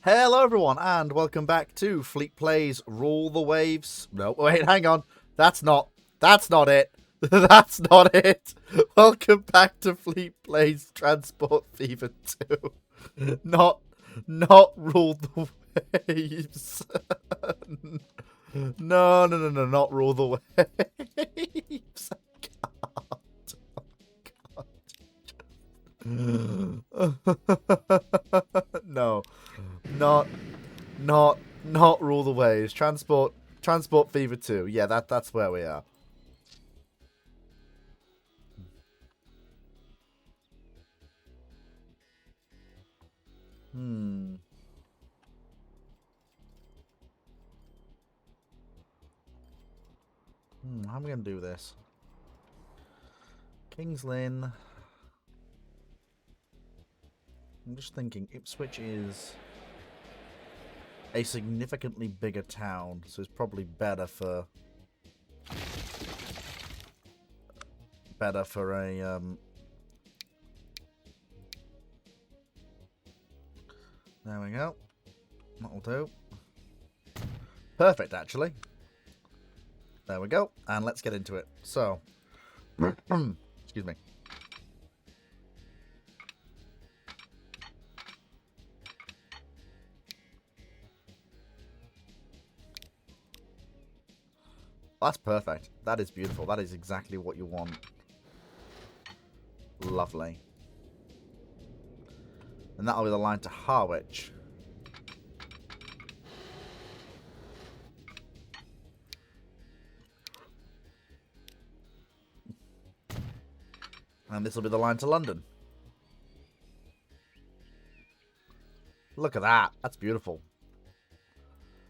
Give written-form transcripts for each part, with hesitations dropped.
Hello everyone and welcome back to Fleet Plays Rule the Waves. No, wait, hang on. That's not it. That's not it. Welcome back to Fleet Plays Transport Fever 2. Not Rule the Waves. No, not Rule the Waves. No. Not not Rule the Waves. Transport Fever 2. Yeah, that's where we are. How am I gonna do this? King's Lynn. I'm just thinking Ipswich is a significantly bigger town, so it's probably better for a there we go. That'll do. Perfect, actually. There we go. And let's get into it. So, excuse me. That's perfect. That is beautiful. That is exactly what you want. Lovely. And that'll be the line to Harwich. And this will be the line to London. Look at that. That's beautiful.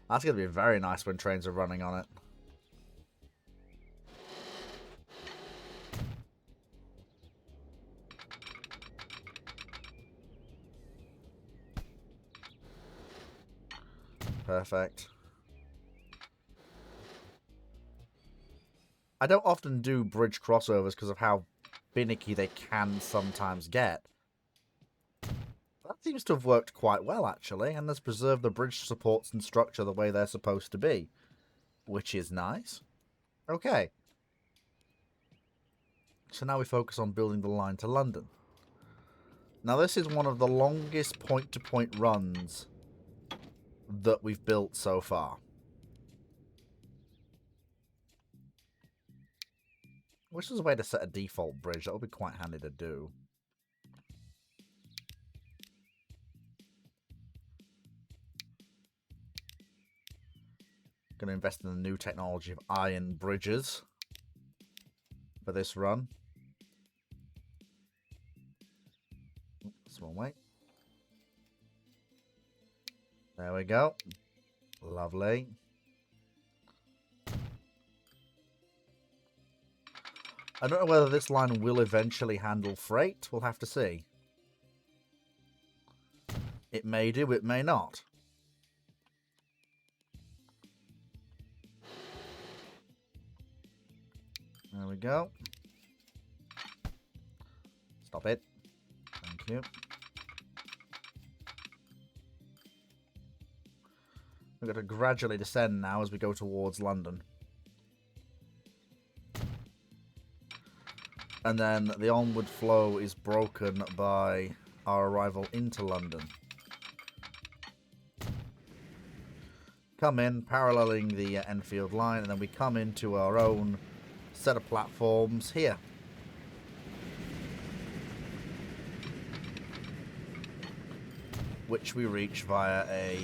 That's going to be very nice when trains are running on it. Perfect. I don't often do bridge crossovers because of how finicky they can sometimes get. That seems to have worked quite well, actually, and has preserved the bridge supports and structure the way they're supposed to be. Which is nice. Okay. So now we focus on building the line to London. Now this is one of the longest point-to-point runs that we've built so far. Which is a way to set a default bridge. That would be quite handy to do. Going to invest in the new technology of iron bridges for this run. Small way. There we go. Lovely. I don't know whether this line will eventually handle freight. We'll have to see. It may do, it may not. There we go. Stop it. Thank you. We're going to gradually descend now as we go towards London. And then the onward flow is broken by our arrival into London. Come in, paralleling the Enfield line, and then we come into our own set of platforms here. Which we reach via a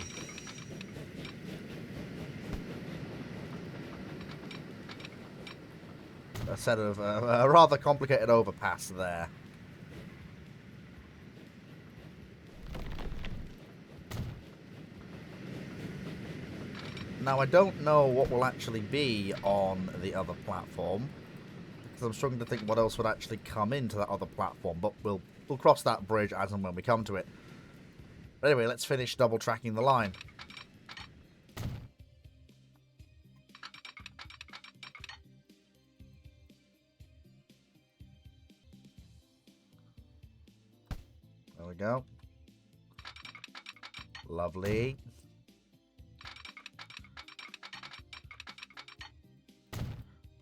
set of a rather complicated overpass there. Now I don't know what will actually be on the other platform, because I'm struggling to think what else would actually come into that other platform, but we'll cross that bridge as and when we come to it. But anyway, let's finish double tracking the line. There we go. Lovely.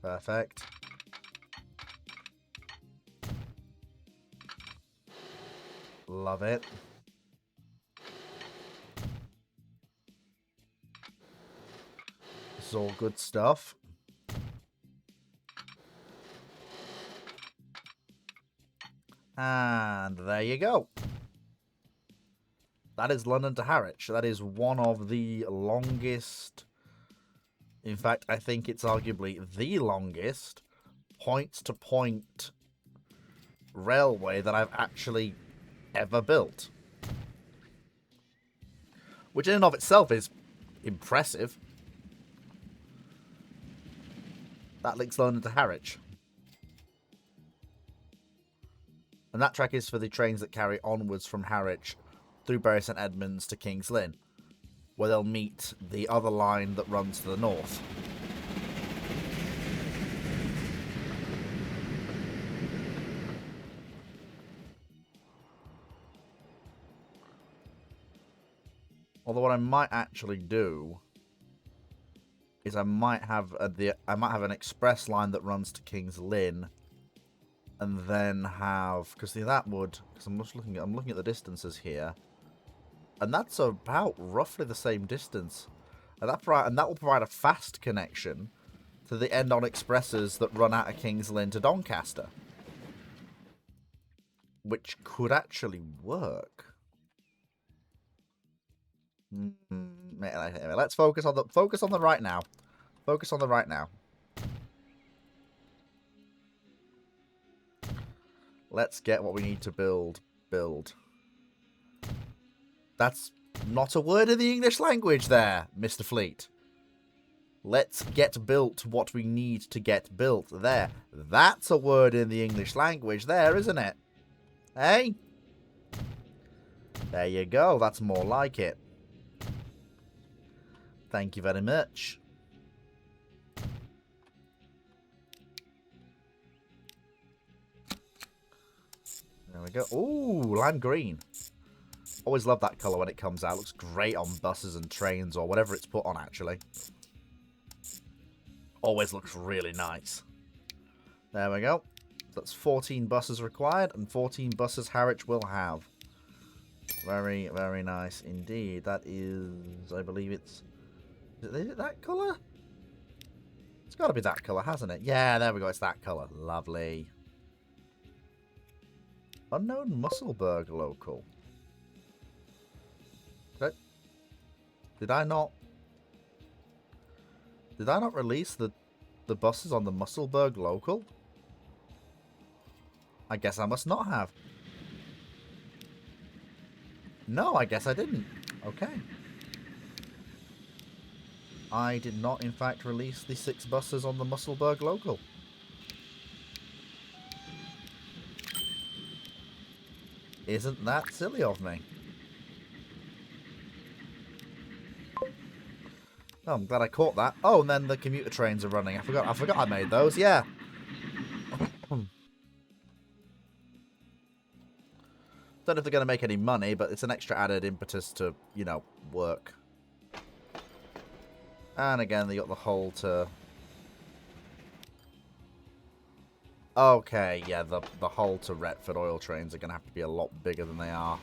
Perfect. Love it. This is all good stuff. And there you go. That is London to Harwich. That is one of the longest... In fact, I think it's arguably the longest point-to-point railway that I've actually ever built. Which in and of itself is impressive. That links London to Harwich. And that track is for the trains that carry onwards from Harwich through Bury St Edmunds to King's Lynn, where they'll meet the other line that runs to the north. Although what I might actually do is I might have an express line that runs to King's Lynn, and then have, because I'm looking at the distances here, and that's about roughly the same distance, and that will provide a fast connection to the end-on expresses that run out of King's Lynn to Doncaster, which could actually work. Let's focus on the right now. Focus on the right now. Let's get what we need to build. That's not a word in the English language there, Mr. Fleet. Let's get built what we need to get built there. That's a word in the English language there, isn't it? Hey? There you go. That's more like it. Thank you very much. There we go. Ooh, lime green. Always love that colour when it comes out. Looks great on buses and trains or whatever it's put on, actually. Always looks really nice. There we go. That's 14 buses required, and 14 buses Harwich will have. Very, very nice indeed. That is, I believe it's... Is it that colour? It's got to be that colour, hasn't it? Yeah, there we go. It's that colour. Lovely. Unknown Musselburgh local. Did I not release the buses on the Musselburgh local? I guess I must not have. No, I guess I didn't. Okay. I did not, in fact, release the 6 buses on the Musselburgh local. Isn't that silly of me? Oh, I'm glad I caught that. Oh, and then the commuter trains are running. I forgot I made those. Yeah. Don't know if they're going to make any money, but it's an extra added impetus to, you know, work. And again, they got the Hull to... Okay, yeah, the Hull to Retford oil trains are going to have to be a lot bigger than they are.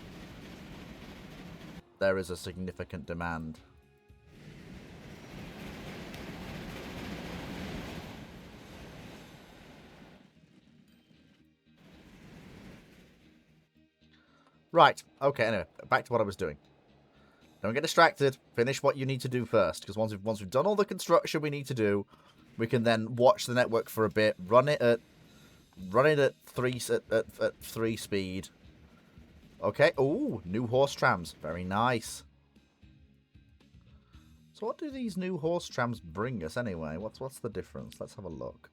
There is a significant demand. Right, okay, anyway, back to what I was doing. Don't get distracted. Finish what you need to do first, because once we've done all the construction we need to do, we can then watch the network for a bit, run it at 3 speed. Okay. Ooh, new horse trams. Very nice. So what do these new horse trams bring us anyway? What's the difference? Let's have a look.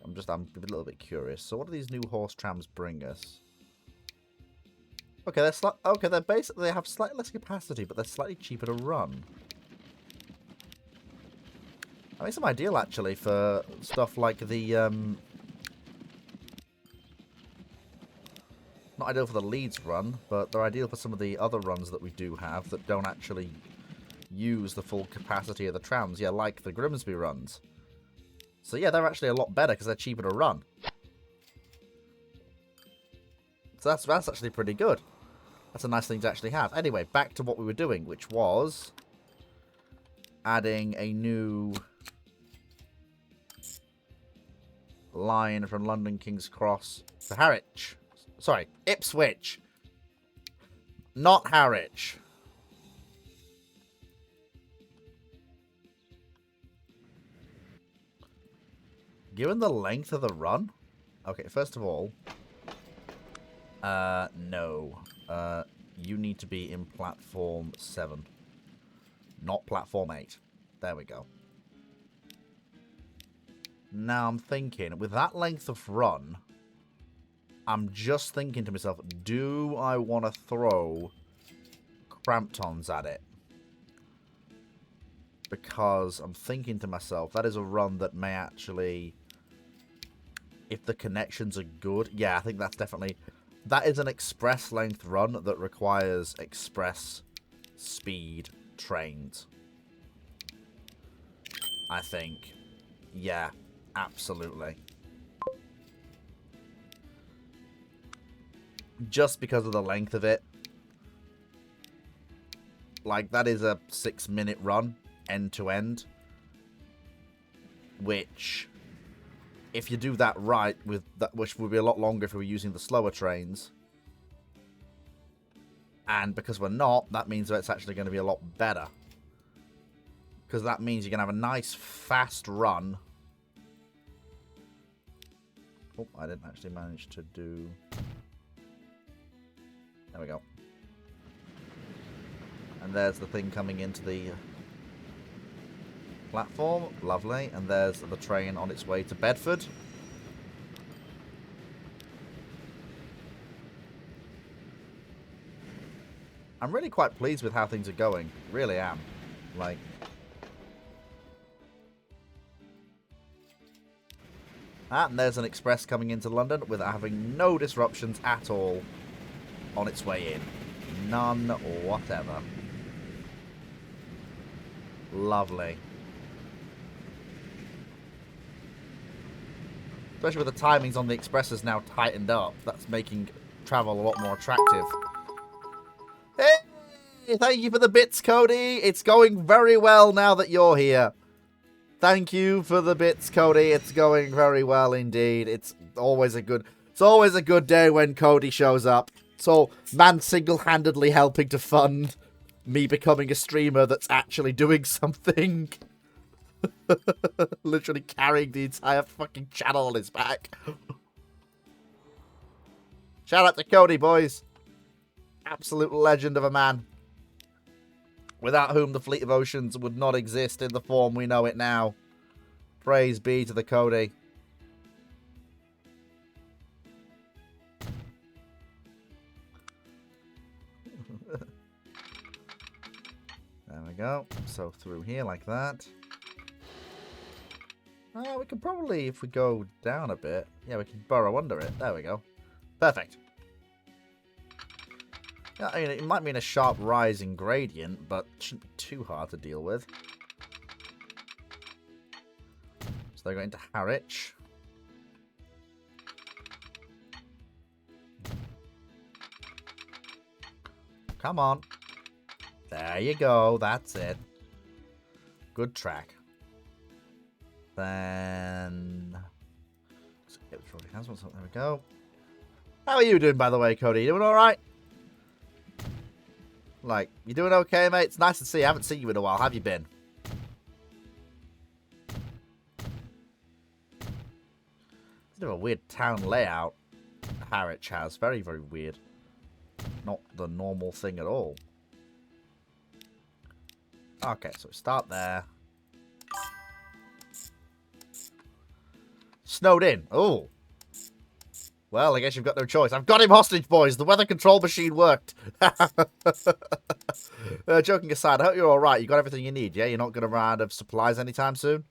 I'm a little bit curious. So what do these new horse trams bring us? Okay, they're basically, they have slightly less capacity, but they're slightly cheaper to run. That makes them ideal actually for stuff like the not not ideal for the Leeds run, but they're ideal for some of the other runs that we do have that don't actually use the full capacity of the trams. Yeah, like the Grimsby runs. So yeah, they're actually a lot better because they're cheaper to run. So that's actually pretty good. That's a nice thing to actually have. Anyway, back to what we were doing, which was adding a new line from London King's Cross to Harwich. Sorry, Ipswich. Not Harwich. Given the length of the run? Okay, first of all, no. You need to be in platform 7. Not platform 8. There we go. Now I'm thinking, with that length of run, I'm just thinking to myself, do I want to throw Cramptons at it? Because I'm thinking to myself, that is a run that may actually, if the connections are good, yeah, I think that's definitely... That is an express length run that requires express speed trains. I think. Yeah, absolutely. Just because of the length of it. Like, that is a 6-minute run, end to end. Which... if you do that right, with that, which would be a lot longer if we were using the slower trains. And because we're not, that means that it's actually going to be a lot better. Because that means you're going to have a nice, fast run. Oh, I didn't actually manage to do... There we go. And there's the thing coming into the platform. Lovely. And there's the train on its way to Bedford. I'm really quite pleased with how things are going. Really am. Like... and there's an express coming into London without having no disruptions at all on its way in. None whatever. Lovely. Especially with the timings on the expresses now tightened up. That's making travel a lot more attractive. Hey! Thank you for the bits, Cody. It's going very well now that you're here. Thank you for the bits, Cody. It's going very well indeed. It's always a good day when Cody shows up. So, man single-handedly helping to fund me becoming a streamer that's actually doing something. Literally carrying the entire fucking channel on his back. Shout out to Cody, boys. Absolute legend of a man. Without whom the Fleet of Oceans would not exist in the form we know it now. Praise be to the Cody. There we go. So through here like that. We can probably, if we go down a bit, yeah, we can burrow under it. There we go. Perfect. Yeah, I mean, it might mean a sharp rise in gradient, but it shouldn't be too hard to deal with. So they're going to Harwich. Come on. There you go. That's it. Good track. Then... there we go. How are you doing, by the way, Cody? You doing alright? Like, you doing okay, mate? It's nice to see you. I haven't seen you in a while. How have you been? It's a bit of a weird town layout Harwich has. Very, very weird. Not the normal thing at all. Okay, so we start there. Snowed in. Oh. Well, I guess you've got no choice. I've got him hostage, boys. The weather control machine worked. Joking aside, I hope you're all right. You got everything you need, yeah? You're not going to run out of supplies anytime soon?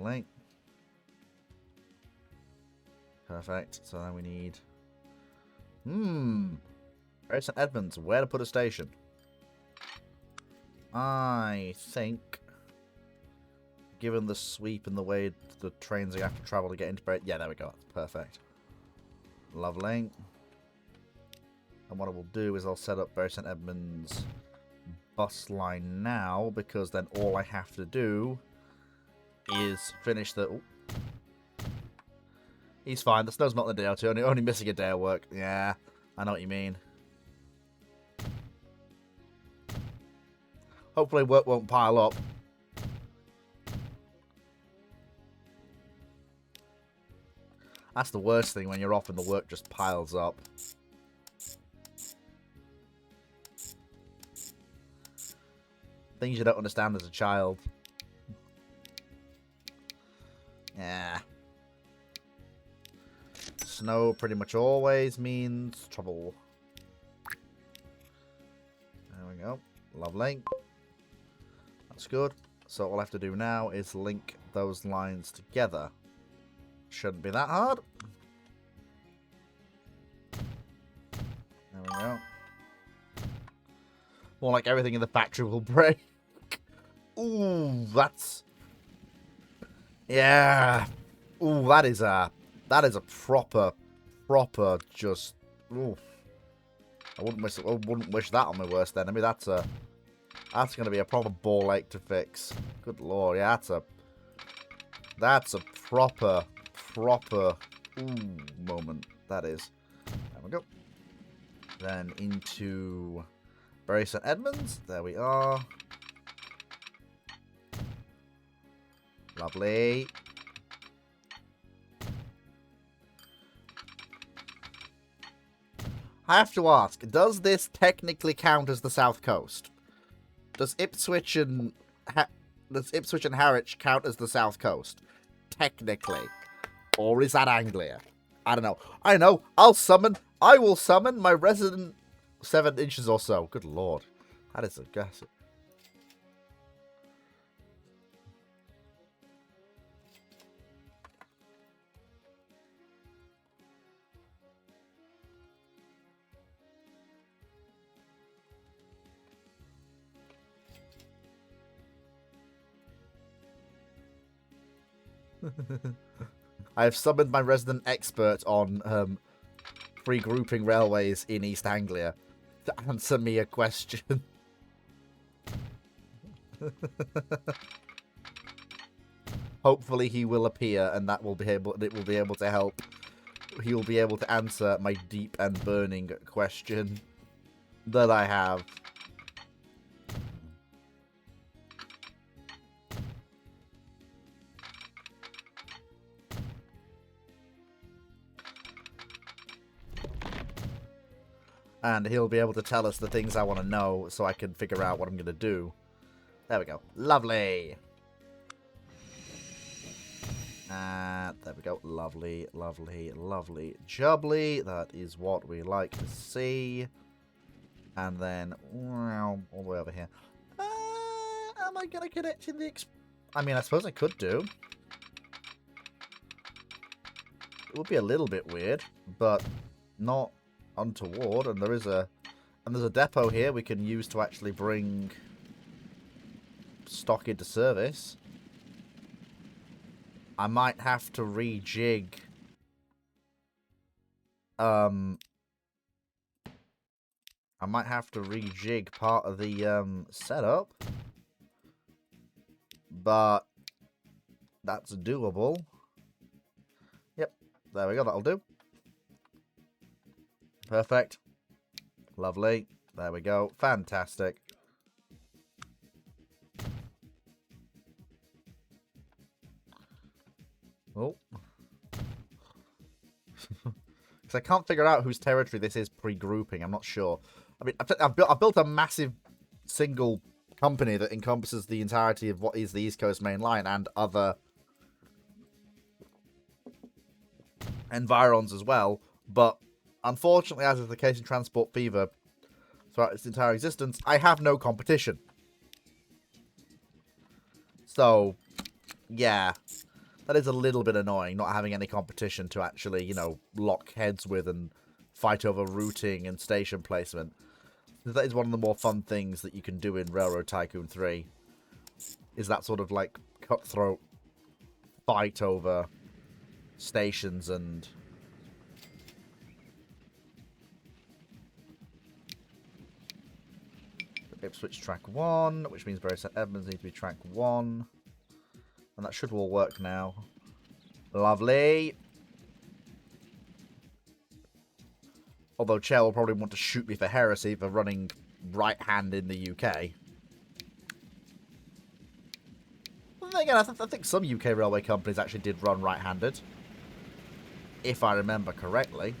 Lovely. Perfect. So then we need... Bury St. Edmunds. Where to put a station? I think... Given the sweep and the way the trains are have to travel to get into Bury... Yeah, there we go. Perfect. Lovely. And what I will do is I'll set up Bury St. Edmunds bus line now, because then all I have to do is finish the... Ooh. He's fine. The snow's melting a day or two. Only missing a day of work. Yeah, I know what you mean. Hopefully work won't pile up. That's the worst thing when you're off and the work just piles up. Things you don't understand as a child. Yeah. Snow pretty much always means trouble. There we go. Lovely. That's good. So all I have to do now is link those lines together. Shouldn't be that hard. There we go. More like everything in the factory will break. Ooh, that's... Yeah. Ooh, that is a proper just... Ooh. I wouldn't wish that on my worst enemy. That's going to be a proper ball ache to fix. Good lord, yeah, that's a proper ooh moment. That is. There we go. Then into Bury St. Edmunds. There we are. Lovely. I have to ask, does this technically count as the South Coast? Does Ipswich and Harwich count as the South Coast? Technically. Or is that Anglia? I don't know. I know. I will summon my resident 7 inches or so. Good lord. That is a guess. I have summoned my resident expert on regrouping railways in East Anglia to answer me a question. Hopefully he will appear, and it will be able to help. He will be able to answer my deep and burning question that I have. And he'll be able to tell us the things I want to know so I can figure out what I'm going to do. There we go. Lovely. There we go. Lovely, lovely, lovely. Jubbly. That is what we like to see. And then, all the way over here. Am I going to connect in the... I mean, I suppose I could do. It would be a little bit weird, but not untoward. And there's a depot here we can use to actually bring stock into service. I might have to rejig I might have to rejig part of the setup, but that's doable. Yep, there we go, that'll do. Perfect. Lovely. There we go. Fantastic. Oh. Because I can't figure out whose territory this is pre-grouping. I'm not sure. I mean, I've built a massive single company that encompasses the entirety of what is the East Coast Main Line and other environs as well. But unfortunately, as is the case in Transport Fever throughout its entire existence, I have no competition. So, yeah. That is a little bit annoying, not having any competition to actually, you know, lock heads with and fight over routing and station placement. That is one of the more fun things that you can do in Railroad Tycoon 3. Is that sort of, like, cutthroat fight over stations and... Ipswich track 1, which means Bury St Edmunds needs to be track 1. And that should all work now. Lovely. Although Chair will probably want to shoot me for heresy for running right hand in the UK. But then again, I think some UK railway companies actually did run right-handed. If I remember correctly.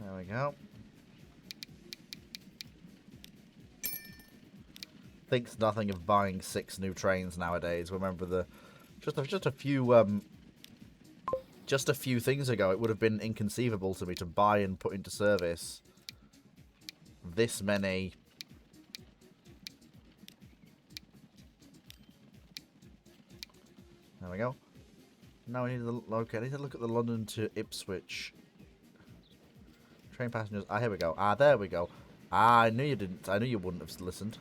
There we go. Thinks nothing of buying 6 new trains nowadays. Remember the just a few things ago, it would have been inconceivable to me to buy and put into service this many. There we go. Now I need to okay. I need to look at the London to Ipswich train passengers. Ah, here we go. Ah, there we go. Ah, I knew you didn't. I knew you wouldn't have listened.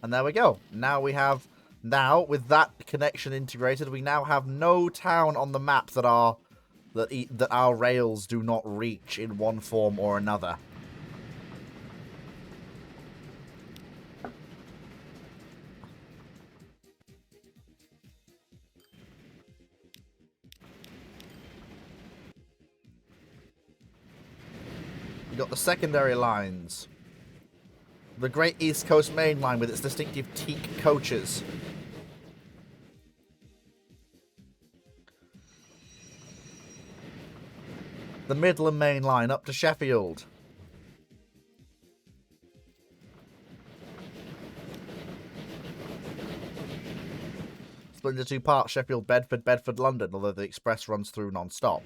And there we go. Now we have, with that connection integrated, we now have no town on the map that our rails do not reach in one form or another. You got the secondary lines. The Great East Coast Main Line with its distinctive teak coaches. The Midland Main Line up to Sheffield. Split into 2 parts, Sheffield, Bedford, Bedford, London, although the express runs through non-stop.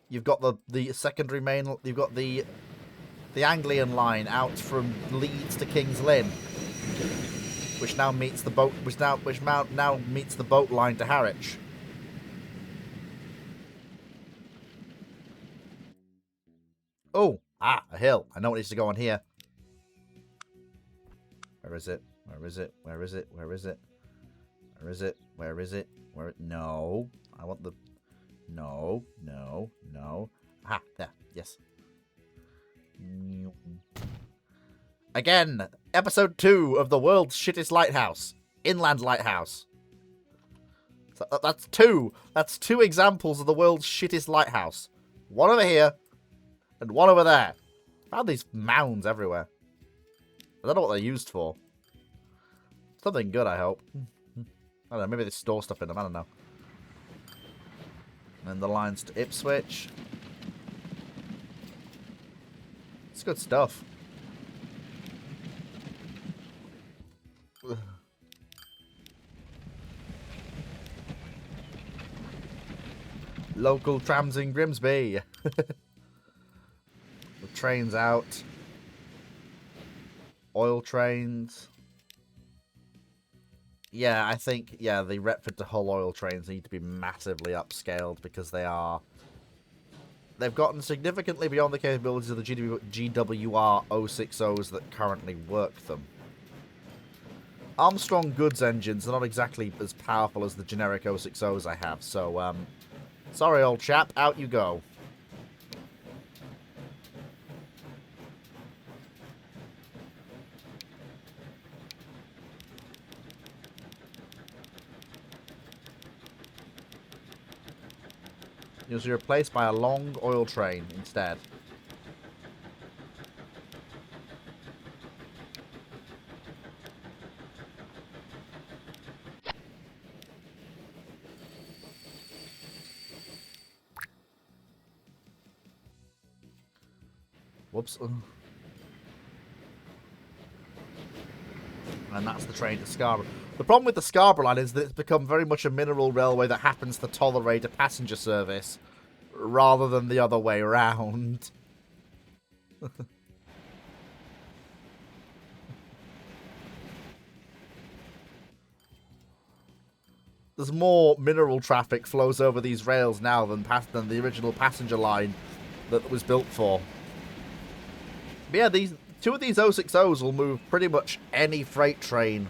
You've got the secondary main. You've got the Anglian line out from Leeds to King's Lynn, which now meets the boat. Which now meets the boat line to Harwich. Oh, a hill. I know what needs to go on here. Where is it? Where is it? Where is it? Where is it? Where is it? Where is it? Where? No, I want the. No, no, no. Aha, there, yes. Again, episode 2 of the world's shittest lighthouse. Inland lighthouse. So that's 2. That's 2 examples of the world's shittest lighthouse. One over here, and one over there. Found these mounds everywhere. I don't know what they're used for. Something good, I hope. I don't know, maybe they store stuff in them, I don't know. And the lines to Ipswich. It's good stuff. Local trams in Grimsby. The trains out. Oil trains. Yeah, I think, the Retford to Hull oil trains need to be massively upscaled because they've gotten significantly beyond the capabilities of the GWR 060s that currently work them. Armstrong goods engines are not exactly as powerful as the generic 060s I have, so, sorry old chap, out you go. You'll be replaced by a long oil train instead. Whoops. And that's the train to Scarborough. The problem with the Scarborough line is that it's become very much a mineral railway that happens to tolerate a passenger service rather than the other way around. There's more mineral traffic flows over these rails now than the original passenger line that was built for. But yeah, two of these 060s will move pretty much any freight train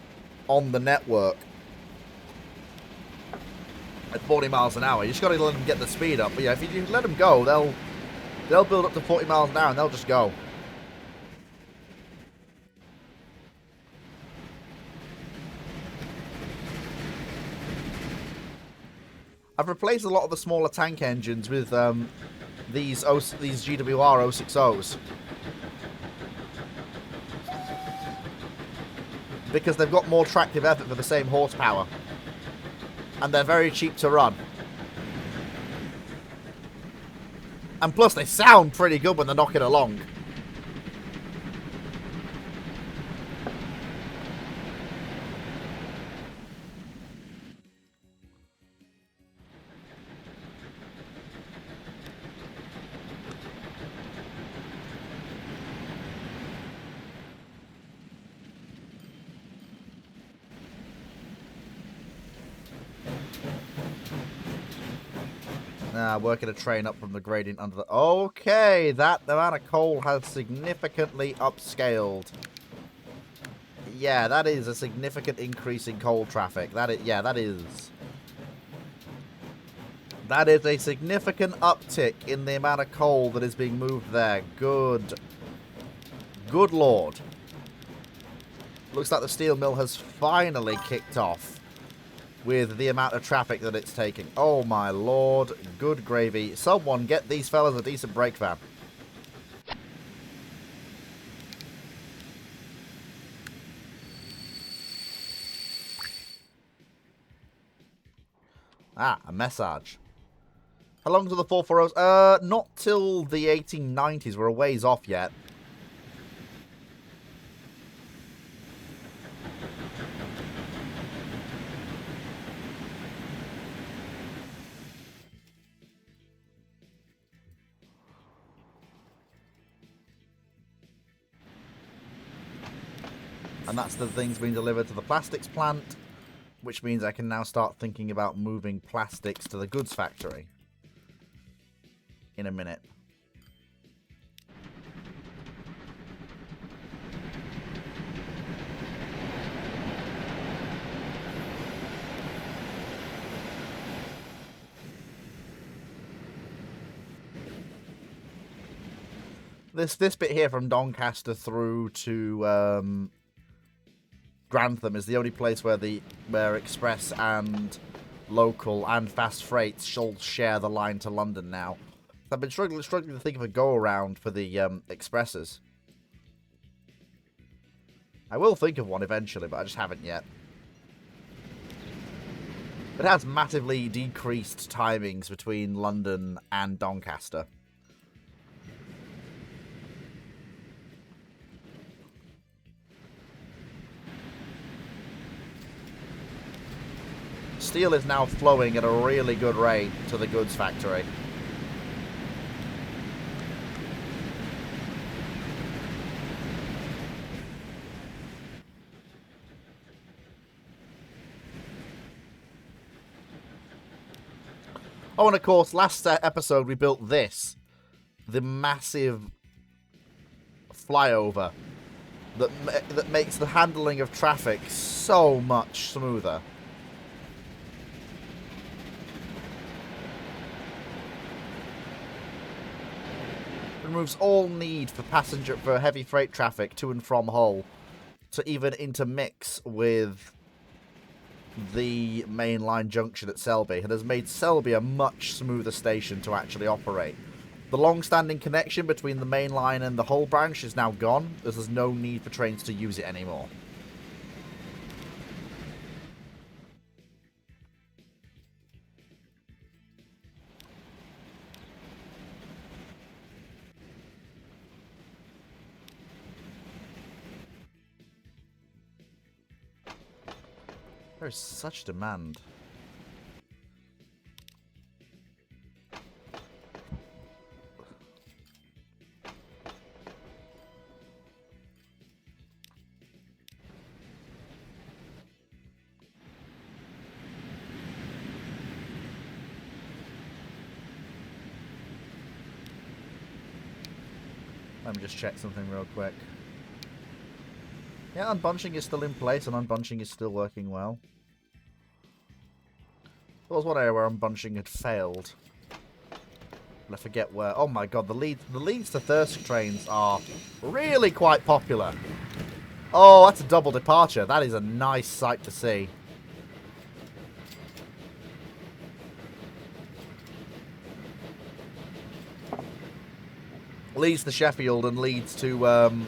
on the network at 40 miles an hour. You just got to let them get the speed up. But yeah, if you let them go, they'll build up to 40 miles an hour and they'll just go. I've replaced a lot of the smaller tank engines with these GWR 060s. Because they've got more tractive effort for the same horsepower. And they're very cheap to run. And plus they sound pretty good when they're knocking along. Working a train up from the gradient under the... Okay, the amount of coal has significantly upscaled. Yeah, that is a significant increase in coal traffic. That is a significant uptick in the amount of coal that is being moved there. Good lord. Looks like the steel mill has finally kicked off with the amount of traffic that it's taking. Oh my lord, good gravy. Someone get these fellas a decent brake van. Ah, a message. How long till the 440s? Not till the 1890s. We're a ways off yet. And that's the things being delivered to the plastics plant, which means I can now start thinking about moving plastics to the goods factory in a minute. This bit here from Doncaster through to Grantham is the only place where express and local and fast freights shall share the line to London now. I've been struggling to think of a go around for the expresses. I will think of one eventually, but I just haven't yet. It has massively decreased timings between London and Doncaster. Steel is now flowing at a really good rate to the goods factory. Oh, and of course, last episode we built this. The massive flyover that makes the handling of traffic so much smoother. Removes all need for heavy freight traffic to and from Hull to even intermix with the mainline junction at Selby, and has made Selby a much smoother station to actually operate. The long-standing connection between the main line and the Hull branch is now gone, as there's no need for trains to use it anymore. There is such demand. Let me just check something real quick. Yeah, unbunching is still in place and unbunching is still working well. There was one area where unbunching had failed. And I forget where. Oh my god, the leads to Thirsk trains are really quite popular. Oh, that's a double departure. That is a nice sight to see. Leads to Sheffield and leads to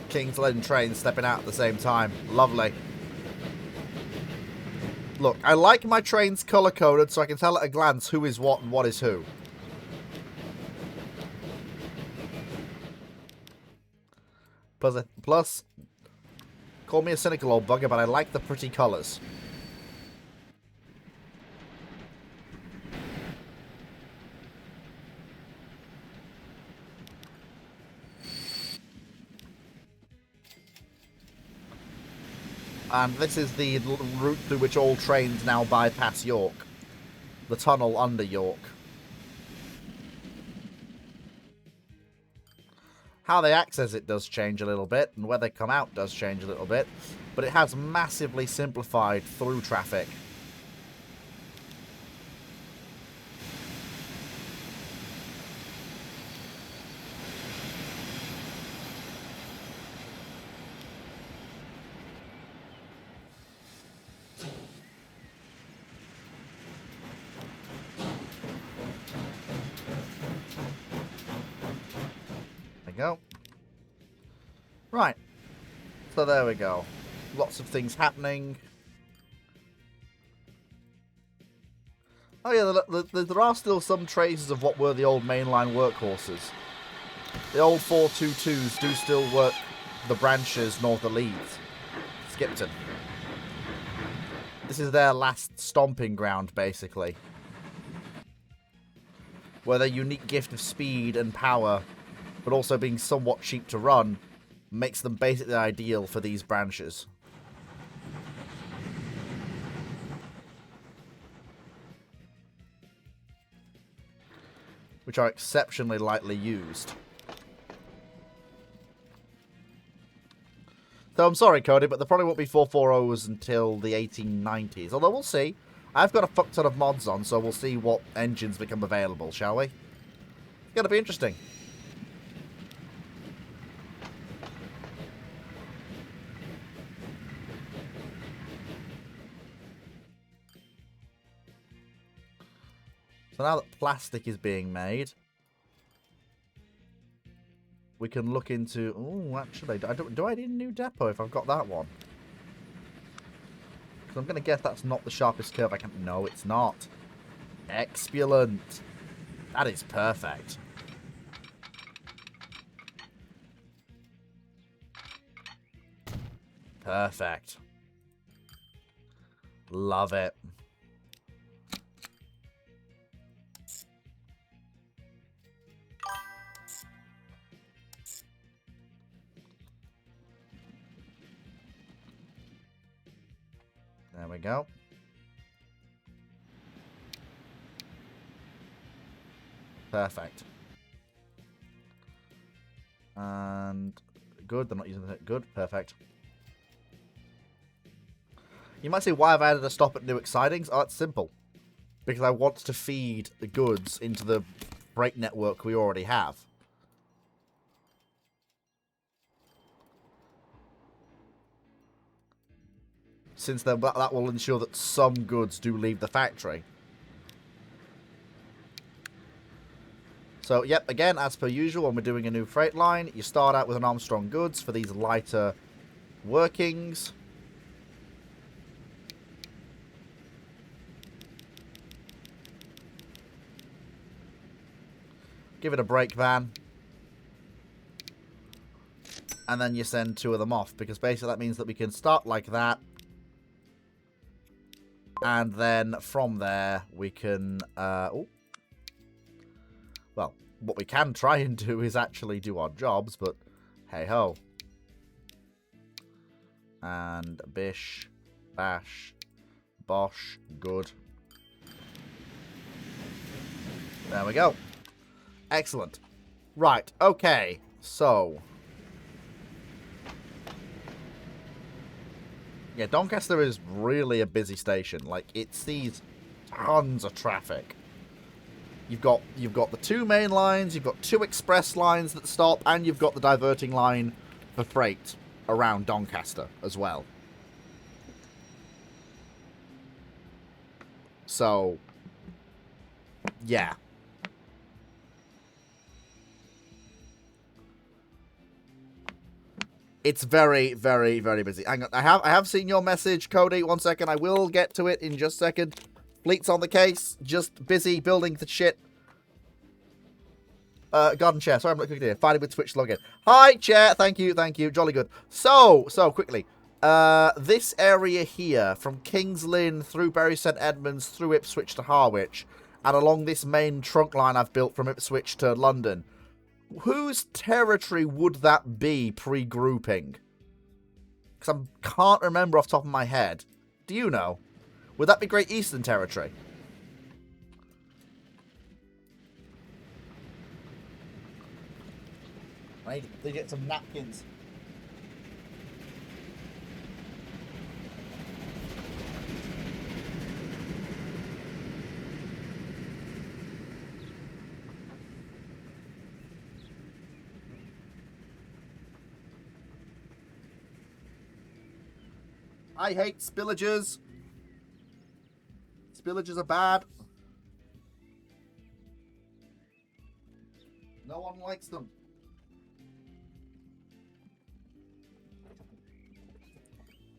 King's Lynn trains stepping out at the same time. Lovely. Look, I like my trains colour-coded so I can tell at a glance who is what and what is who. Plus, call me a cynical old bugger, but I like the pretty colours. And this is the route through which all trains now bypass York. The tunnel under York. How they access it does change a little bit, and where they come out does change a little bit. But it has massively simplified through traffic. Go. Right. So there we go. Lots of things happening. Oh yeah, there are still some traces of what were the old mainline workhorses. The old 422s do still work the branches north of Leeds. Skipton. This is their last stomping ground, basically. Where their unique gift of speed and power, but also being somewhat cheap to run, makes them basically ideal for these branches. Which are exceptionally lightly used. So I'm sorry, Cody, but there probably won't be 440s until the 1890s. Although we'll see. I've got a fuck ton of mods on, so we'll see what engines become available, shall we? It's going to be interesting. So now that plastic is being made, we can look into... Oh, actually, do I need a new depot if I've got that one? Because I'm going to guess that's not the sharpest curve I can... No, it's not. Excellent. That is perfect. Perfect. Love it. There we go. Perfect. And good, they're not using it. Good, perfect. You might say, why have I added a stop at Newark sidings? Oh, it's simple. Because I want to feed the goods into the freight network we already have. Since then, that will ensure that some goods do leave the factory. So, yep, again, as per usual, when we're doing a new freight line, you start out with an Armstrong goods for these lighter workings. Give it a brake van. And then you send two of them off. Because basically that means that we can start like that. And then from there, we can... well, what we can try and do is actually do our jobs, but hey-ho. And bish, bash, bosh, good. There we go. Excellent. Right, okay. So... yeah, Doncaster is really a busy station. Like, it sees tons of traffic. You've got the 2 main lines, you've got 2 express lines that stop, and you've got the diverting line for freight around Doncaster as well. So, yeah. It's very, very, very busy. Hang on, I have seen your message, Cody. 1 second, I will get to it in just a second. Fleet's on the case, just busy building the shit. Garden Chair, sorry I'm not clicking here. Fighting with Twitch login. Hi, Chair, thank you, jolly good. So quickly. This area here, from Kings Lynn through Bury St Edmunds, through Ipswich to Harwich, and along this main trunk line I've built from Ipswich to London. Whose territory would that be pre-grouping? Because I can't remember off the top of my head. Do you know? Would that be Great Eastern Territory? I need to get some napkins. I hate spillages. Spillages are bad. No one likes them.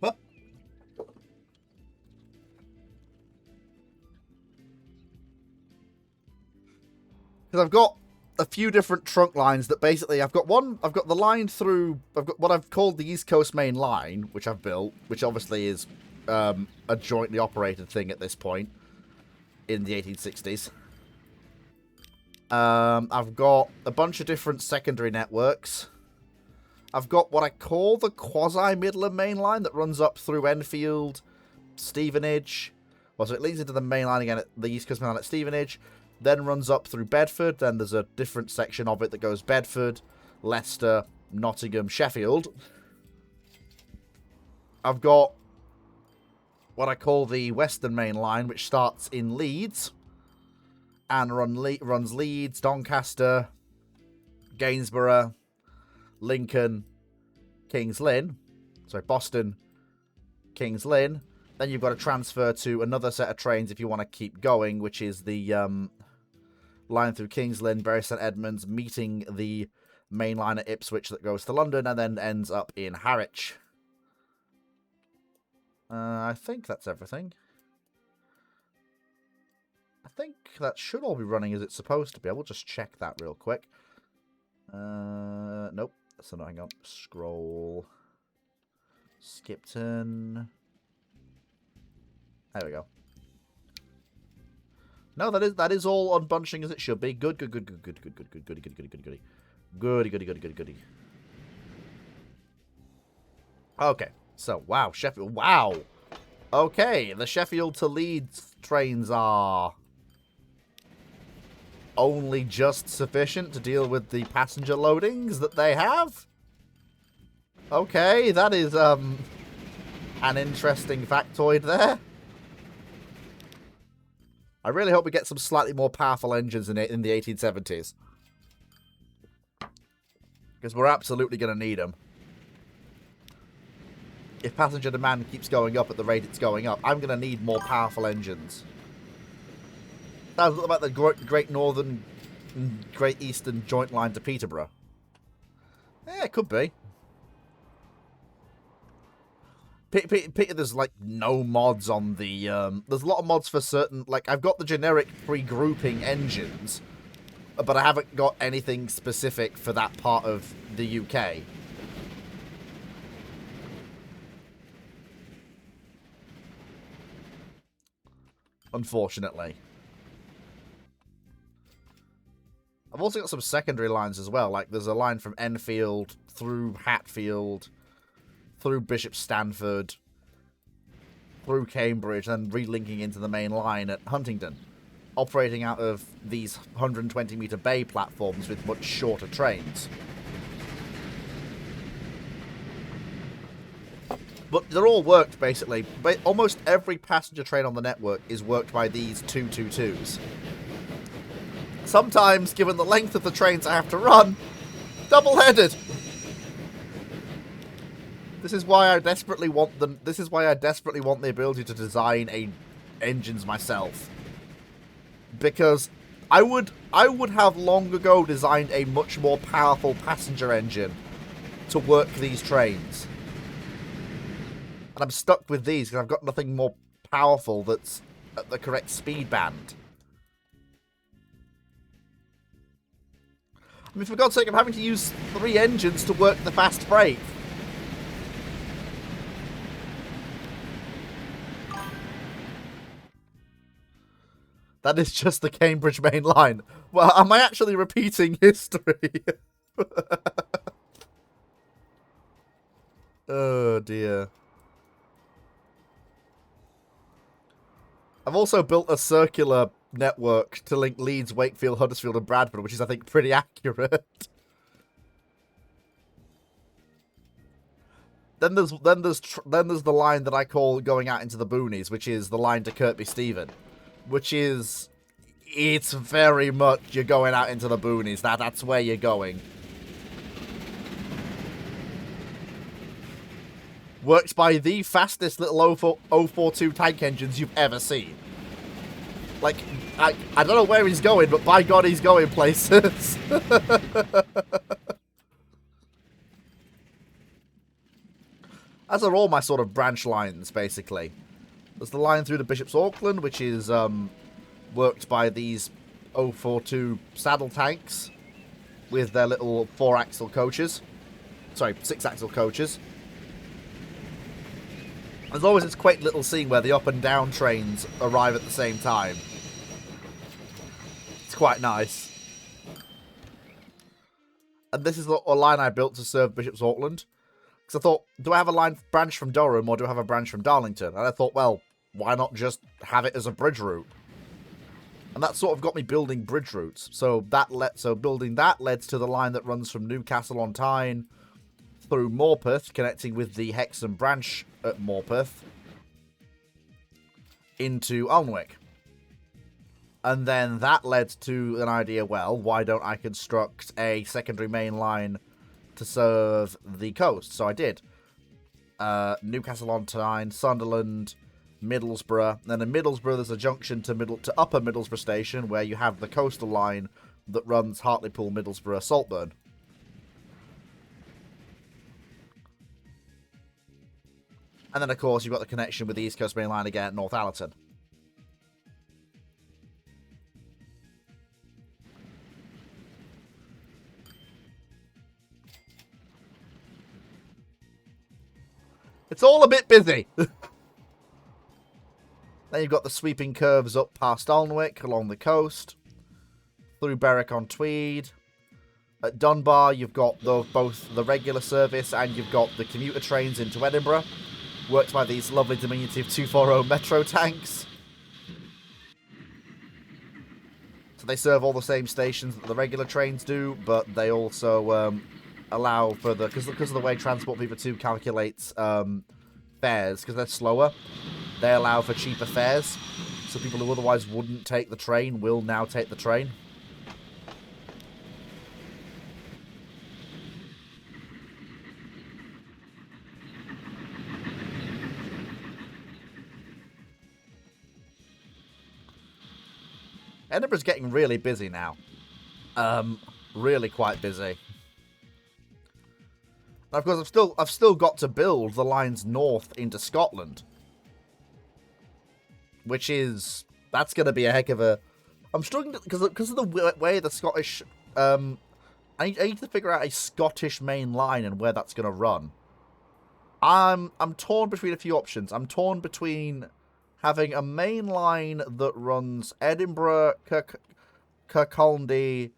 Huh? Because I've got a few different trunk lines that basically I've got the line through, I've got what I've called the East Coast Main Line, which I've built, which obviously is a jointly operated thing at this point in the 1860s. I've got a bunch of different secondary networks. I've got what I call the quasi-Midland Main Line that runs up through Enfield, Stevenage. Well, so it leads into the main line again at the East Coast Main Line at Stevenage. Then runs up through Bedford. Then there's a different section of it that goes Bedford, Leicester, Nottingham, Sheffield. I've got what I call the Western Main Line, which starts in Leeds and runs Leeds, Doncaster, Gainsborough, Lincoln, Kings Lynn. Sorry, Boston, Kings Lynn. Then you've got to transfer to another set of trains if you want to keep going, which is the line through Kings Lynn, Bury St Edmunds, meeting the main line at Ipswich that goes to London and then ends up in Harwich. I think that's everything. I think that should all be running as it's supposed to be. I will just check that real quick. Nope. So no, hang on. Scroll. Skipton. There we go. No, that is all unbunching as it should be. Good. Goody. Okay, so wow, Sheffield. Wow. Okay, the Sheffield to Leeds trains are only just sufficient to deal with the passenger loadings that they have. Okay, that is an interesting factoid there. I really hope we get some slightly more powerful engines in the 1870s. Because we're absolutely going to need them. If passenger demand keeps going up at the rate it's going up, I'm going to need more powerful engines. Sounds about the Great Northern, Great Eastern joint line to Peterborough. Yeah, it could be. Peter, there's like no mods on the there's a lot of mods for certain, like I've got the generic pre-grouping engines, but I haven't got anything specific for that part of the UK. unfortunately. I've also got some secondary lines as well. Like, there's a line from Enfield through Hatfield, through Bishop Stanford, through Cambridge, and relinking into the main line at Huntingdon, operating out of these 120-metre bay platforms with much shorter trains. But they're all worked, basically. Almost every passenger train on the network is worked by these 222s. Sometimes, given the length of the trains I have to run, double-headed. This is why I desperately want them. This is why I desperately want the ability to design engines myself. Because I would have long ago designed a much more powerful passenger engine to work these trains. And I'm stuck with these because I've got nothing more powerful that's at the correct speed band. I mean, for God's sake, I'm having to use 3 engines to work the fast freight. That is just the Cambridge main line. Well, am I actually repeating history? Oh, dear. I've also built a circular network to link Leeds, Wakefield, Huddersfield, and Bradford, which is, I think, pretty accurate. Then there's the line that I call going out into the boonies, which is the line to Kirkby Stephen, which is, it's very much you're going out into the boonies. That's where you're going. Works by the fastest little 042 tank engines you've ever seen. Like, I don't know where he's going, but by God, he's going places. As are all my sort of branch lines, basically. There's the line through to Bishop's Auckland, which is worked by these 042 saddle tanks with their little 4-axle coaches. Sorry, 6-axle coaches. There's always this quaint little scene where the up and down trains arrive at the same time. It's quite nice. And this is a line I built to serve Bishop's Auckland. Because I thought, do I have a branch from Durham or do I have a branch from Darlington? And I thought, well, why not just have it as a bridge route? And that sort of got me building bridge routes. So building that led to the line that runs from Newcastle on Tyne through Morpeth, connecting with the Hexham branch at Morpeth into Alnwick. And then that led to an idea, well, why don't I construct a secondary main line to serve the coast? So I did. Newcastle on Tyne, Sunderland, Middlesbrough. Then in Middlesbrough, there's a junction to Upper Middlesbrough Station, where you have the coastal line that runs Hartlepool, Middlesbrough, Saltburn. And then, of course, you've got the connection with the East Coast Main Line again at North Allerton. It's all a bit busy. Then you've got the sweeping curves up past Alnwick along the coast, through Berwick-on-Tweed. At Dunbar, you've got both the regular service and you've got the commuter trains into Edinburgh, worked by these lovely diminutive 240 Metro tanks. So they serve all the same stations that the regular trains do, but they also allow for because of the way Transport Fever 2 calculates fares, because they're slower, they allow for cheaper fares. So people who otherwise wouldn't take the train will now take the train. Edinburgh's getting really busy now. Really quite busy. Now, of course, I've still got to build the lines north into Scotland, which that's going to be a heck of a. I'm struggling because of the way the Scottish. I need to figure out a Scottish main line and where that's going to run. I'm torn between a few options. I'm torn between having a main line that runs Edinburgh, Kirkcaldy,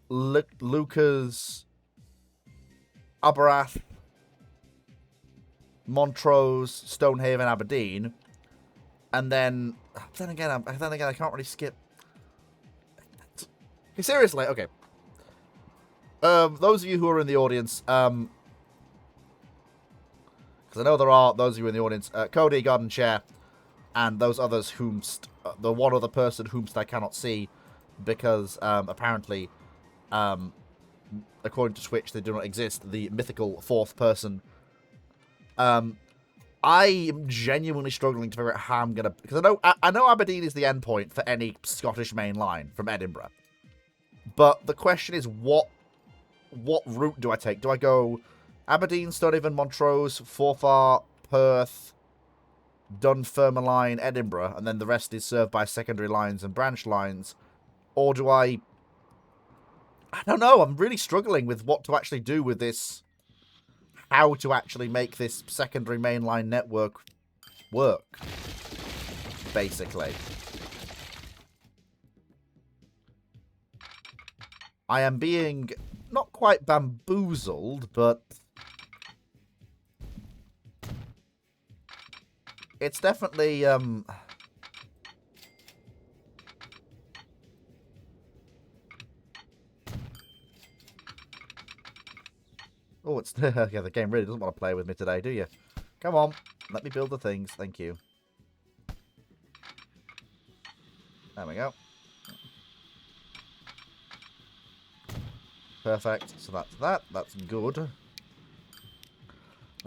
Lucas, Aberrath, Montrose, Stonehaven, Aberdeen, and then again, I can't really skip. Okay, seriously, okay. Those of you who are in the audience, because I know there are those of you in the audience, Cody, Garden Chair, and those others whomst, the one other person whomst I cannot see, because apparently, according to Twitch, they do not exist. The mythical fourth person. I am genuinely struggling to figure out how I'm gonna, because I know Aberdeen is the endpoint for any Scottish main line from Edinburgh, but the question is what route do I take? Do I go Aberdeen, Stonehaven, Montrose, Forfar, Perth, Dunfermline, Edinburgh, and then the rest is served by secondary lines and branch lines, or do I don't know. I'm really struggling with what to actually do with this. How to actually make this secondary mainline network work, basically. I am being not quite bamboozled, but it's definitely oh, it's yeah, the game really doesn't want to play with me today, do you? Come on, let me build the things. Thank you. There we go. Perfect. So that's that. That's good. And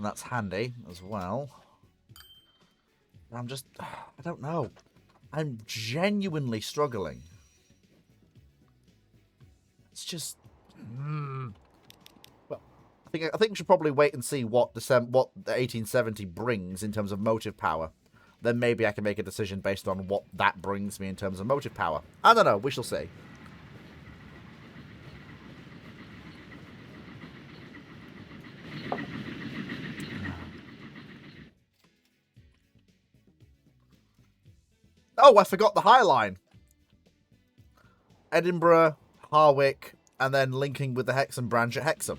that's handy as well. I'm just, I don't know. I'm genuinely struggling. It's just, well, I think we should probably wait and see what the 1870 brings in terms of motive power. Then maybe I can make a decision based on what that brings me in terms of motive power. I don't know. We shall see. Oh, I forgot the High Line. Edinburgh, Harwick, and then linking with the Hexham branch at Hexham.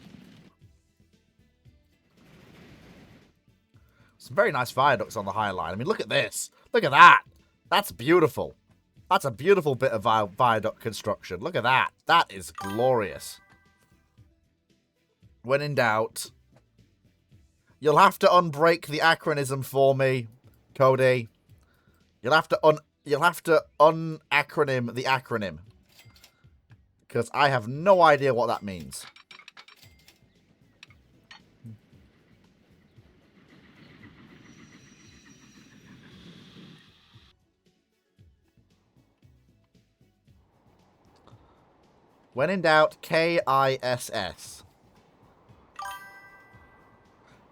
Some very nice viaducts on the High Line. I mean, look at this. Look at that. That's beautiful. That's a beautiful bit of viaduct construction. Look at that. That is glorious. When in doubt, you'll have to unbreak the acronym for me, Cody. You'll have to unacronym the acronym. Because I have no idea what that means. When in doubt, KISS.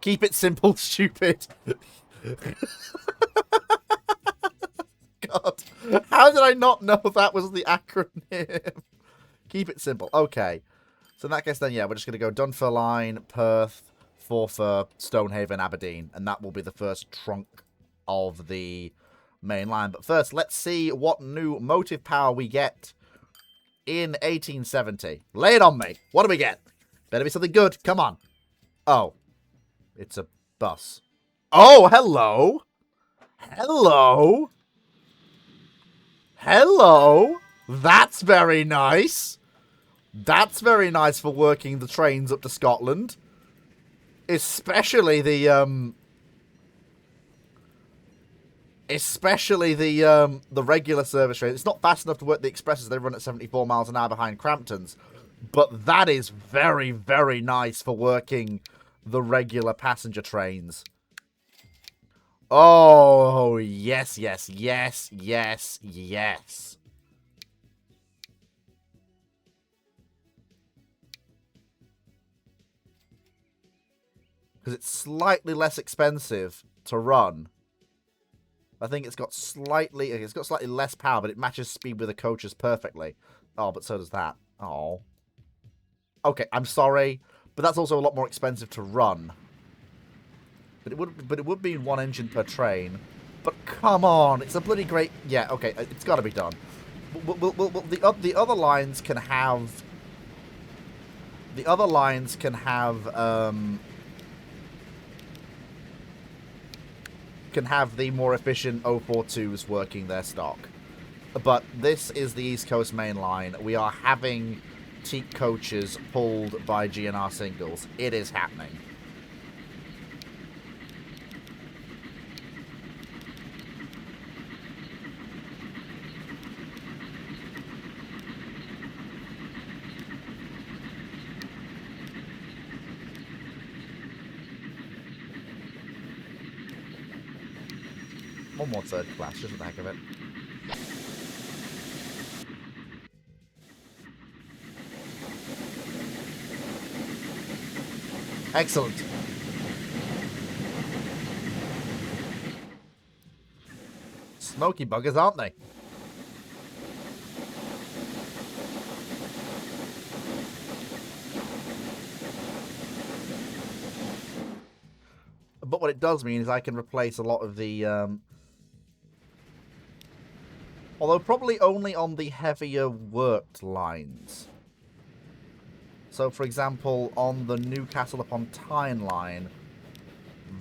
Keep it simple, stupid. God. How did I not know that was the acronym? Keep it simple. Okay. So in that case then, yeah, we're just going to go Dunfermline, Perth, Forfar, Stonehaven, Aberdeen. And that will be the first trunk of the main line. But first, let's see what new motive power we get in 1870. Lay it on me. What do we get? Better be something good. Come on. Oh. It's a bus. Oh, hello. Hello. Hello. That's very nice. That's very nice for working the trains up to Scotland. Especially the regular service trains. It's not fast enough to work the expresses. They run at 74 miles an hour behind Crampton's. But that is very, very nice for working the regular passenger trains. Oh, yes, yes, yes, yes, yes. Because it's slightly less expensive to run. I think it's got slightly less power, but it matches speed with the coaches perfectly. Oh, but so does that. Oh. Okay, I'm sorry, but that's also a lot more expensive to run. But it would be one engine per train. But come on, it's a bloody great... Yeah, okay, it's got to be done. The other lines can have... The other lines can have the more efficient 042s working their stock. But this is the East Coast main line. We are having teak coaches pulled by GNR singles. It is happening. One more third class, just for the heck of it. Excellent. Smoky buggers, aren't they? But what it does mean is I can replace a lot of the... although probably only on the heavier worked lines. So, for example, on the Newcastle upon Tyne line,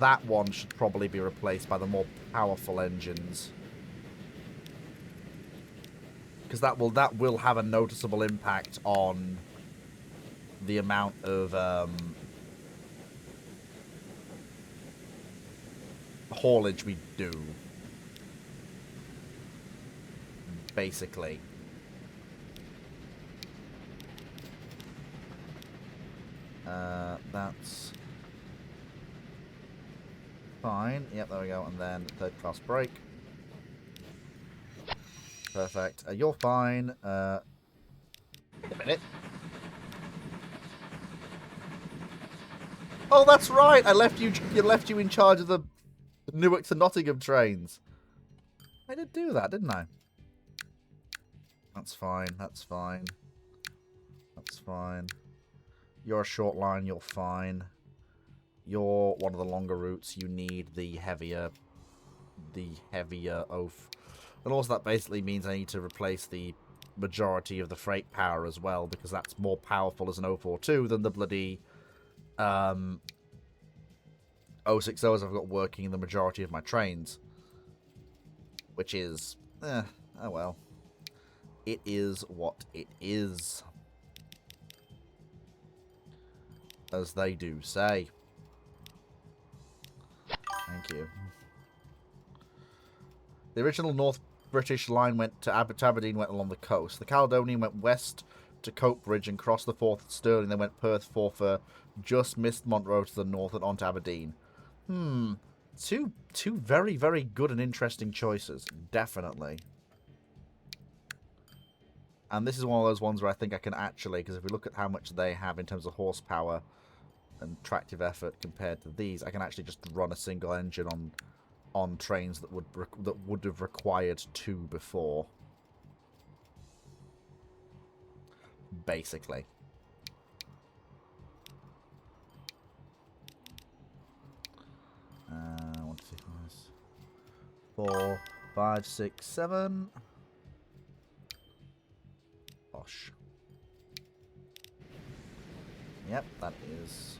that one should probably be replaced by the more powerful engines. Because that will have a noticeable impact on the amount of haulage we do. Basically. That's fine. Yep, there we go. And then third class break. Perfect. You're fine. Wait a minute. Oh, that's right. I left you in charge of the Newark to Nottingham trains. I did do that, didn't I? That's fine. That's fine. That's fine. You're a short line. You're fine. You're one of the longer routes. You need the heavier oaf. And also that basically means I need to replace the majority of the freight power as well, because that's more powerful as an 042 than the bloody 060s I've got working in the majority of my trains. Which is, oh well. It is what it is. As they do say. Thank you. The original North British line went to Aberdeen, went along the coast. The Caledonian went west to Coatbridge and crossed the Forth at Stirling, then went Perth, Forfar, just missed Montrose to the north and on to Aberdeen. Two very, very good and interesting choices. Definitely. And this is one of those ones where I think I can actually, because if we look at how much they have in terms of horsepower and tractive effort compared to these, I can actually just run a single engine on trains that would have required two before. Basically. One, two, three, 4, 5, 6, 7. Bosh. Yep, that is.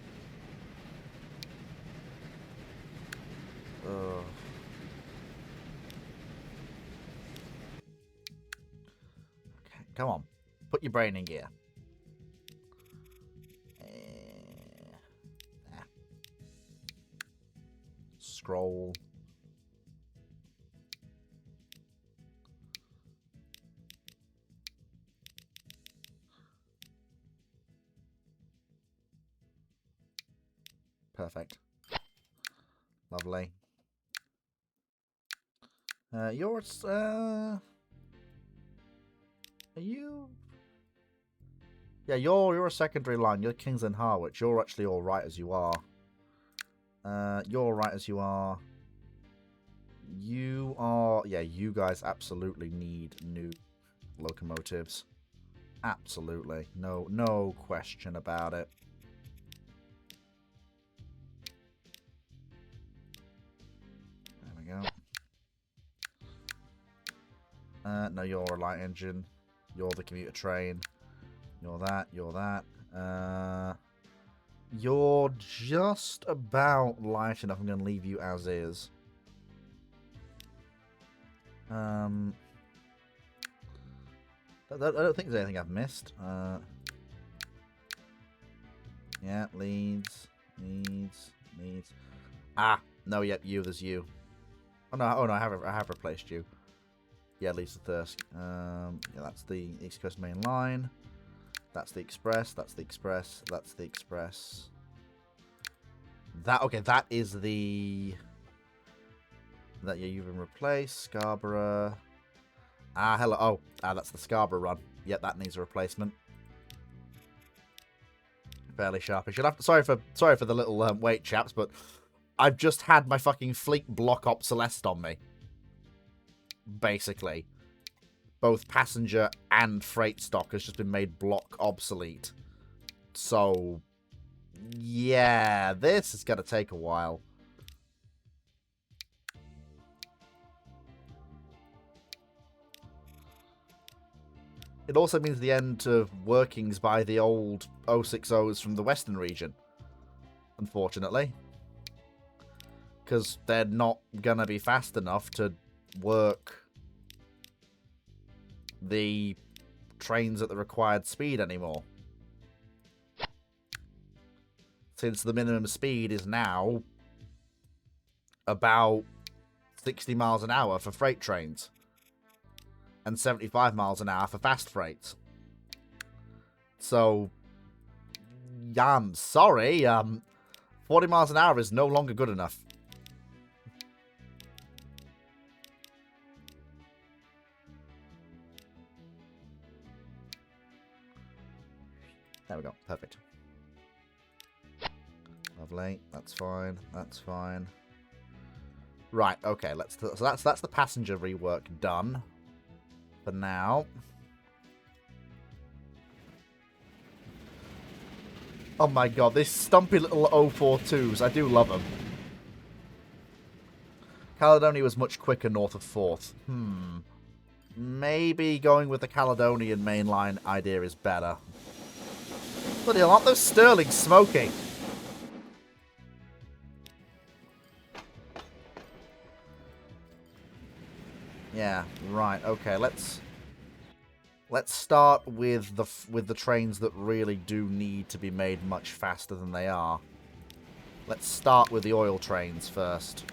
Okay, come on. Put your brain in gear. Scroll. Perfect. Lovely. You're are you? Yeah, you're a secondary line. You're Kings and Harwich. You're actually all right as you are. You're all right as you are. You are. Yeah, you guys absolutely need new locomotives. Absolutely, no question about it. There we go. No, you're a light engine. You're the commuter train. You're that. You're that. You're just about light enough. I'm going to leave you as is. I don't think there's anything I've missed. Yeah, leads. Ah, no, yep, you. There's you. Oh no, I have replaced you. Yeah, leads to Thirsk. Yeah, that's the East Coast Main Line. That's the Express. That's the Express. That's the Express. That is the. That you've been replaced. Scarborough. Ah, hello. Oh, that's the Scarborough run. Yep, that needs a replacement. Fairly sharpish. Sorry for the little wait, chaps, but I've just had my fucking fleet block obsolesced on me. Basically, both passenger and freight stock has just been made block obsolete. So, yeah, this is gonna take a while. It also means the end of workings by the old 060's from the Western region, unfortunately. Because they're not going to be fast enough to work the trains at the required speed anymore. Since the minimum speed is now about 60 miles an hour for freight trains. And 75 miles an hour for fast freight. So, yeah, I'm sorry. 40 miles an hour is no longer good enough. There we go. Perfect. Lovely. That's fine. That's fine. Right. Okay. So that's the passenger rework done. For now. Oh my god, these stumpy little 042s. I do love them. Caledonia was much quicker north of 4th. Maybe going with the Caledonian mainline idea is better. Bloody hell, aren't those Sterling smoking? Yeah, right. Okay, let's start with the trains that really do need to be made much faster than they are. Let's start with the oil trains first.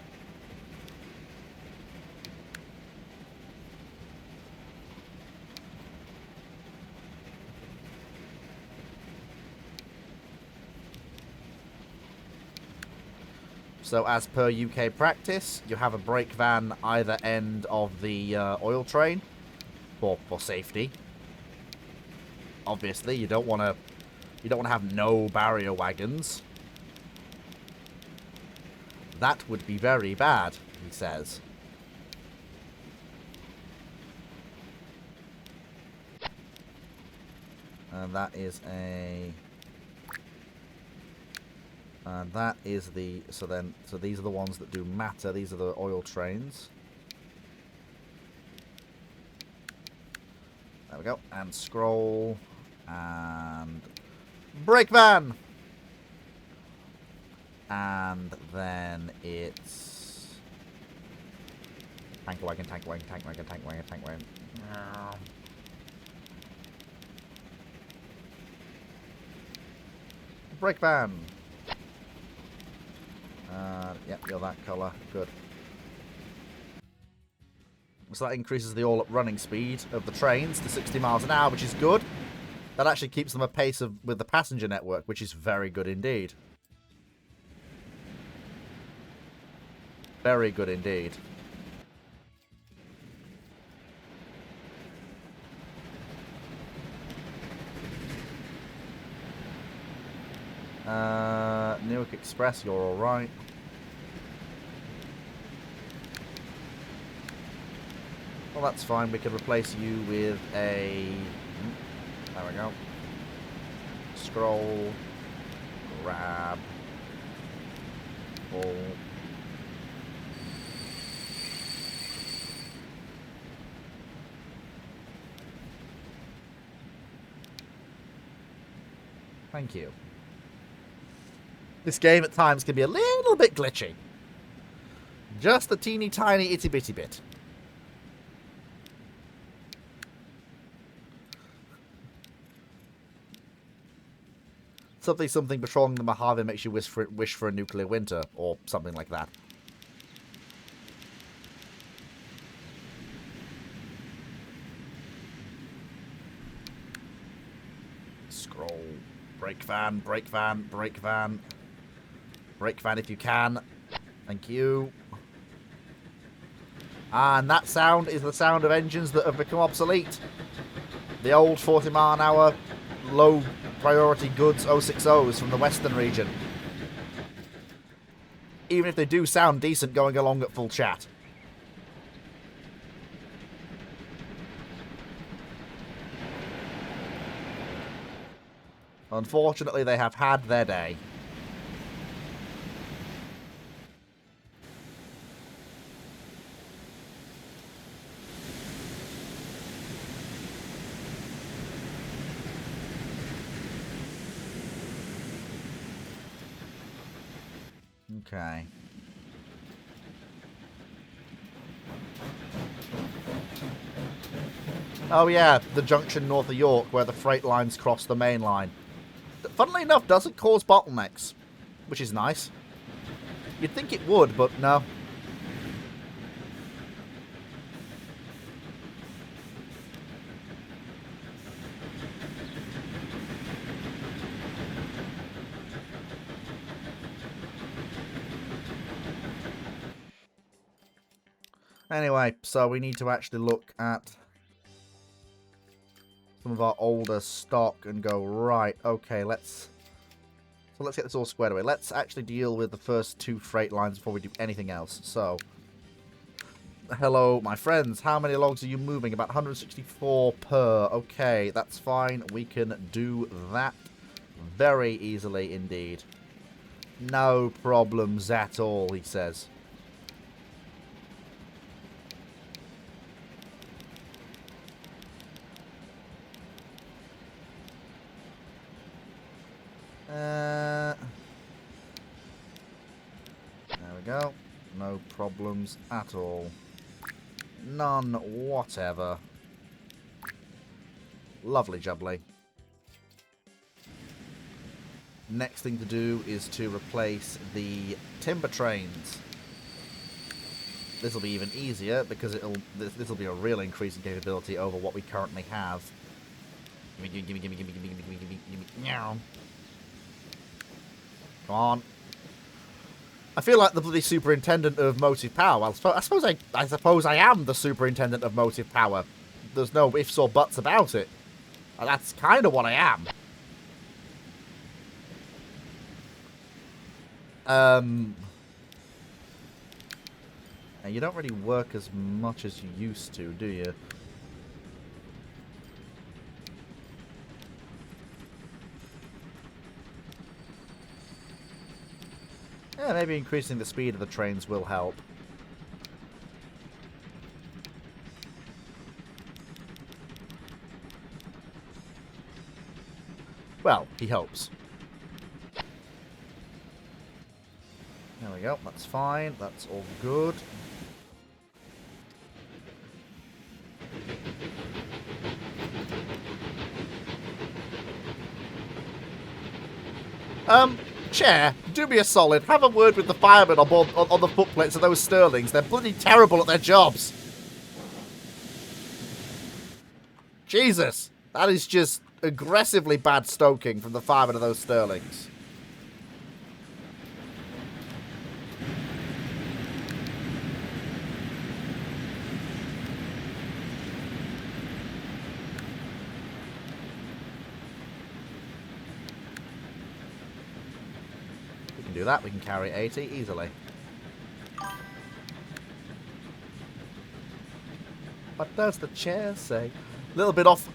So as per UK practice, you have a brake van either end of the oil train for safety. Obviously, you don't want to have no barrier wagons. That would be very bad, he says. And that is a... And that is the... So these are the ones that do matter. These are the oil trains. There we go. And scroll. And... brake van! And then it's... tank wagon. Brake van! Yep, you're that colour. Good. So that increases the all-up running speed of the trains to 60 miles an hour, which is good. That actually keeps them apace with the passenger network, which is very good indeed. Very good indeed. Newark Express, you're alright. Well, that's fine. We can replace you with a... there we go. Scroll. Grab. Pull. Thank you. This game at times can be a little bit glitchy. Just a teeny tiny itty bitty bit. Something patrolling the Mojave makes you wish for a nuclear winter, or something like that. Scroll. Brake van, brake van, brake van. Brake van if you can. Thank you. And that sound is the sound of engines that have become obsolete. The old 40 mile an hour low priority goods 060's from the western region. Even if they do sound decent going along at full chat. Unfortunately, they have had their day. Okay. Oh yeah, the junction north of York where the freight lines cross the main line. Funnily enough, doesn't cause bottlenecks, which is nice. You'd think it would, but no. Anyway, so we need to actually look at some of our older stock and go, right, okay, let's get this all squared away. Let's actually deal with the first two freight lines before we do anything else. So, hello, my friends. How many logs are you moving? About 164 per. Okay, that's fine. We can do that very easily indeed. No problems at all, he says. There we go. No problems at all. None whatever. Lovely jubbly. Next thing to do is to replace the timber trains. This will be even easier because this will be a real increase in capability over what we currently have. Gimme. Come on. I feel like the bloody superintendent of motive power. I suppose I am the superintendent of motive power. There's no ifs or buts about it. And that's kind of what I am. You don't really work as much as you used to, do you? Yeah, maybe increasing the speed of the trains will help. Well, he hopes. There we go, that's fine, that's all good. Chair, do me a solid. Have a word with the firemen on the footplates of those Sterlings. They're bloody terrible at their jobs. Jesus, that is just aggressively bad stoking from the firemen of those Sterlings. Do that, we can carry 80 easily. What does the chair say? A little bit off,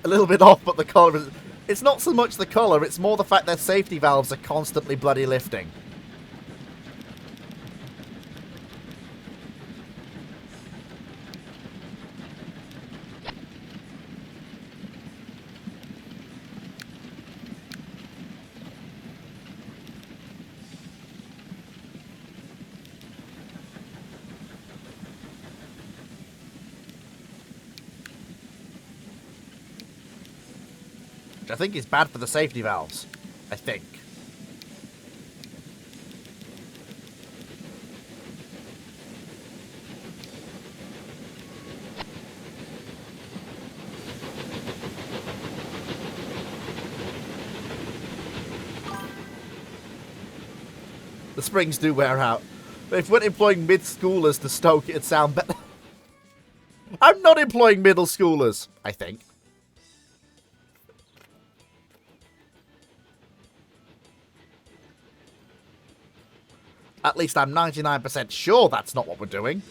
but the colour is... It's not so much the colour, it's more the fact that safety valves are constantly bloody lifting. Which I think is bad for the safety valves. I think. The springs do wear out. But if we're employing mid-schoolers to stoke, it'd sound better. I'm not employing middle schoolers, I think. At least I'm 99% sure that's not what we're doing.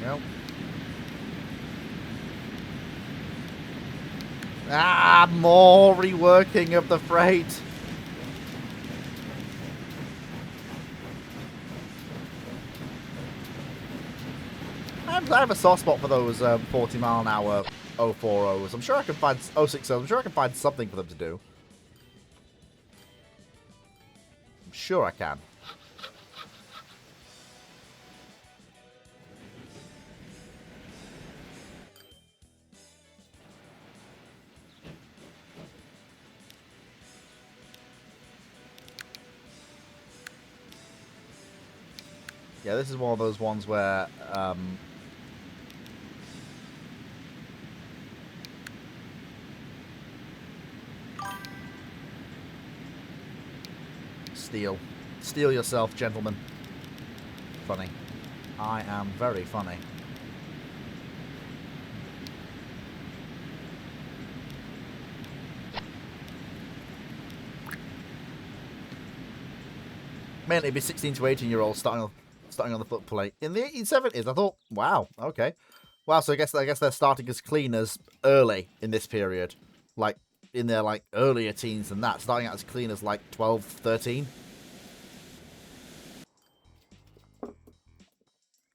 Nope. Ah, more reworking of the freight. I have a soft spot for those 40 mile an hour 040s. I'm sure I can find 060s. I'm sure I can find something for them to do. I'm sure I can. Yeah, this is one of those ones where steal yourself, gentlemen. Funny. I am very funny. Mainly it'd be 16 to 18-year-olds starting on the footplate. In the 1870s, I thought, wow, okay. Wow, so I guess they're starting as cleaners early in this period. Like, in their, like, earlier teens than that. Starting out as clean as, like, 12, 13.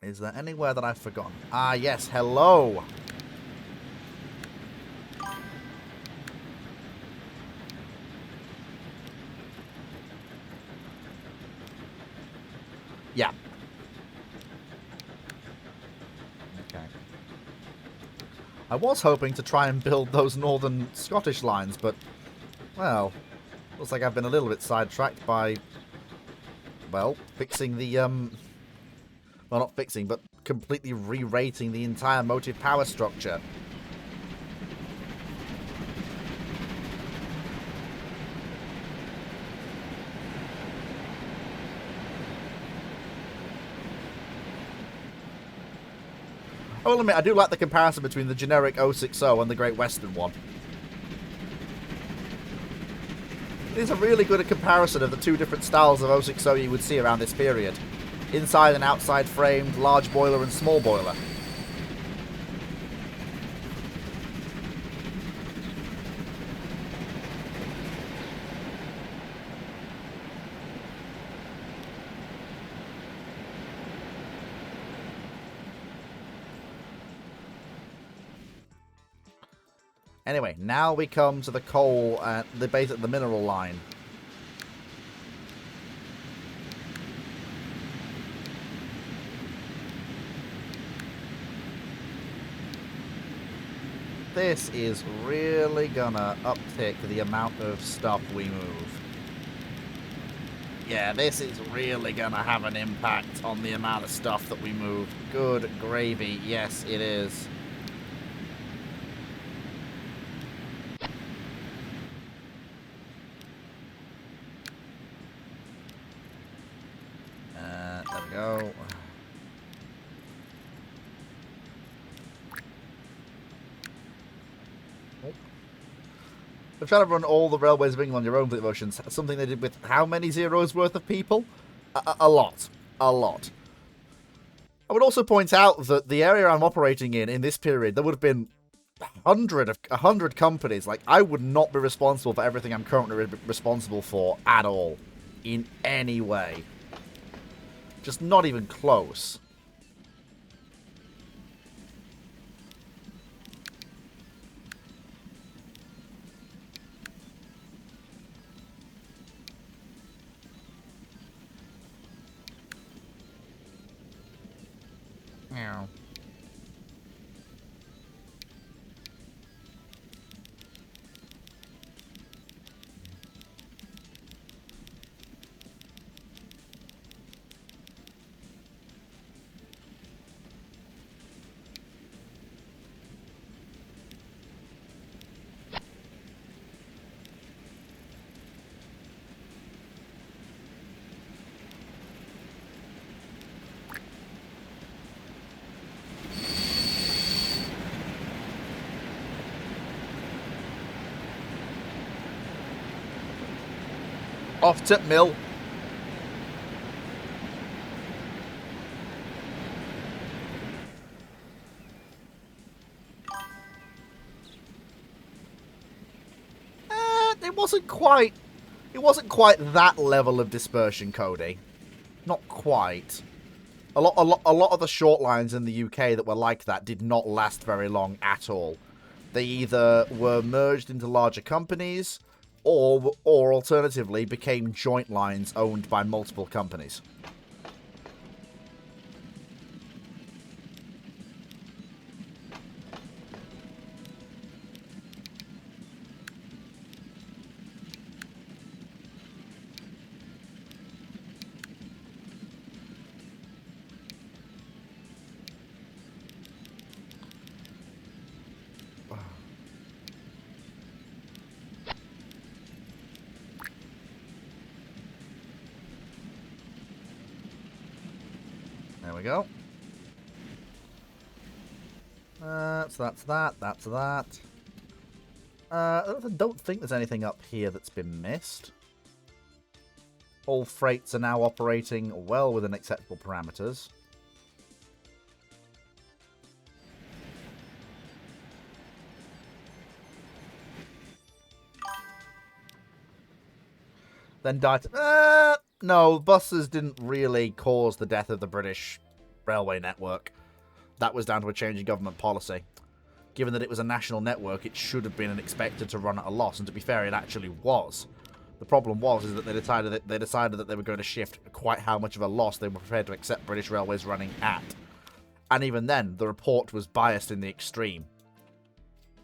Is there anywhere that I've forgotten? Ah, yes, hello! Yeah. Okay. I was hoping to try and build those northern Scottish lines, but, well, looks like I've been a little bit sidetracked by, well, fixing the, well, not fixing, but completely re-rating the entire motive power structure. I will admit, I do like the comparison between the generic 060 and the Great Western one. It is a really good comparison of the two different styles of 060 you would see around this period. Inside and outside framed, large boiler and small boiler. Anyway, now we come to the coal, the base of the mineral line. This is really gonna uptick the amount of stuff we move. Yeah, this is really gonna have an impact on the amount of stuff that we move. Good gravy, yes it is. There we go. They're trying to run all the railways of England on your own fleet motions. Something they did with how many zeros worth of people? A lot. A lot. I would also point out that the area I'm operating in this period, there would have been 100 companies. Like, I would not be responsible for everything I'm currently responsible for at all. In any way. Just not even close. Meow. Off tip mill. It wasn't quite that level of dispersion, Cody. Not quite. A lot of the short lines in the UK that were like that did not last very long at all. They either were merged into larger companies, or alternatively became joint lines owned by multiple companies. There we go. So that's that. That's that. I don't think there's anything up here that's been missed. All freights are now operating well within acceptable parameters. Then no, buses didn't really cause the death of the British railway network. That was down to a change in government policy. Given that it was a national network, it should have been expected to run at a loss, and to be fair, it actually was. The problem was that they decided that they were going to shift quite how much of a loss they were prepared to accept British Railways running at. And even then, the report was biased in the extreme.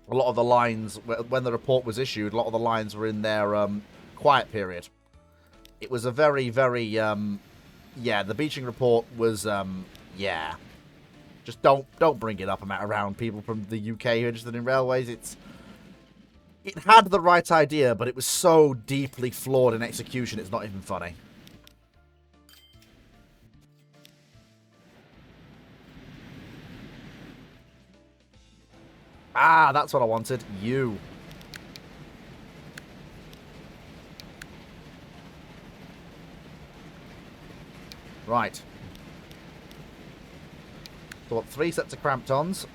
A lot of the lines, when the report was issued, a lot of the lines were in their quiet period. It was a very, very, yeah, the Beeching report was, yeah. Just don't bring it up around people from the UK who are interested in railways. It had the right idea, but it was so deeply flawed in execution, it's not even funny. Ah, that's what I wanted. You. Right. So what, 3 sets of cramptons.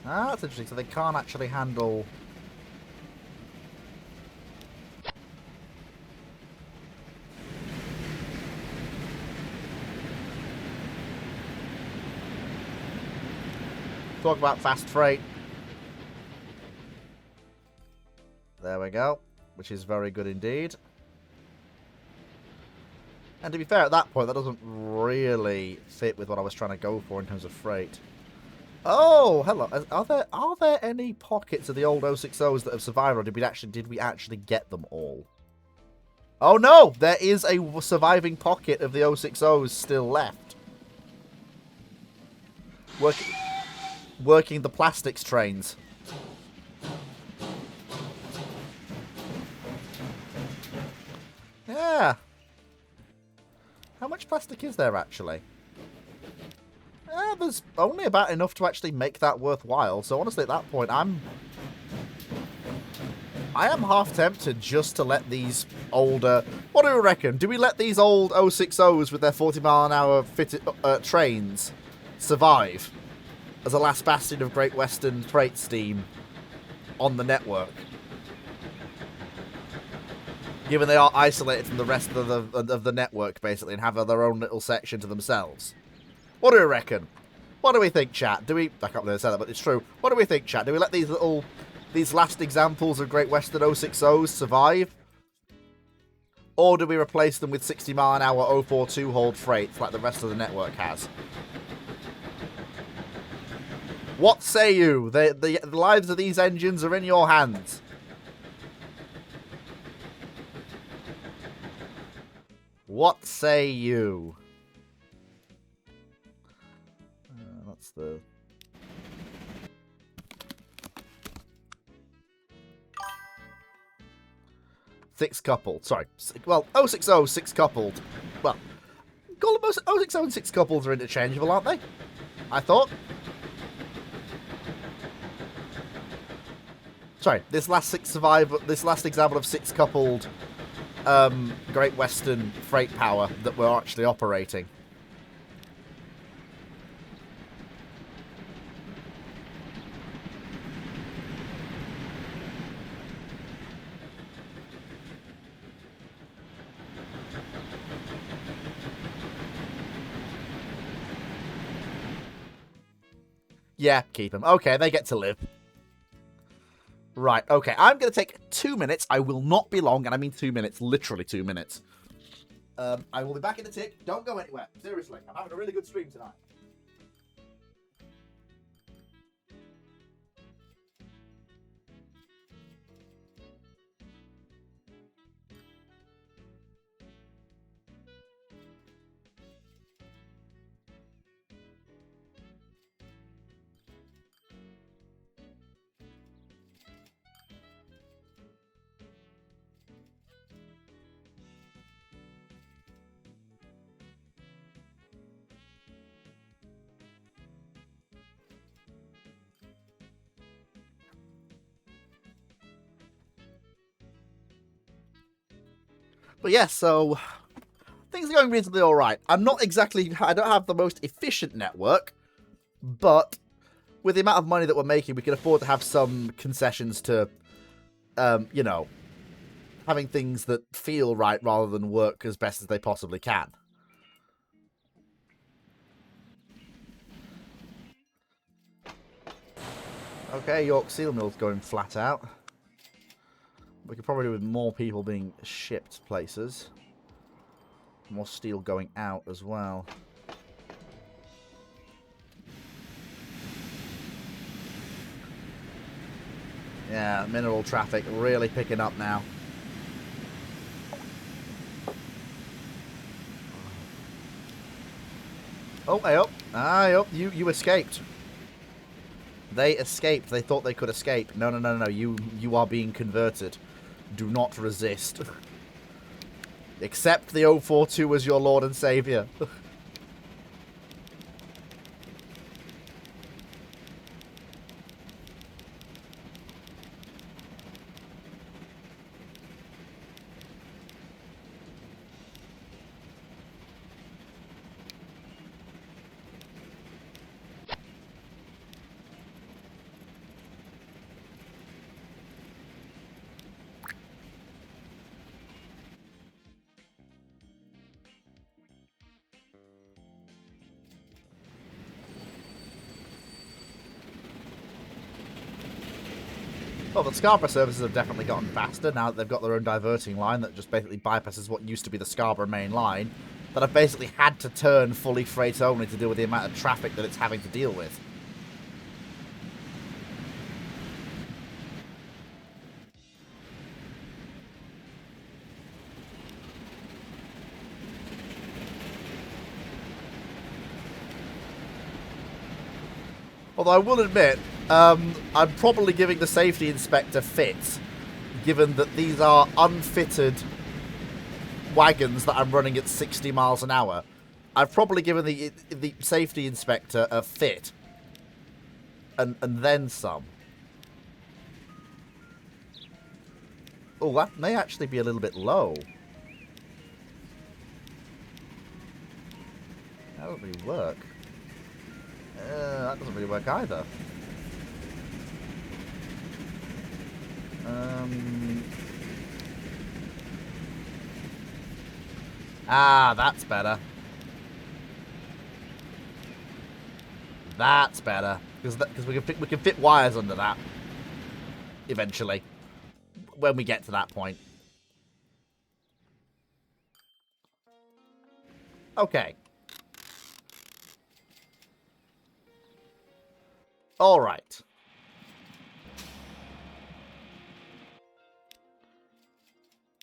Ah, that's interesting. So they can't actually handle... Talk about fast freight. There we go. Which is very good indeed. And to be fair, at that point, that doesn't really fit with what I was trying to go for in terms of freight. Oh, hello. Are there any pockets of the old 060s that have survived, or did we actually get them all? Oh no, there is a surviving pocket of the 060s still left. Working the plastics trains. Yeah. How much plastic is there actually? there's only about enough to actually make that worthwhile. So honestly, at that point, I am half tempted just to let these older... What do we reckon? Do we let these old 060s with their 40-mile-an-hour fitted trains survive as a last bastion of Great Western freight steam on the network? Given they are isolated from the rest of the network, basically, and have their own little section to themselves. What do we reckon? What do we think, chat? Do we... I can't believe I said that, but it's true. What do we think, chat? Do we let these last examples of Great Western 060s survive? Or do we replace them with 60-mile-an-hour 042 hold freights like the rest of the network has? What say you? The lives of these engines are in your hands. What say you? That's the... Six coupled. Sorry. Well, 060, six coupled. Well, call them 060 and six coupled are interchangeable, aren't they? I thought. Sorry, this last example of six coupled Great Western freight power that we're actually operating. Yeah, keep them. Okay, they get to live. Right, okay. I'm going to take 2 minutes. I will not be long, and I mean 2 minutes. Literally 2 minutes. I will be back in a tick. Don't go anywhere. Seriously, I'm having a really good stream tonight. But yeah, so things are going reasonably alright. I don't have the most efficient network, but with the amount of money that we're making, we can afford to have some concessions to, you know, having things that feel right rather than work as best as they possibly can. Okay, York Steel Mill's going flat out. We could probably do with more people being shipped places. More steel going out as well. Yeah, mineral traffic really picking up now. Oh, hey up. Ah, up. You escaped. They escaped. They thought they could escape. No, no, no, no. You are being converted. Do not resist. Accept the 042 as your Lord and Saviour. Well, the Scarborough services have definitely gotten faster now that they've got their own diverting line that just basically bypasses what used to be the Scarborough main line, that have basically had to turn fully freight only to deal with the amount of traffic that it's having to deal with. Although I will admit, I'm probably giving the safety inspector fits, given that these are unfitted wagons that I'm running at 60 miles an hour. I've probably given the safety inspector a fit. And then some. Oh, that may actually be a little bit low. That doesn't really work. That doesn't really work either. That's better. That's better. Because we can fit wires under that. Eventually. When we get to that point. Okay. Alright.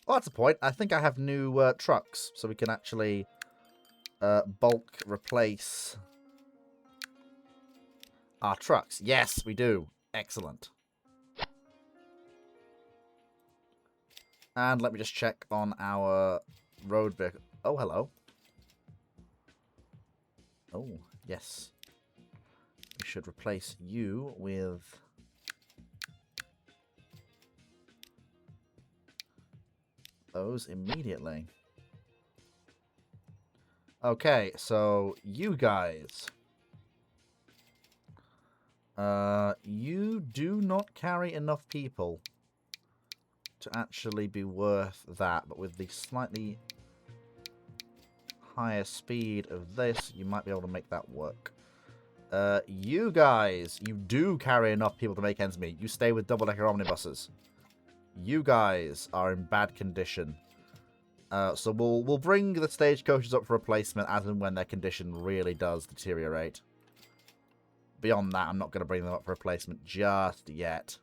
Well, that's the point. I think I have new trucks. So we can actually bulk replace our trucks. Yes, we do. Excellent. And let me just check on our road vehicle. Oh, hello. Oh, yes. We should replace you with... those immediately. Okay, so you guys... you do not carry enough people to actually be worth that, but with the slightly higher speed of this, you might be able to make that work. You guys, you do carry enough people to make ends meet. You stay with double-decker omnibuses. You guys are in bad condition. So we'll bring the stagecoaches up for replacement as and when their condition really does deteriorate. Beyond that, I'm not going to bring them up for replacement just yet.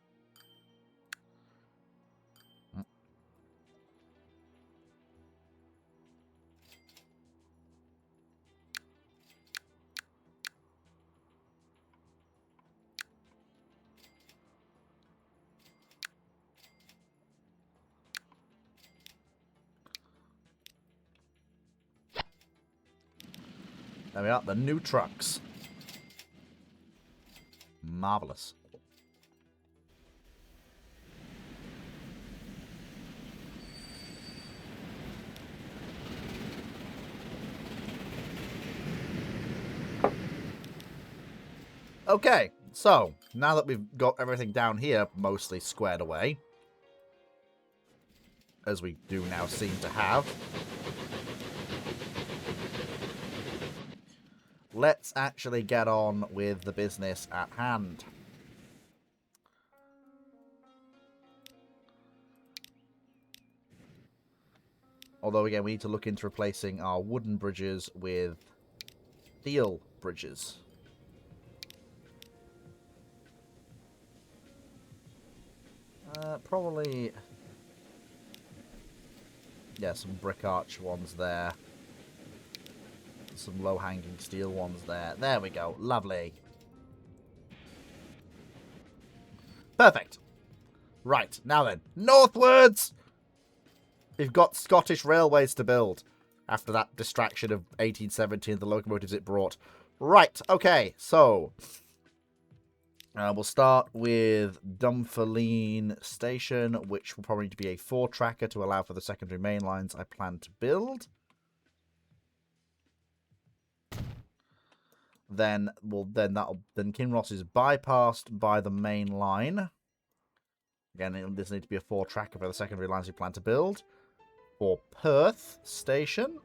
There we are, the new trucks. Marvelous. Okay, so now that we've got everything down here mostly squared away, as we do now seem to have, let's actually get on with the business at hand. Although, again, we need to look into replacing our wooden bridges with steel bridges. Probably... yeah, some brick arch ones there. Some low-hanging steel ones there. There we go. Lovely. Perfect. Right, now then. Northwards! We've got Scottish railways to build. After that distraction of 1870 and the locomotives it brought. Right, okay. So, we'll start with Dunfermline Station, which will probably need to be a 4-tracker to allow for the secondary main lines I plan to build. Then Kinross is bypassed by the main line. Again, this needs to be a 4-tracker for the secondary lines we plan to build. For Perth Station.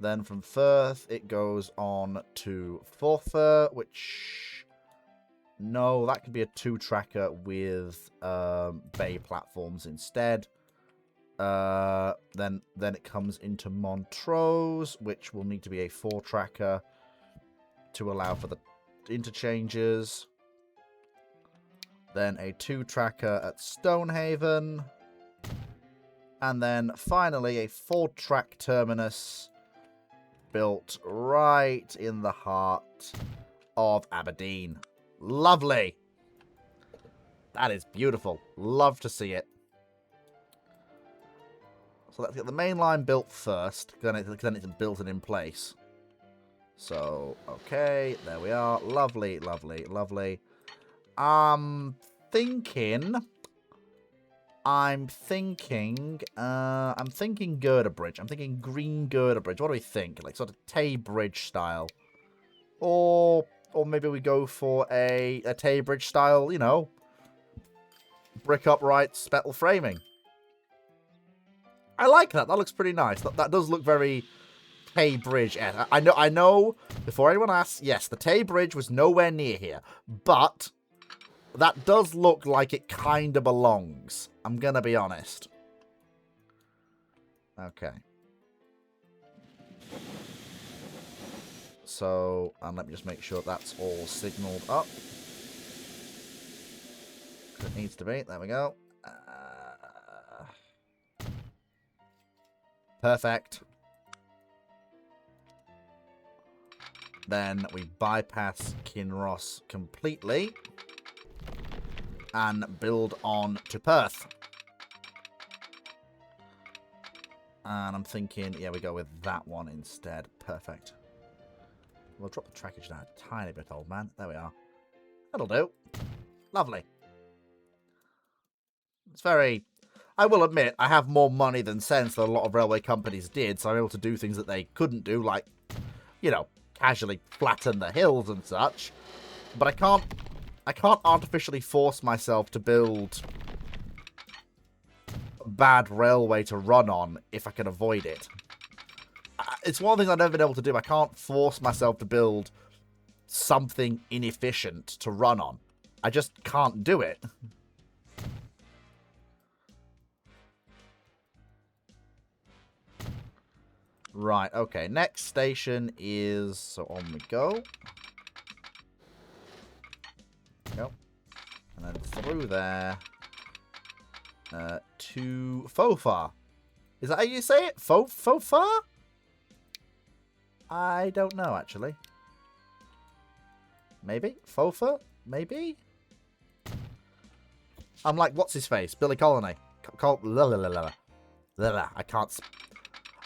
Then from Firth, it goes on to Forfar, which... no, that could be a 2-tracker with bay platforms instead. Then it comes into Montrose, which will need to be a 4-tracker to allow for the interchanges. Then a 2-tracker at Stonehaven. And then finally a 4-track terminus built right in the heart of Aberdeen. Lovely. That is beautiful. Love to see it. So let's get the main line built first. Then it's built it in place. So, okay, there we are. Lovely, lovely, lovely. I'm thinking girder bridge. I'm thinking green girder bridge. What do we think? Like sort of Tay bridge style. Or maybe we go for a Tay bridge style, you know, brick upright metal framing. I like that. That looks pretty nice. That does look very Tay bridge. I know, before anyone asks, yes, the Tay bridge was nowhere near here. But that does look like it kind of belongs. I'm going to be honest. Okay. So, and let me just make sure that's all signaled up. It needs to be. There we go. Perfect. Then we bypass Kinross completely and build on to Perth. And I'm thinking, yeah, we go with that one instead. Perfect. We'll drop the trackage down a tiny bit, old man. There we are. That'll do. Lovely. It's very... I will admit, I have more money than sense than a lot of railway companies did, so I'm able to do things that they couldn't do, like, you know, casually flatten the hills and such. But I can't artificially force myself to build a bad railway to run on if I can avoid it. It's one of the things I've never been able to do. I can't force myself to build something inefficient to run on. I just can't do it. Right, okay. Next station is... So on we go. Go. And then through there. To Fofar. Is that how you say it? Fofar? I don't know, actually. Maybe? Fofa? Maybe? I'm like, what's his face? Billy Colony.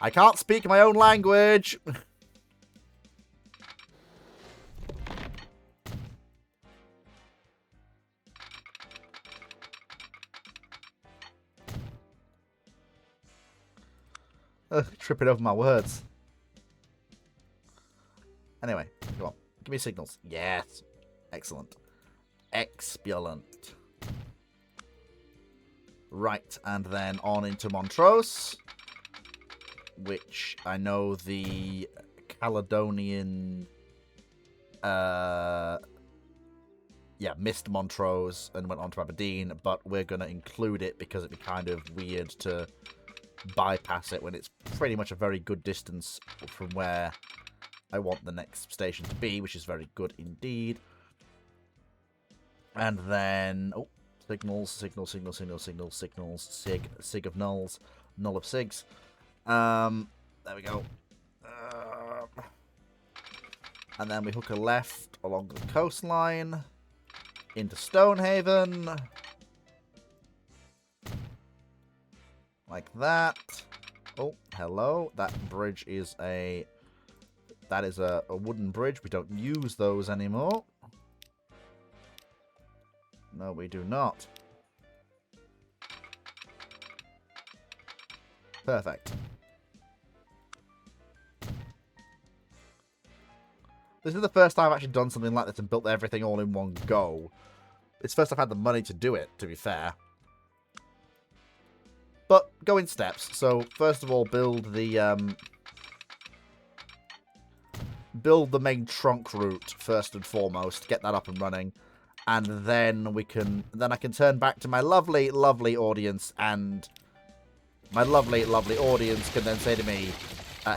I can't speak my own language. Tripping over my words. Anyway, come on. Give me signals. Yes. Excellent. Excellent. Right, and then on into Montrose, which I know the Caledonian, missed Montrose and went on to Aberdeen, but we're going to include it because it'd be kind of weird to bypass it when it's pretty much a very good distance from where I want the next station to be, which is very good indeed. And then, oh, signals, sig of nulls, null of sigs. There we go. And then we hook a left along the coastline into Stonehaven. Like that. Oh, hello. That bridge is a... That is a wooden bridge. We don't use those anymore. No, we do not. Perfect. This is the first time I've actually done something like this and built everything all in one go. It's the first I've had the money to do it, to be fair. But go in steps. So, first of all, build the main trunk route first and foremost. Get that up and running. And then I can turn back to my lovely, lovely audience, and my lovely, lovely audience can then say to me,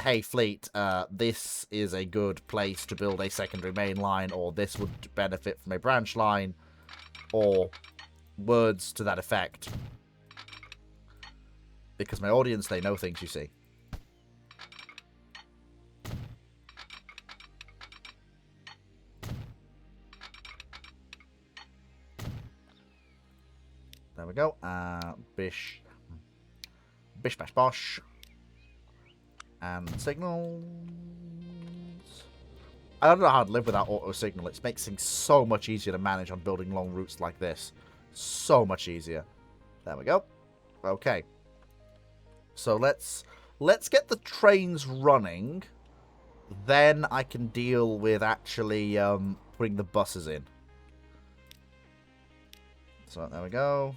hey, Fleet, this is a good place to build a secondary main line, or this would benefit from a branch line, or words to that effect. Because my audience, they know things, you see. There we go. Bish bash bosh. And signals. I don't know how to live without auto signal. It makes things so much easier to manage on building long routes like this. So much easier. There we go. Okay. So let's get the trains running. Then I can deal with actually putting the buses in. So there we go.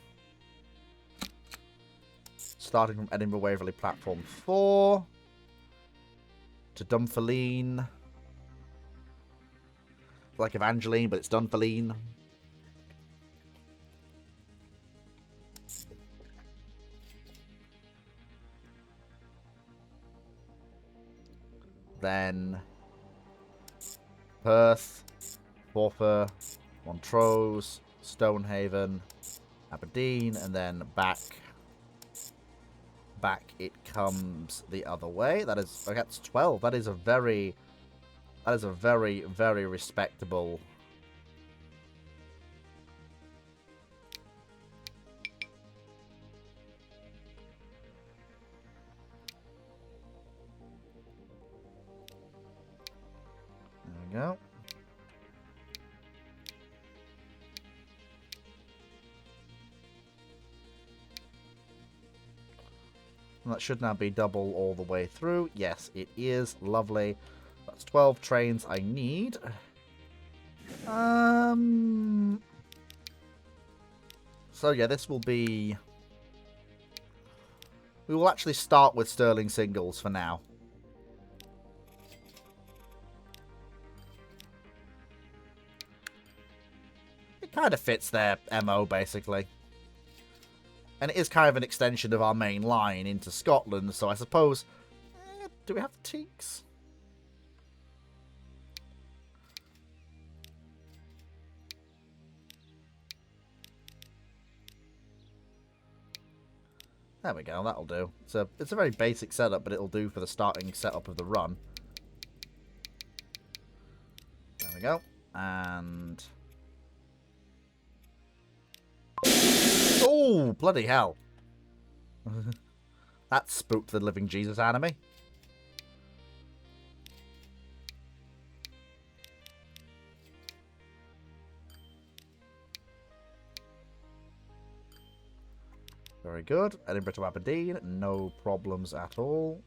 Starting from Edinburgh Waverley Platform 4 to Dunfermline. Like Evangeline, but it's Dunfermline. Then Perth, Forfar, Montrose, Stonehaven, Aberdeen, and then back it comes the other way. That is, okay, that's 12. That is a very, very respectable. There we go. And that should now be double all the way through. Yes, it is. Lovely. That's 12 trains I need. So yeah, this will be... We will actually start with Stirling singles for now. It kind of fits their MO, basically. And it is kind of an extension of our main line into Scotland, so I suppose... do we have teaks? There we go, that'll do. It's a very basic setup, but it'll do for the starting setup of the run. There we go. And... oh, bloody hell. That spooked the living Jesus out of me. Very good. Edinburgh to Aberdeen. No problems at all.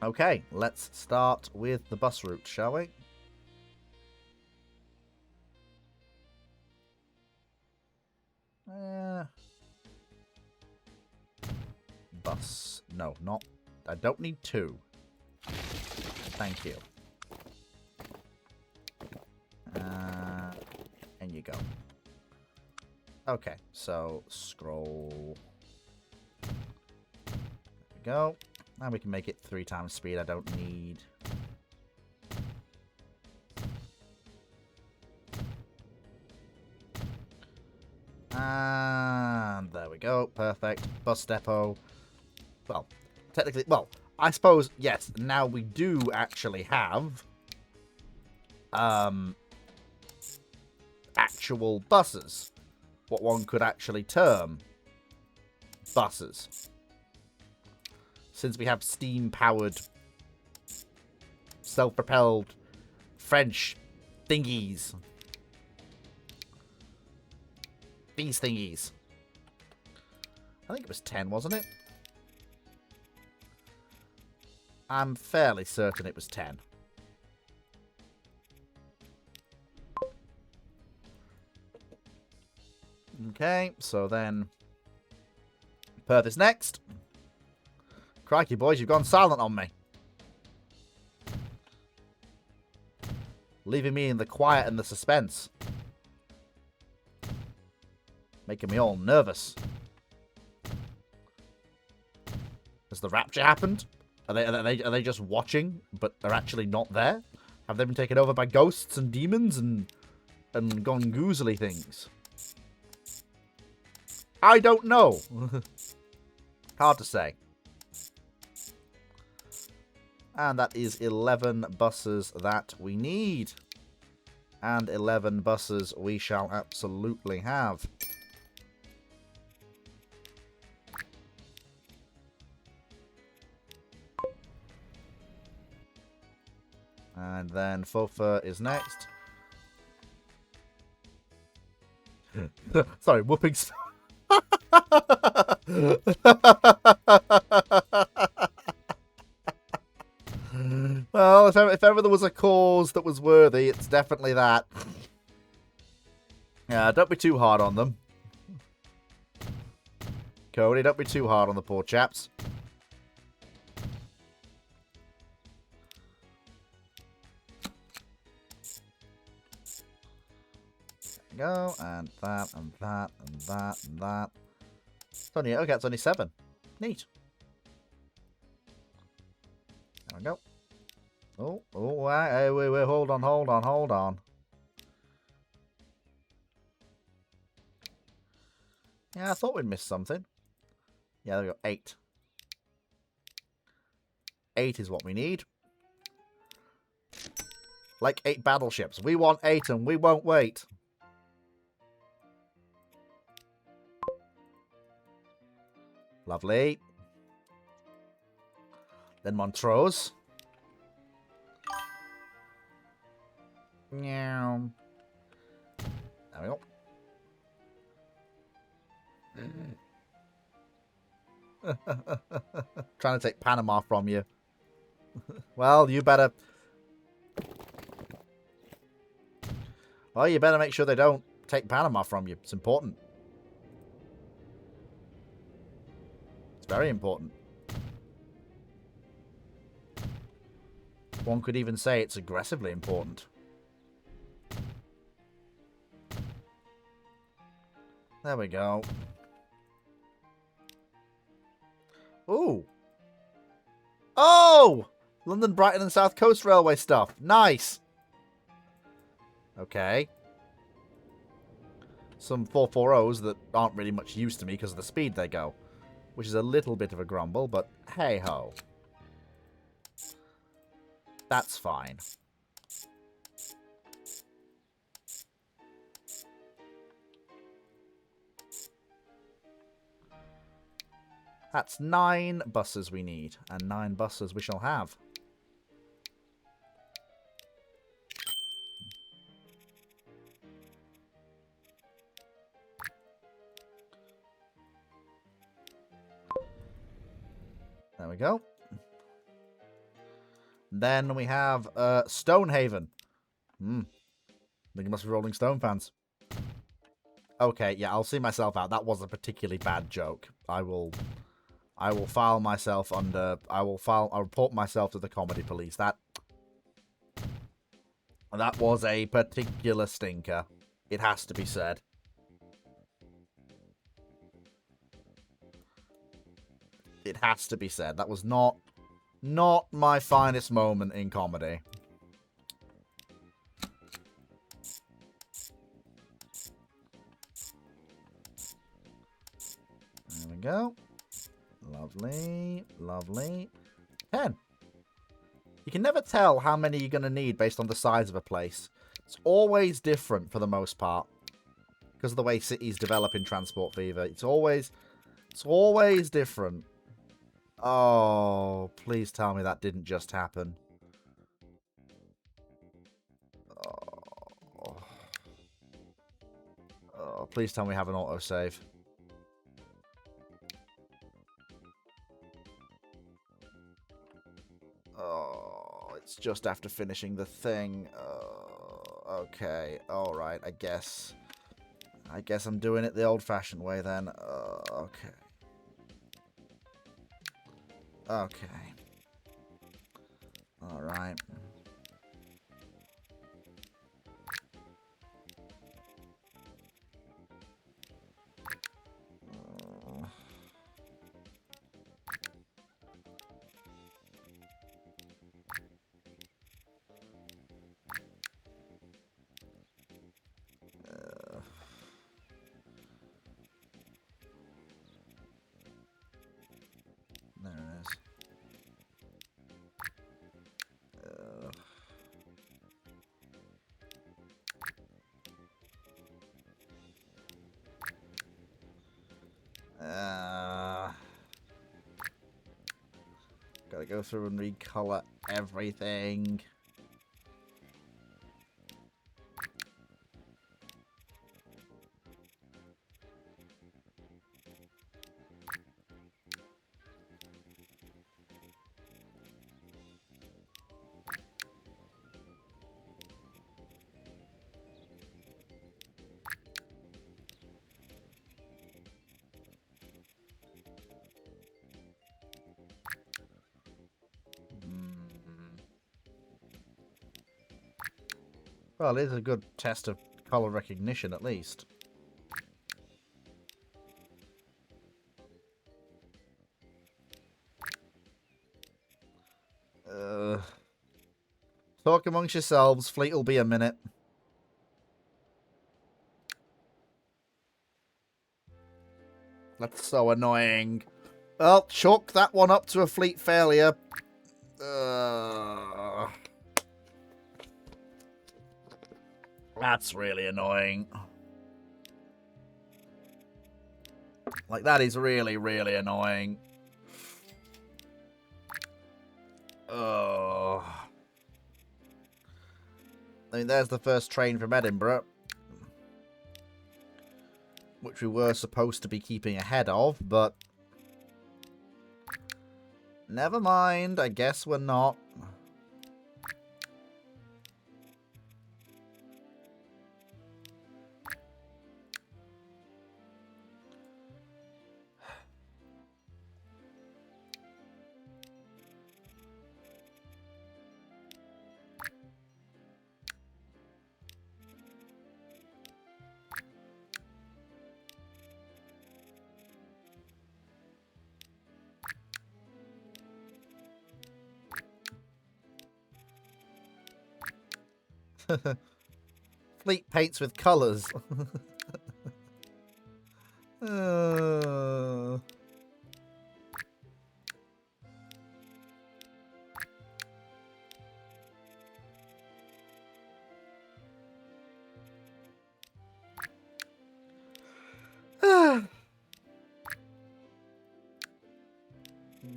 Okay, let's start with the bus route, shall we? Bus. No, not... I don't need two. Thank you. And you go. Okay, so scroll. There we go. Now we can make it 3 times speed. I don't need... and there we go. Perfect. Bus depot. Well, technically... well, I suppose, yes, now we do actually have... actual buses. What one could actually term buses. Since we have steam-powered, self-propelled French thingies. These thingies. I think it was 10, wasn't it? I'm fairly certain it was 10. Okay, so then Perth is next. Crikey, boys, you've gone silent on me. Leaving me in the quiet and the suspense. Making me all nervous. Has the rapture happened? Are they just watching, but they're actually not there? Have they been taken over by ghosts and demons and gone goozly things? I don't know. Hard to say. And that is 11 buses that we need. And 11 buses we shall absolutely have. And then Fofa is next. Sorry, whooping. Well, if ever there was a cause that was worthy, it's definitely that. Yeah, don't be too hard on them. Cody, don't be too hard on the poor chaps. There we go, and that, and that, and that, and that. It's only, okay, it's only 7. Neat. There we go. Wait, hold on. Yeah, I thought we'd missed something. Yeah, there we go, 8. 8 is what we need. Like 8 battleships. We want 8 and we won't wait. Lovely. Then Montrose. Meow. There we go. Trying to take Panama from you. Well, you better... Well, you better make sure they don't take Panama from you. It's important. It's very important. One could even say it's aggressively important. There we go. Ooh. Oh! London, Brighton and South Coast Railway stuff. Nice. Okay. Some 440s that aren't really much use to me because of the speed they go. Which is a little bit of a grumble, but hey-ho. That's fine. That's 9 buses we need, and 9 buses we shall have. There we go. Then we have Stonehaven. I think it must be Rolling Stone fans. Okay, yeah, I'll see myself out. That was a particularly bad joke. I will file myself under... I'll report myself to the comedy police. That was a particular stinker. It has to be said. It has to be said. That was not my finest moment in comedy. There we go. Lovely, lovely. 10. You can never tell how many you're going to need based on the size of a place. It's always different for the most part. Because of the way cities develop in Transport Fever. It's always different. Oh, please tell me that didn't just happen. Oh, please tell me we have an autosave. Oh, it's just after finishing the thing. Okay, alright, I guess I'm doing it the old-fashioned way then. Okay. Okay. Alright. There it is. Gotta go through and recolor everything. Well, it is a good test of color recognition, at least. Talk amongst yourselves. Fleet will be a minute. That's so annoying. Well, chalk that one up to a fleet failure. That's really annoying. Like, that is really, really annoying. I mean, there's the first train from Edinburgh, which we were supposed to be keeping ahead of, but never mind. I guess we're not. Fleet paints with colours.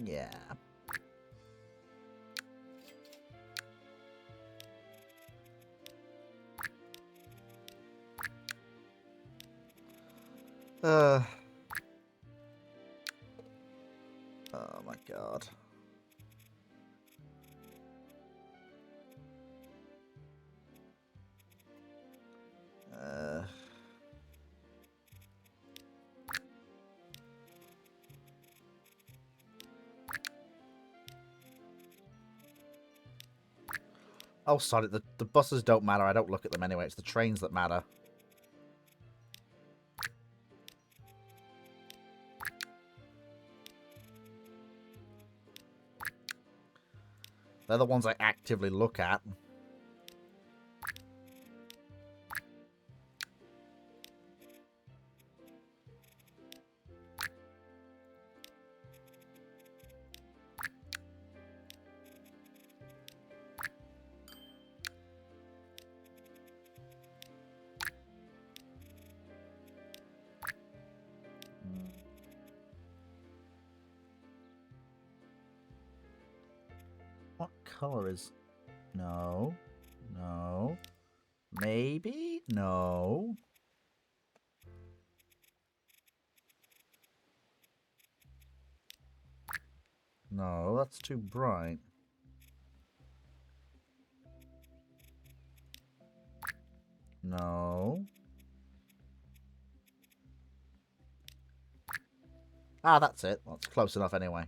Yeah. Oh my god. Oh, sorry, the buses don't matter. I don't look at them anyway. It's the trains that matter. They're the ones I actively look at. What color is... No. No. Maybe? No. No, that's too bright. No. Ah, that's it. That's close enough anyway.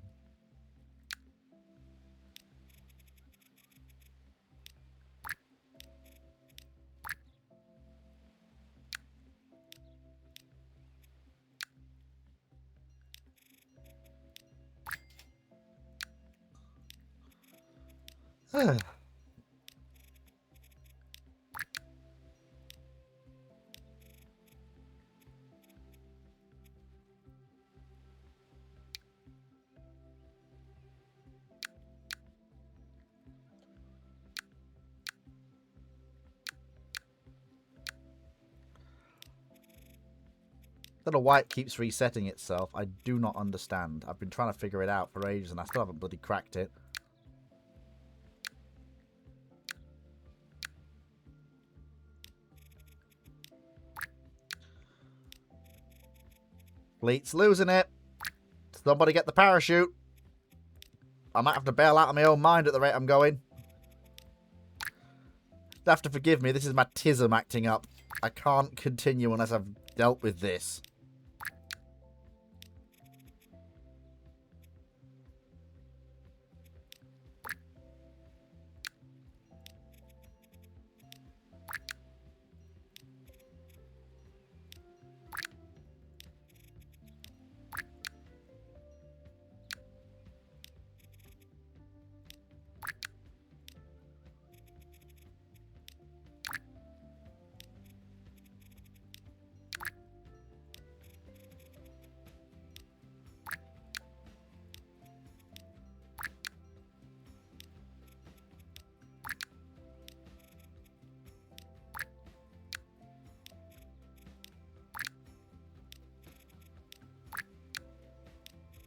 Don't know why it keeps resetting itself. I do not understand. I've been trying to figure it out for ages and I still haven't bloody cracked it. Fleet's losing it. Somebody get the parachute. I might have to bail out of my own mind at the rate I'm going. You have to forgive me. This is my tism acting up. I can't continue unless I've dealt with this.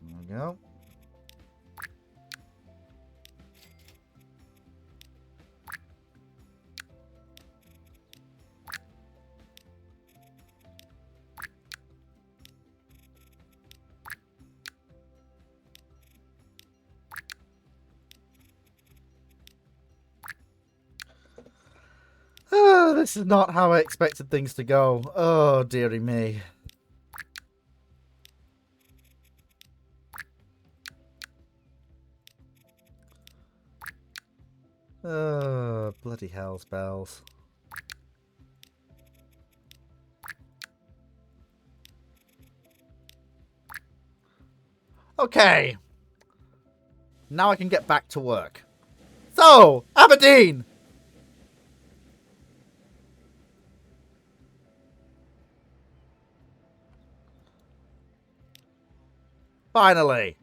There we go. Oh, this is not how I expected things to go. Oh, dearie me. Oh, bloody hell's bells. Okay. Now I can get back to work. So, Aberdeen! Finally.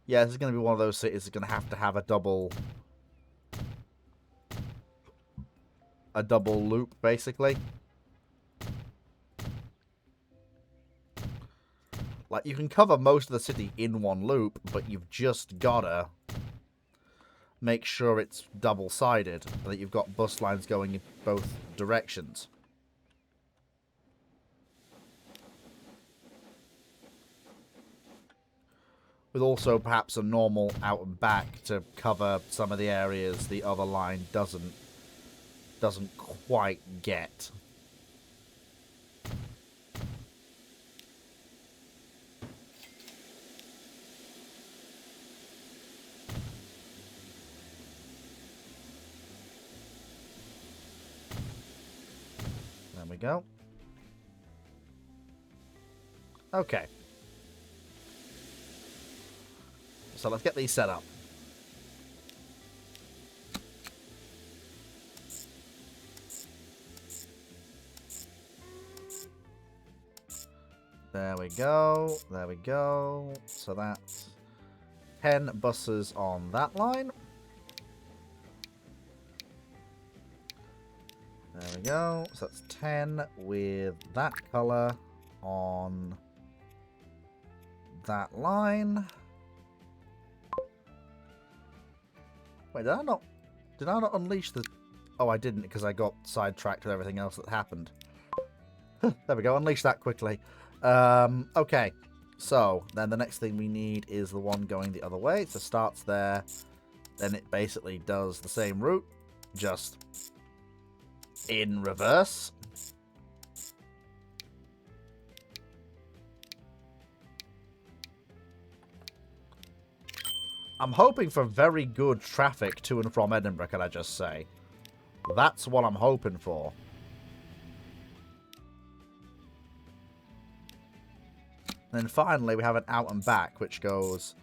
Yeah, this is going to be one of those cities that's going to have a double loop, basically. Like, you can cover most of the city in one loop, but you've just gotta make sure it's double-sided, and that you've got bus lines going in both directions. With also perhaps a normal out and back to cover some of the areas the other line doesn't quite get. There we go. Okay. So let's get these set up. There we go. There we go. So that's 10 buses on that line. There we go. So that's 10 with that colour on that line. Wait, did I not unleash the... Oh, I didn't, because I got sidetracked with everything else that happened. There we go. Unleash that quickly. Okay. So, then the next thing we need is the one going the other way. So, starts there. Then it basically does the same route, just in reverse. I'm hoping for very good traffic to and from Edinburgh, can I just say? That's what I'm hoping for. And then finally we have an out and back, which goes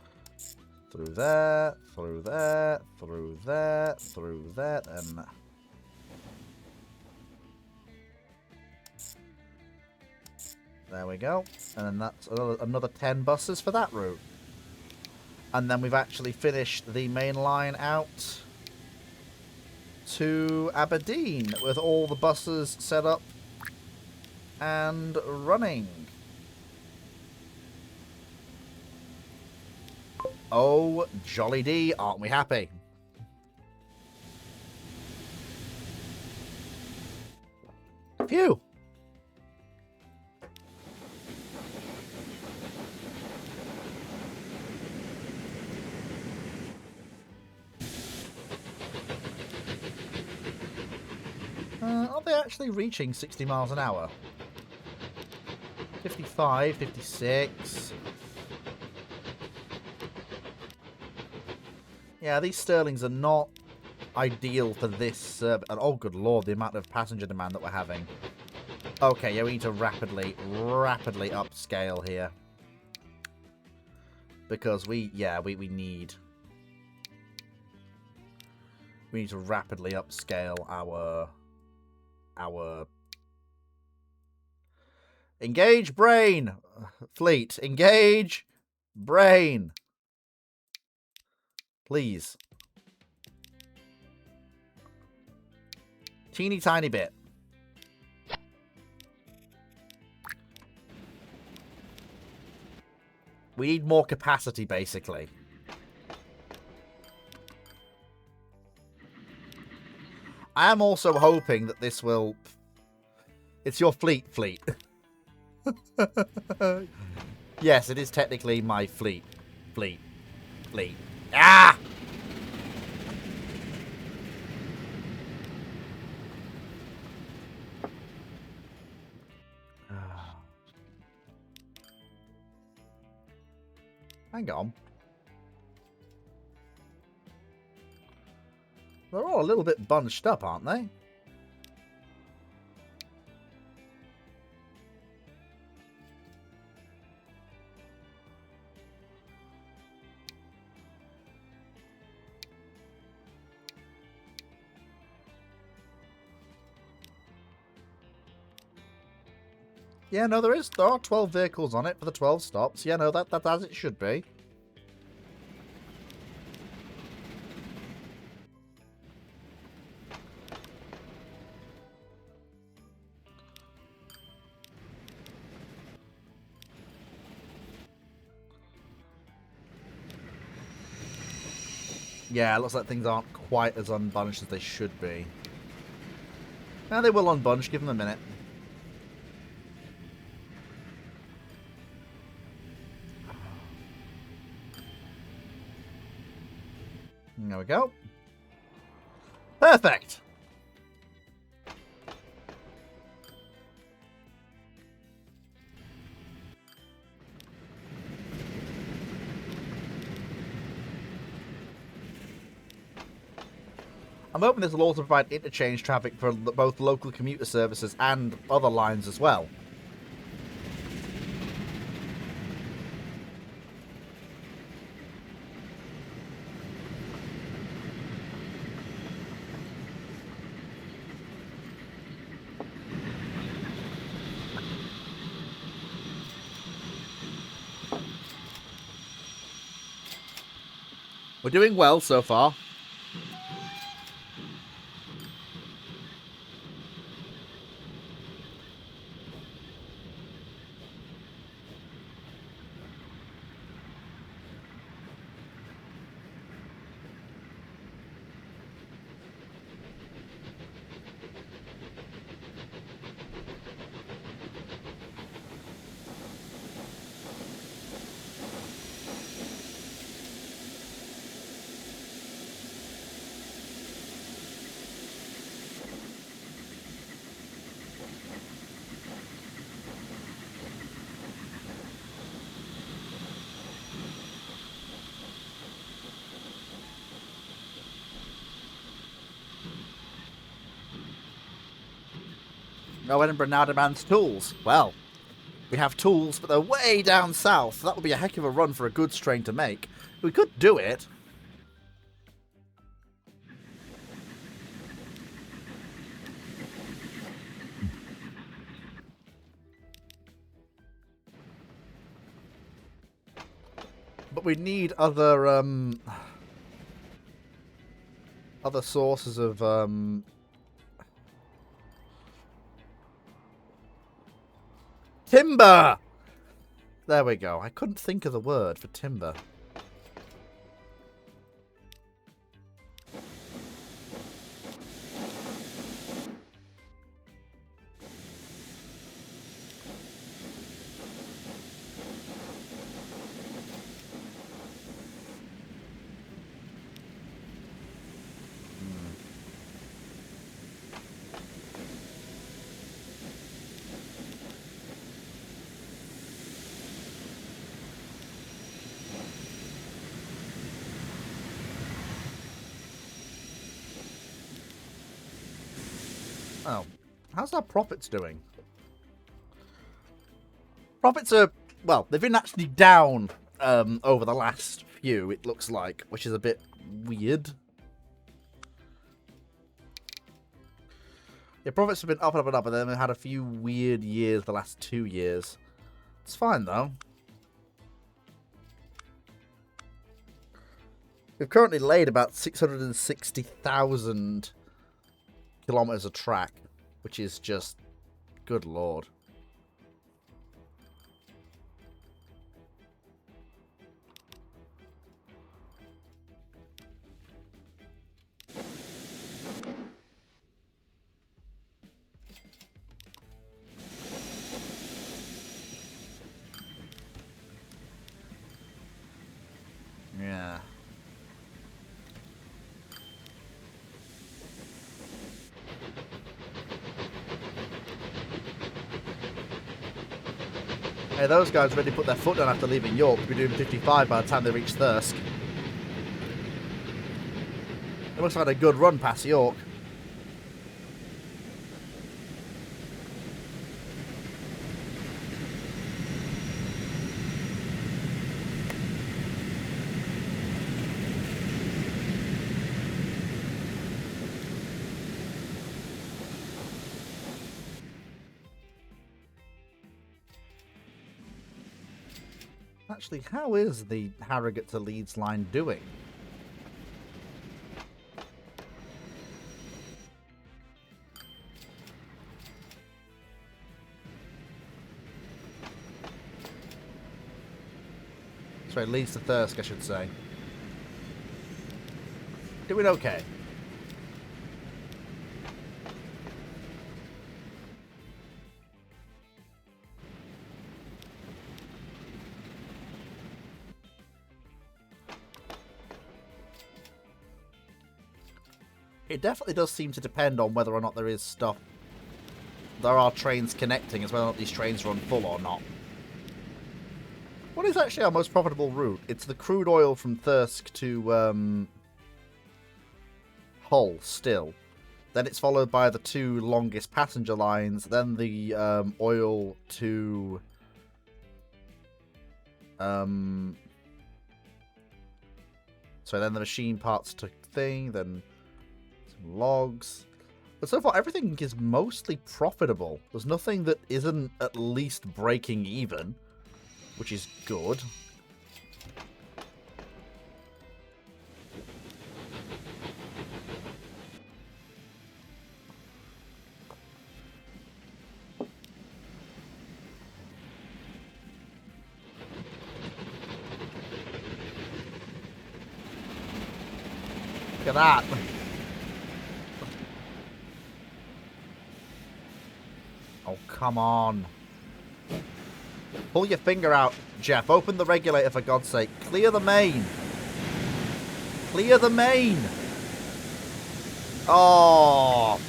through there, through there, through there, through there, and... There we go. And then that's another 10 buses for that route. And then we've actually finished the main line out to Aberdeen with all the buses set up and running. Oh, jolly D, aren't we happy? Phew. Are they actually reaching 60 miles an hour? 55, 56. Yeah, these Sterlings are not ideal for this. Oh, good lord, the amount of passenger demand that we're having. Okay, yeah, we need to rapidly upscale here. Because we need... We need to rapidly upscale our... Engage brain! Fleet, engage brain! Please. Teeny tiny bit. We need more capacity, basically. I am also hoping that this will... It's your fleet. Yes, it is technically my fleet. Fleet. Ah! Hang on. They're all a little bit bunched up, aren't they? Yeah, no, there are 12 vehicles on it for the 12 stops. Yeah, no, that's as it should be. Yeah, it looks like things aren't quite as unbunched as they should be. Now they will unbunch, give them a minute. There we go. Perfect! I'm hoping this will also provide interchange traffic for both local commuter services and other lines as well. We're doing well so far. No, Edinburgh now demands tools. Well, we have tools, but they're way down south. That would be a heck of a run for a goods train to make. We could do it. But we need other, Other sources of timber. There we go. I couldn't think of the word for timber. Oh, how's our profits doing? Profits are, well, they've been actually down over the last few, it looks like, which is a bit weird. Yeah, profits have been up and up and up, and then we had a few weird years the last 2 years. It's fine, though. We've currently laid about 660,000 kilometers of track, which is just, good lord. Yeah. Hey, those guys already put their foot down after leaving York. We'll be doing 55 by the time they reach Thirsk. They must have had a good run past York. Actually, how is the Harrogate to Leeds line doing? Sorry, Leeds to Thirsk, I should say. Doing okay. It definitely does seem to depend on whether or not there is stuff. There are trains connecting, as whether or not these trains run full or not. What is actually our most profitable route? It's the crude oil from Thirsk to Hull still. Then it's followed by the 2 longest passenger lines. Then the oil to so then the machine parts to thing. Then some logs. But so far everything is mostly profitable. There's nothing that isn't at least breaking even, which is good. Look at that. Oh, come on. Pull your finger out, Jeff. Open the regulator, for God's sake. Clear the main. Clear the main. Oh.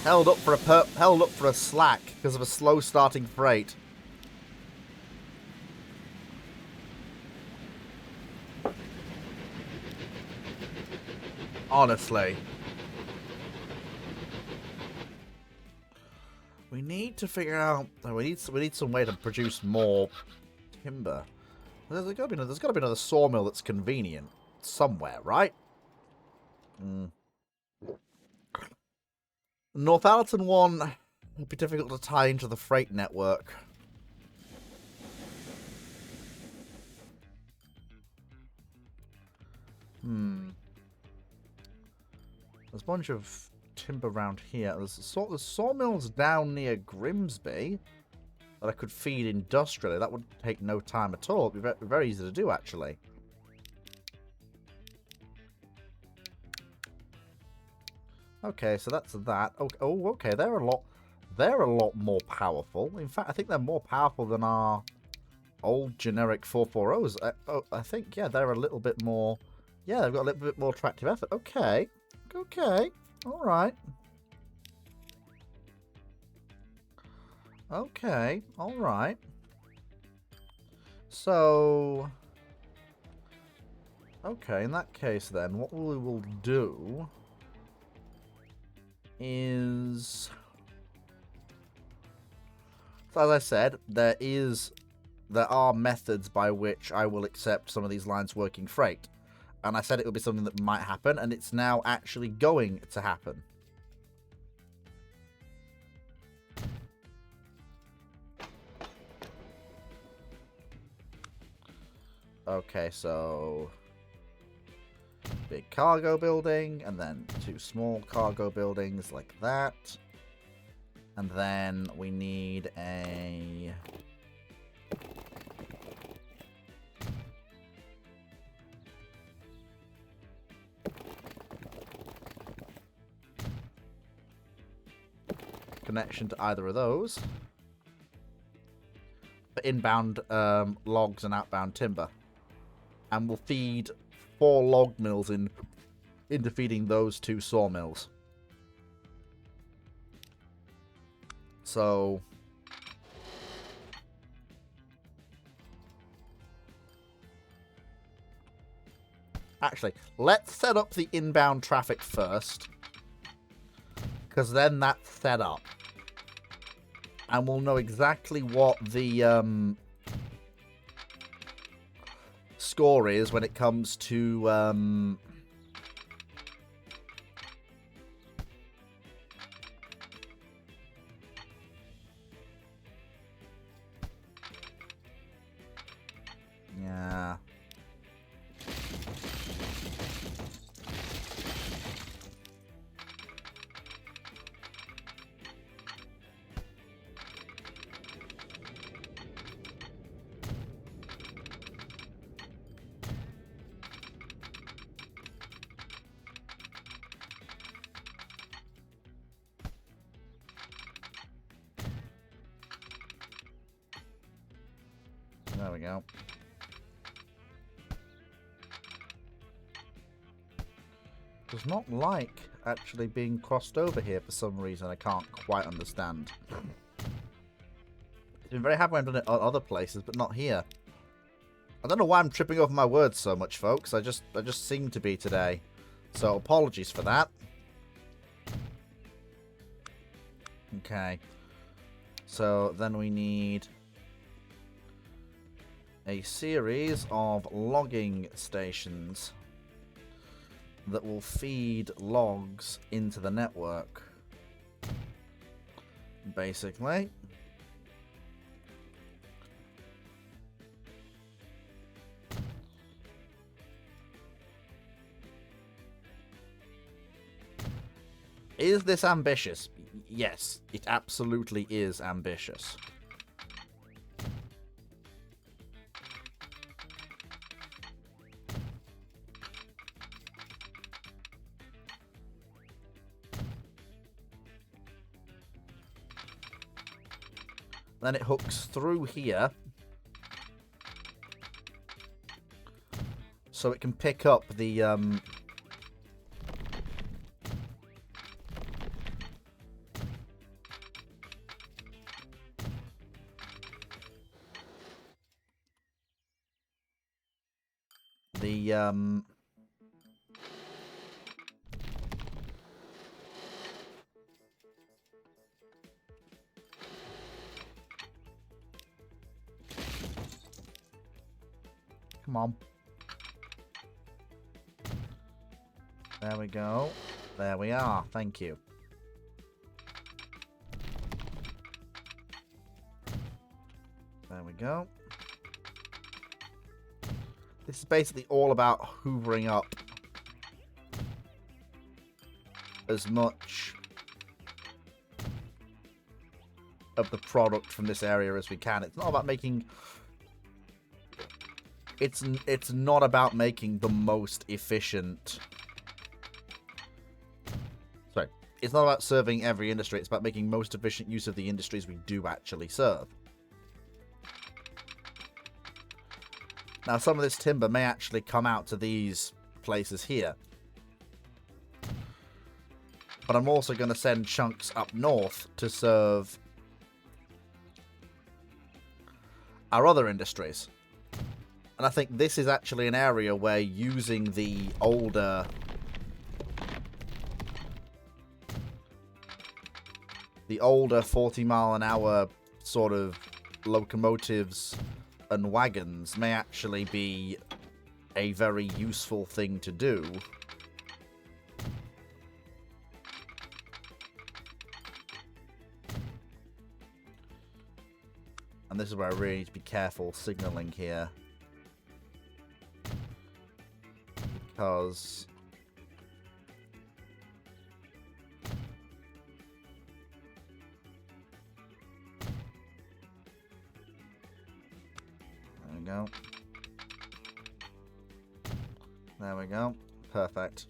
Held up for a slack because of a slow starting freight. Honestly. We need to figure out. We need some way to produce more timber. There's got to be another sawmill that's convenient somewhere, right? Northallerton one would be difficult to tie into the freight network. There's a bunch of timber around here. There's sawmills down near Grimsby that I could feed industrially. That would take no time at all. It'd be very, very easy to do, actually. Okay, so that's that. Oh, okay. They're a lot more powerful. In fact, I think they're more powerful than our old generic 440s. I think, yeah, they're a little bit more. Yeah, they've got a little bit more attractive effort. Okay. Okay. All right. Okay. All right. So, okay, in that case then, what we will do is, so as I said, there are methods by which I will accept some of these lines working freight. And I said it would be something that might happen, and it's now actually going to happen. Okay, so big cargo building, and then 2 small cargo buildings like that. And then we need a... connection to either of those. For inbound logs and outbound timber. And we'll feed 4 log mills into feeding those 2 sawmills. So... actually, let's set up the inbound traffic first. Because then that's set up. And we'll know exactly what the score is when it comes to yeah. There we go. Does not like actually being crossed over here for some reason. I can't quite understand. It's been very happy when I've done it at other places, but not here. I don't know why I'm tripping over my words so much, folks. I just seem to be today. So apologies for that. Okay. So then we need a series of logging stations that will feed logs into the network. Basically. Is this ambitious? Yes, it absolutely is ambitious. Then it hooks through here. So it can pick up the come on. There we go. There we are. Thank you. There we go. This is basically all about hoovering up as much of the product from this area as we can. It's not about making... It's not about making the most efficient... Sorry. It's not about serving every industry. It's about making most efficient use of the industries we do actually serve. Now, some of this timber may actually come out to these places here. But I'm also going to send chunks up north to serve our other industries. And I think this is actually an area where using the older... the older 40-mile-an-hour sort of locomotives and wagons may actually be a very useful thing to do. And this is where I really need to be careful signaling here. Because... there we go. There we go. Perfect.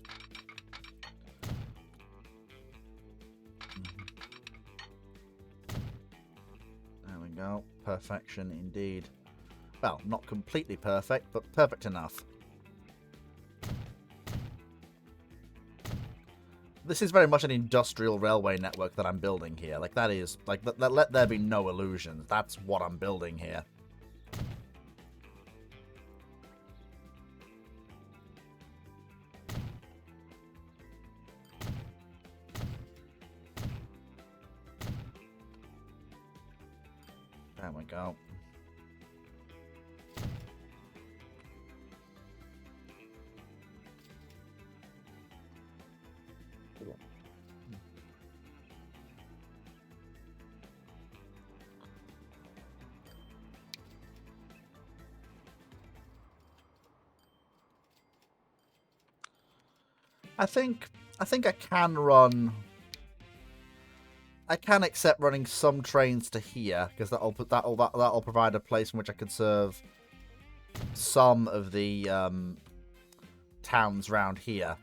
There we go. Perfection indeed. Well, not completely perfect, but perfect enough. This is very much an industrial railway network that I'm building here. Like, that is... like, let there be no illusions. That's what I'm building here. There we go. I think I can run... I can accept running some trains to here, because that'll provide a place in which I can serve some of the towns around here.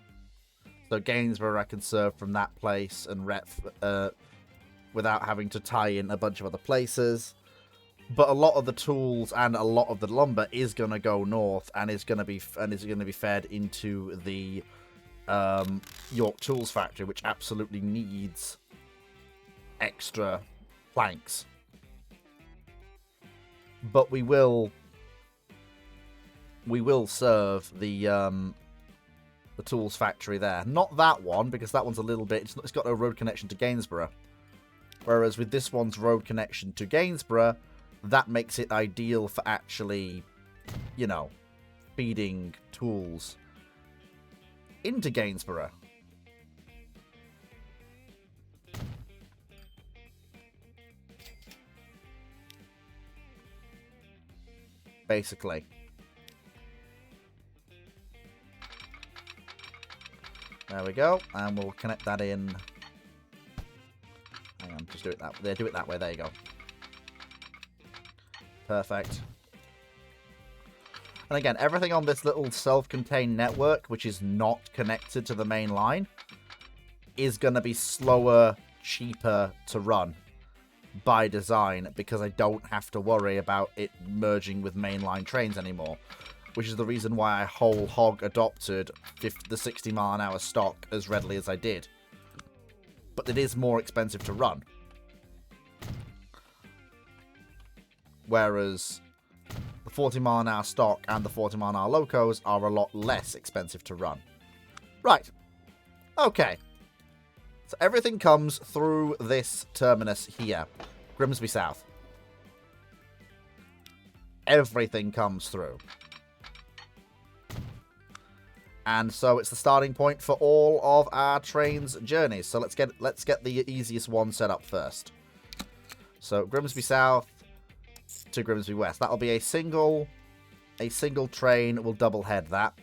So Gainsborough I can serve from that place and without having to tie in a bunch of other places. But a lot of the tools and a lot of the lumber is going to go north and is going to be fed into the York Tools factory, which absolutely needs extra planks. But we will serve the tools factory there. Not that one, because that one's a little bit... it's got no road connection to Gainsborough. Whereas with this one's road connection to Gainsborough, that makes it ideal for actually, you know, feeding tools into Gainsborough. Basically. There we go. And we'll connect that in. Hang on, just do it that way. Do it that way. There you go. Perfect. And again, everything on this little self-contained network, which is not connected to the main line, is going to be slower, cheaper to run by design, because I don't have to worry about it merging with mainline trains anymore. Which is the reason why I whole hog adopted the 60-mile-an-hour stock as readily as I did. But it is more expensive to run. Whereas the 40-mile-an-hour stock and the 40-mile-an-hour locos are a lot less expensive to run. Right. Okay. So everything comes through this terminus here. Grimsby South. Everything comes through. And so it's the starting point for all of our trains' journeys. So let's get the easiest one set up first. So Grimsby South to Grimsby West. That'll be a single A single train will double head that.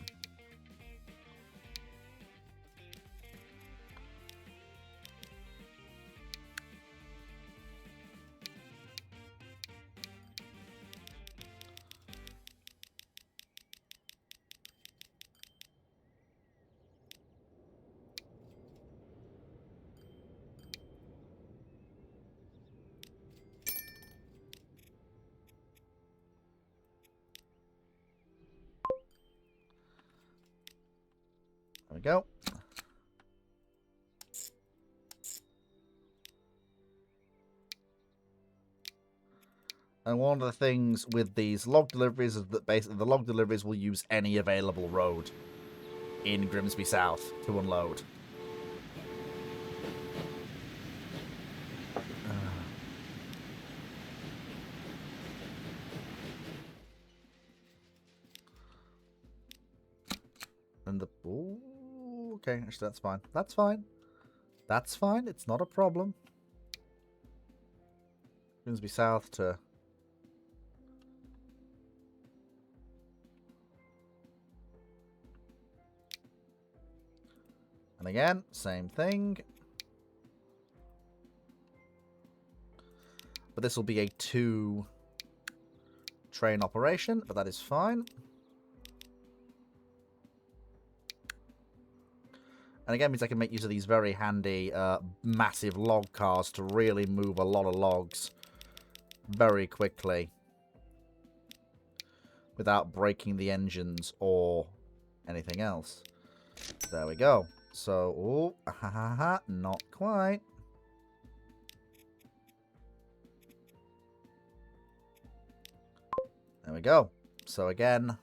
There we go. And one of the things with these log deliveries is that basically the log deliveries will use any available road in Grimsby South to unload. And the... Ooh, okay, actually that's fine. That's fine. That's fine. It's not a problem. Grimsby South to... And again, same thing. But this will be a 2-train operation, but that is fine. And again, means I can make use of these very handy, massive log cars to really move a lot of logs very quickly without breaking the engines or anything else. There we go. So, oh, ha ha ha, not quite. There we go. So again,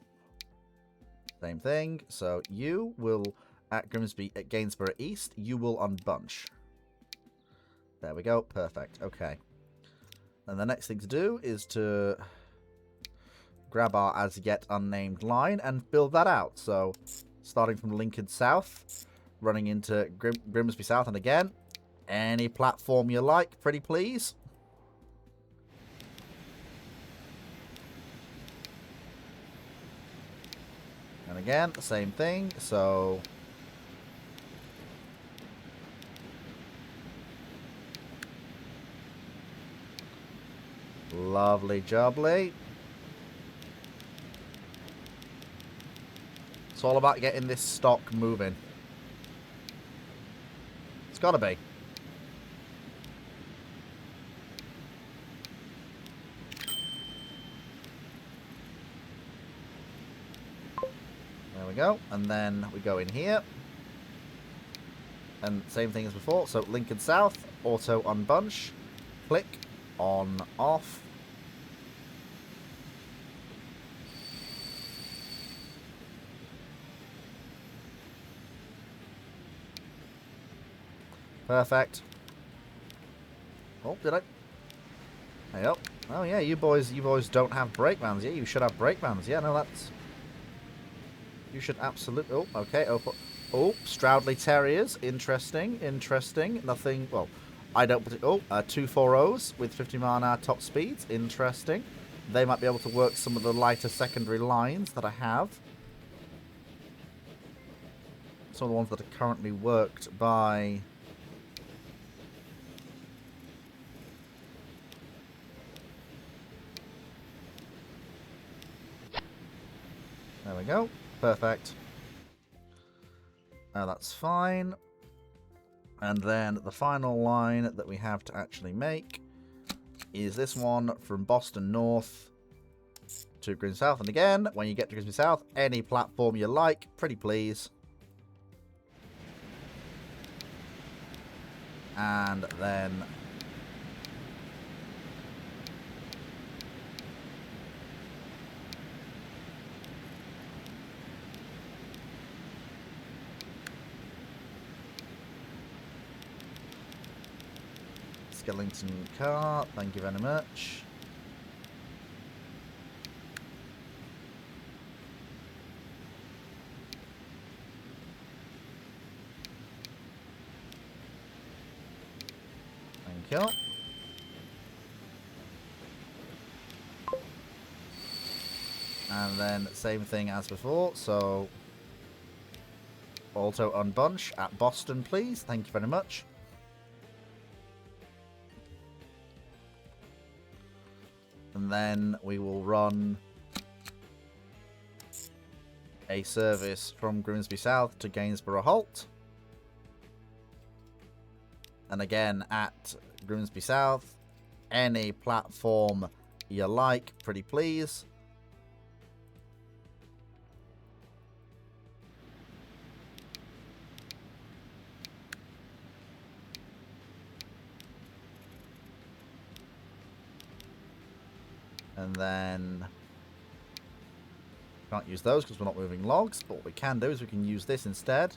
same thing. So you will at Gainsborough East, you will unbunch. There we go. Perfect. Okay. And the next thing to do is to grab our as yet unnamed line and build that out. So starting from Lincoln South, running into Grimsby South, and again, any platform you like, pretty please. And again, the same thing, so... Lovely jubbly. It's all about getting this stock moving. It's gotta be. There we go. And then we go in here. And same thing as before. So Lincoln South, auto unbunch. Click on off. Perfect. Oh, did I? Hey up. Oh yeah, you boys don't have brake vans. Yeah, you should have brake vans. Yeah, no, that's... You should absolutely... Oh, okay. Oh, Stroudley Terriers. Interesting. Interesting. Nothing... Well, I don't... Oh, 240s with 50-mile-an-hour top speeds. Interesting. They might be able to work some of the lighter secondary lines that I have. Some of the ones that are currently worked by... There we go. Perfect. That's fine. And then the final line that we have to actually make is this one from Boston North to Grimsby South. And again, when you get to Grimsby South, any platform you like, pretty please. And then... Skellington car, thank you very much. Thank you. And then same thing as before. So auto unbunch at Boston, please. Thank you very much. And then we will run a service from Grimsby South to Gainsborough Holt. And again, at Grimsby South, any platform you like, pretty please. And then can't use those because we're not moving logs, but what we can do is we can use this instead.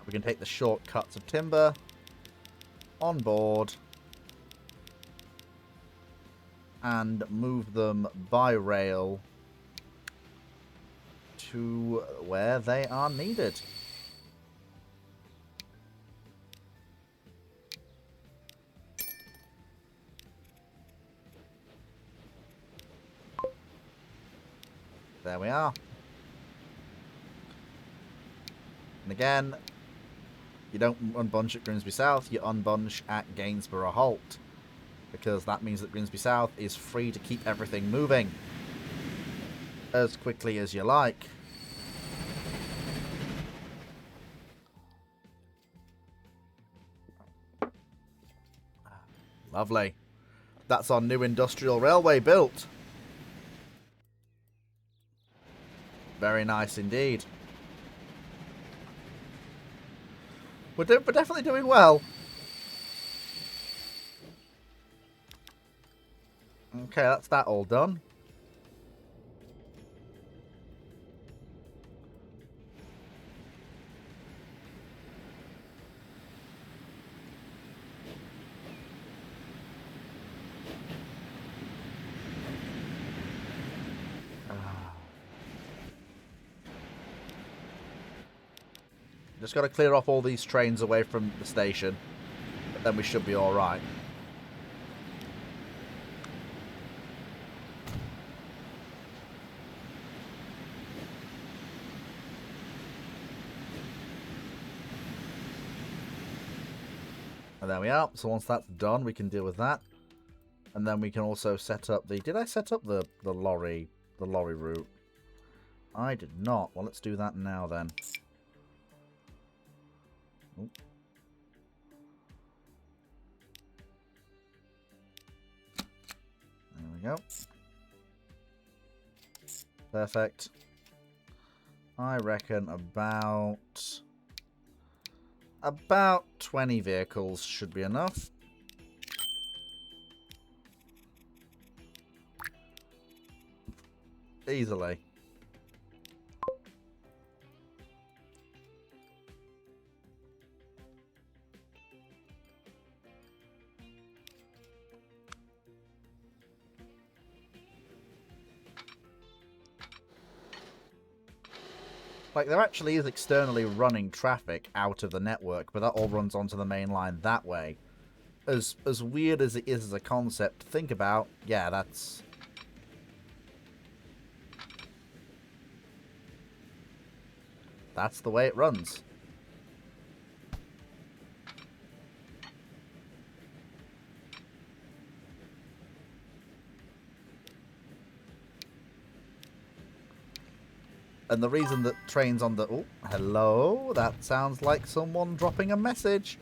We can take the shortcuts of timber on board and move them by rail to where they are needed. There we are. And again, you don't unbunch at Grimsby South, you unbunch at Gainsborough Holt. Because that means that Grimsby South is free to keep everything moving as quickly as you like. Lovely. That's our new industrial railway built. Very nice indeed. We're definitely doing well. Okay, that's that all done. Just got to clear off all these trains away from the station, but then we should be all right. And there we are. So once that's done, we can deal with that, and then we can also set up the. Did I set up the lorry route? I did not. Well, let's do that now then. Oop. There we go. Perfect. I reckon about 20 vehicles should be enough. Easily. Like, there actually is externally running traffic out of the network, but that all runs onto the main line that way. As weird as it is as a concept to think about, yeah, that's the way it runs. And the reason that trains on the... Oh, hello. That sounds like someone dropping a message.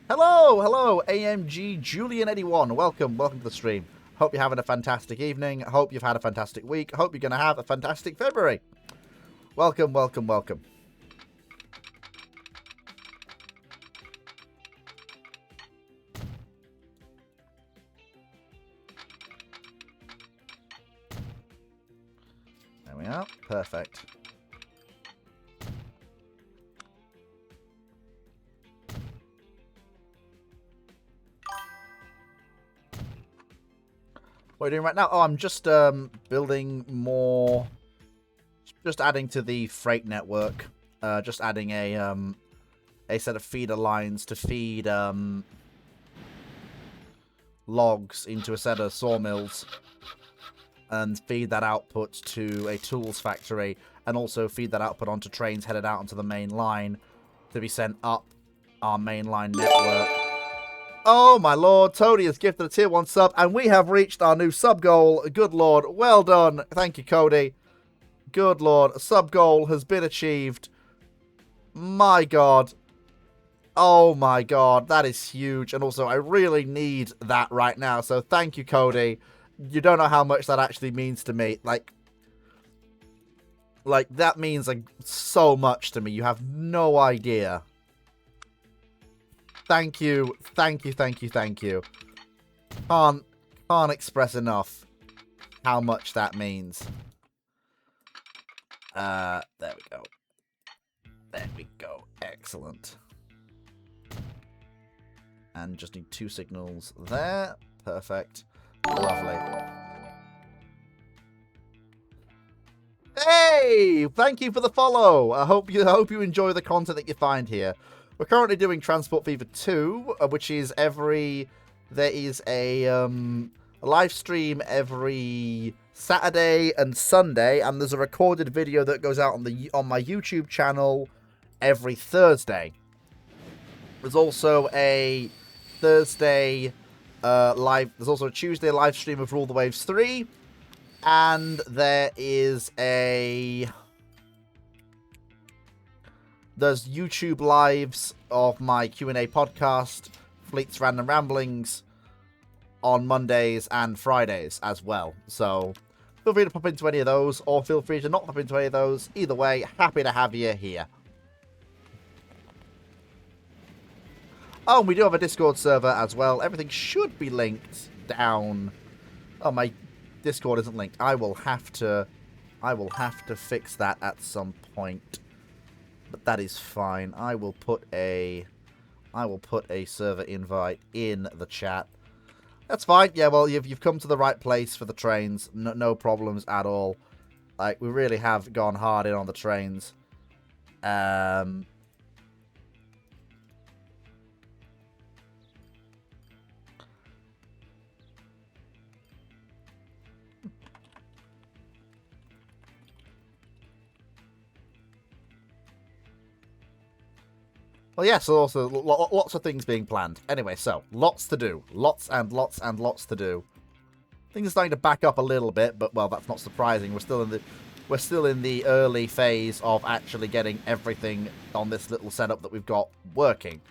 Hello, hello, AMG Julian81. Welcome to the stream. Hope you're having a fantastic evening. Hope you've had a fantastic week. Hope you're going to have a fantastic February. Welcome, welcome, welcome. There we are. Perfect. What are you doing right now? Oh, I'm just building more. Just adding to the freight network. Just adding a a set of feeder lines to feed logs into a set of sawmills and feed that output to a tools factory, and also feed that output onto trains headed out onto the main line to be sent up our mainline network. Oh my lord, Tony has gifted a tier 1 sub, and we have reached our new sub goal. Good lord, well done. Thank you, Cody. Good lord, a sub goal has been achieved. My god. Oh my god, that is huge. And also, I really need that right now, so thank you, Cody. You don't know how much that actually means to me. Like that means like so much to me. You have no idea. Thank you. Thank you, thank you, thank you. Can't express enough how much that means. There we go. There we go. Excellent. And just need 2 signals there. Perfect. Lovely. Hey! Thank you for the follow. I hope you enjoy the content that you find here. We're currently doing Transport Fever 2, which is there is a live stream every Saturday and Sunday, and there's a recorded video that goes out on my YouTube channel every Thursday. There's also a Thursday there's also a Tuesday live stream of Rule the Waves 3, and there's YouTube lives of my Q&A podcast, Fleet's Random Ramblings, on Mondays and Fridays as well. So feel free to pop into any of those, or feel free to not pop into any of those. Either way, happy to have you here. Oh, and we do have a Discord server as well. Everything should be linked down. Oh, my Discord isn't linked. I will have to fix that at some point. But that is fine. I will put a server invite in the chat. That's fine. Yeah, well, you've come to the right place for the trains. No problems at all. Like, we really have gone hard in on the trains. Well, yeah, so also lots of things being planned. Anyway, so lots to do. Lots and lots and lots to do. Things are starting to back up a little bit, but, well, that's not surprising. We're still in the early phase of actually getting everything on this little setup that we've got working.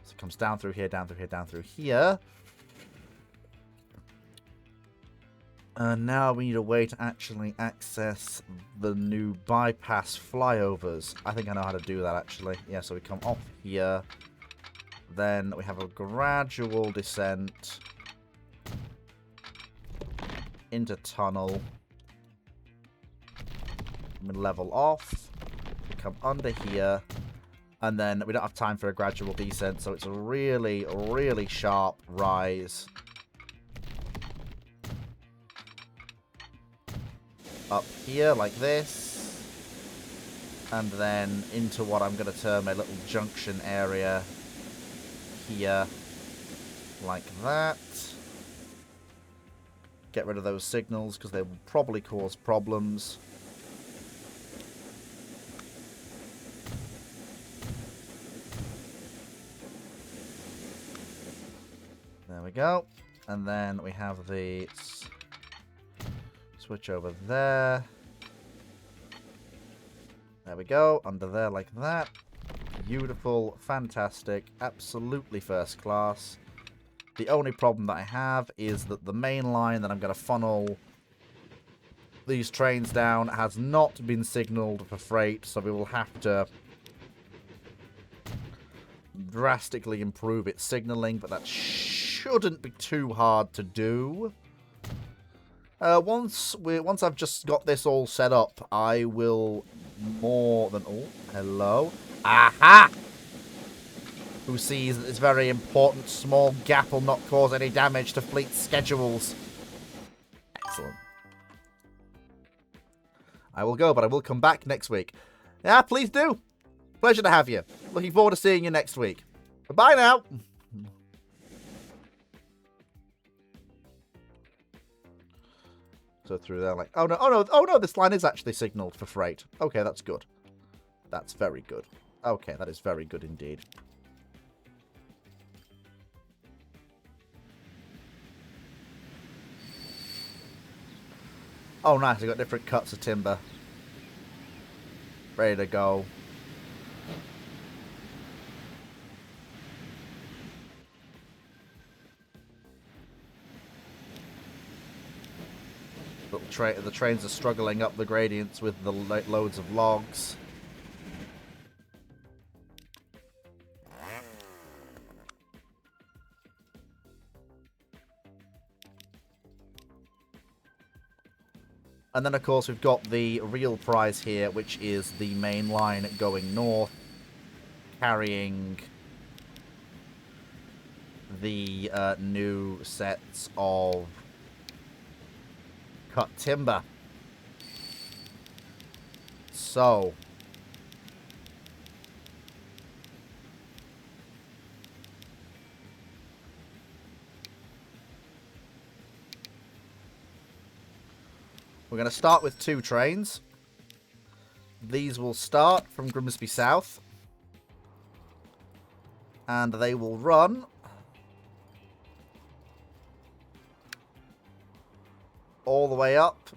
So it comes down through here, down through here, down through here. And now we need a way to actually access the new bypass flyovers. I think I know how to do that, actually. Yeah, so we come off here. Then we have a gradual descent into tunnel. We level off. We come under here. And then we don't have time for a gradual descent, so it's a really, really sharp rise. Up here, like this. And then into what I'm going to term a little junction area here. Like that. Get rid of those signals, because they will probably cause problems. There we go. And then we have the switch over there. There we go. Under there like that. Beautiful. Fantastic. Absolutely first class. The only problem that I have is that the main line that I'm going to funnel these trains down has not been signaled for freight, so we will have to drastically improve its signaling, but that shouldn't be too hard to do. Once I've just got this all set up, I will more than... Oh, hello. Aha! Who sees that this very important small gap will not cause any damage to fleet schedules. Excellent. I will go, but I will come back next week. Yeah, please do. Pleasure to have you. Looking forward to seeing you next week. Bye now. So through there, like, oh no, this line is actually signaled for freight. Okay, that's good. That's very good. Okay, that is very good indeed. Oh, nice. I got different cuts of timber. Ready to go. The trains are struggling up the gradients with the loads of logs. And then, of course, we've got the real prize here, which is the main line going north, carrying the new sets of cut timber. So, we're going to start with 2 trains. These will start from Grimsby South. And they will run all the way up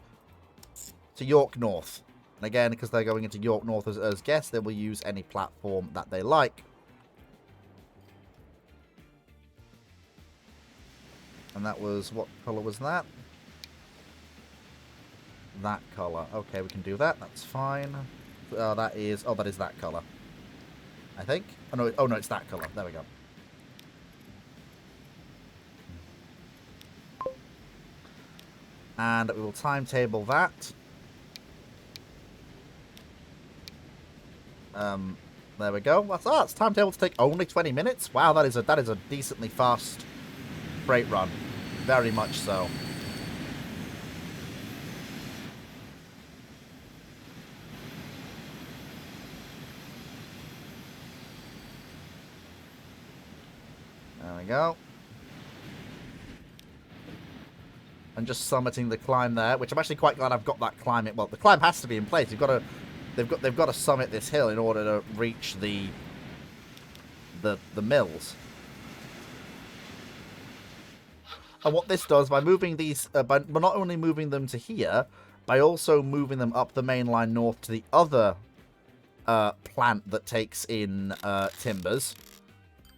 to York North. And again, because they're going into York North as guests, they will use any platform that they like. And that was, what colour was that? That colour. Okay, we can do that. That's fine. That is that colour. I think. Oh no, it's that colour. There we go. And we will timetable that. There we go. That's timetable to take only 20 minutes. Wow, that is a decently fast freight run. Very much so. There we go. And just summiting the climb there, which I'm actually quite glad I've got that climb. Well, the climb has to be in place. They've got to summit this hill in order to reach the mills. And what this does by moving these, by not only moving them to here, by also moving them up the main line north to the other plant that takes in timbers.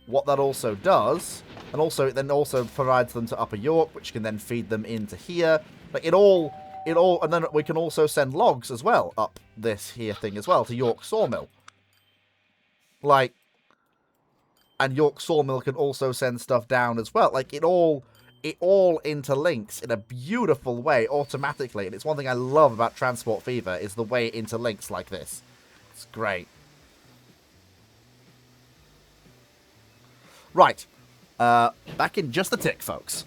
What that also does, and also it then also provides them to Upper York, which can then feed them into here. Like it all, and then we can also send logs as well up this here thing as well to York Sawmill. Like, and York Sawmill can also send stuff down as well. Like it all interlinks in a beautiful way automatically, and it's one thing I love about Transport Fever is the way it interlinks like this. It's great. Right. Back in just a tick, folks.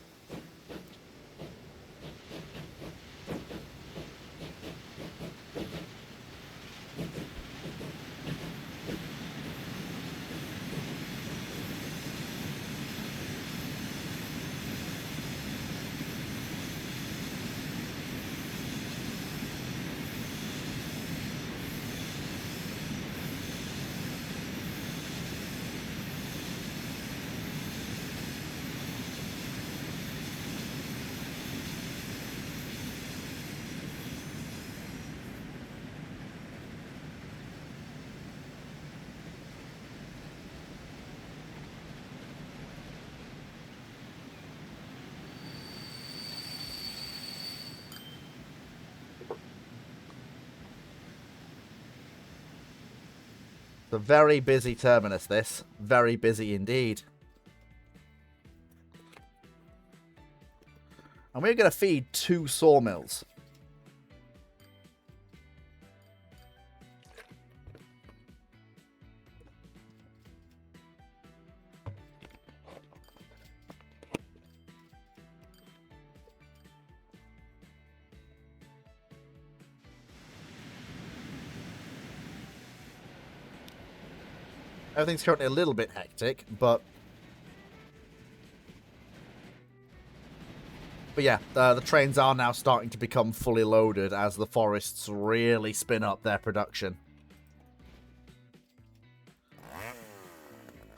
A very busy terminus, this. Very busy indeed. And we're going to feed 2 sawmills. Everything's currently a little bit hectic, but yeah, the trains are now starting to become fully loaded as the forests really spin up their production.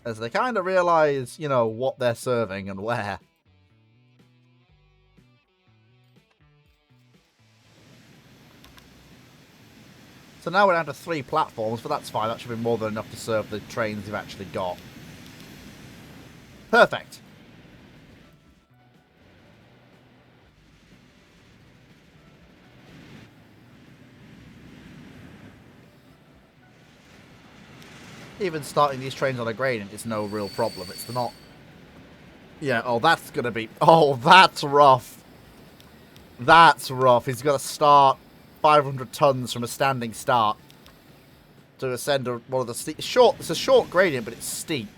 As they kind of realize, you know, what they're serving and where. So now we're down to 3 platforms, but that's fine. That should be more than enough to serve the trains you've actually got. Perfect. Even starting these trains on a gradient is no real problem. It's not... Yeah, oh, that's going to be... Oh, that's rough. That's rough. He's got to start 500 tons from a standing start to ascend one of the steep... It's a short gradient, but it's steep.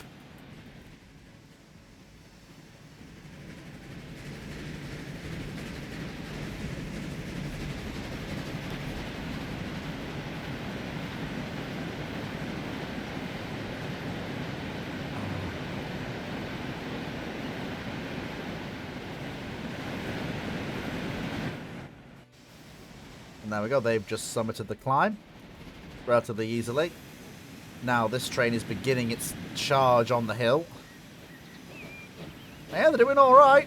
And there we go. They've just summited the climb relatively easily. Now this train is beginning its charge on the hill. Yeah, they're doing all right.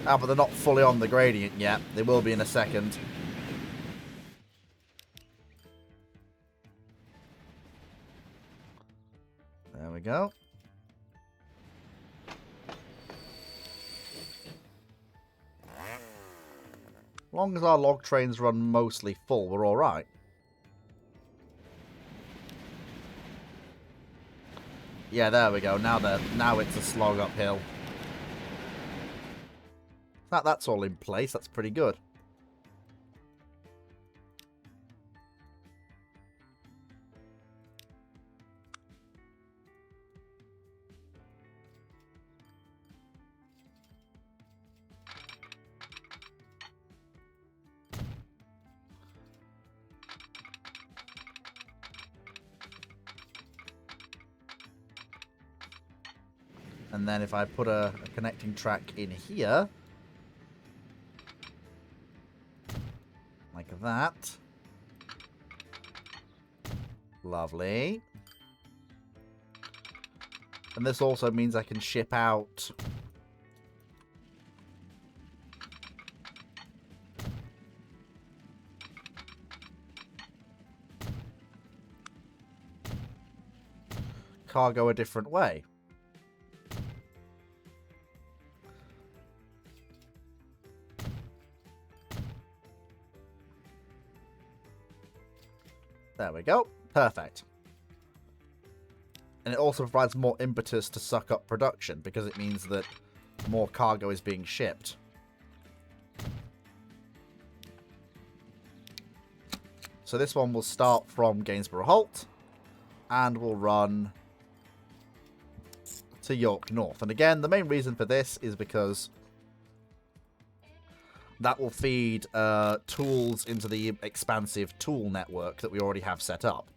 Ah, but they're not fully on the gradient yet. They will be in a second. There we go. As long as our log trains run mostly full, we're all right. Yeah, there we go. Now it's a slog uphill. That's all in place. That's pretty good. And then if I put a connecting track in here, like that. Lovely. And this also means I can ship out cargo a different way. There we go. Perfect. And it also provides more impetus to suck up production because it means that more cargo is being shipped. So this one will start from Gainsborough Holt and will run to York North. And again, the main reason for this is because that will feed tools into the expansive tool network that we already have set up.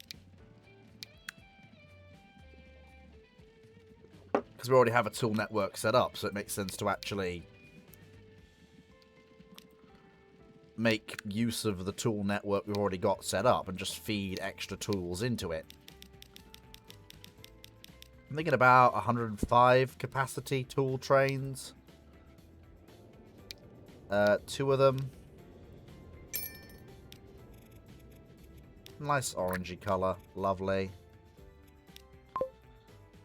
Because we already have a tool network set up, so it makes sense to actually make use of the tool network we've already got set up and just feed extra tools into it. I'm thinking about 105 capacity tool trains. 2 of them. Nice orangey colour. Lovely.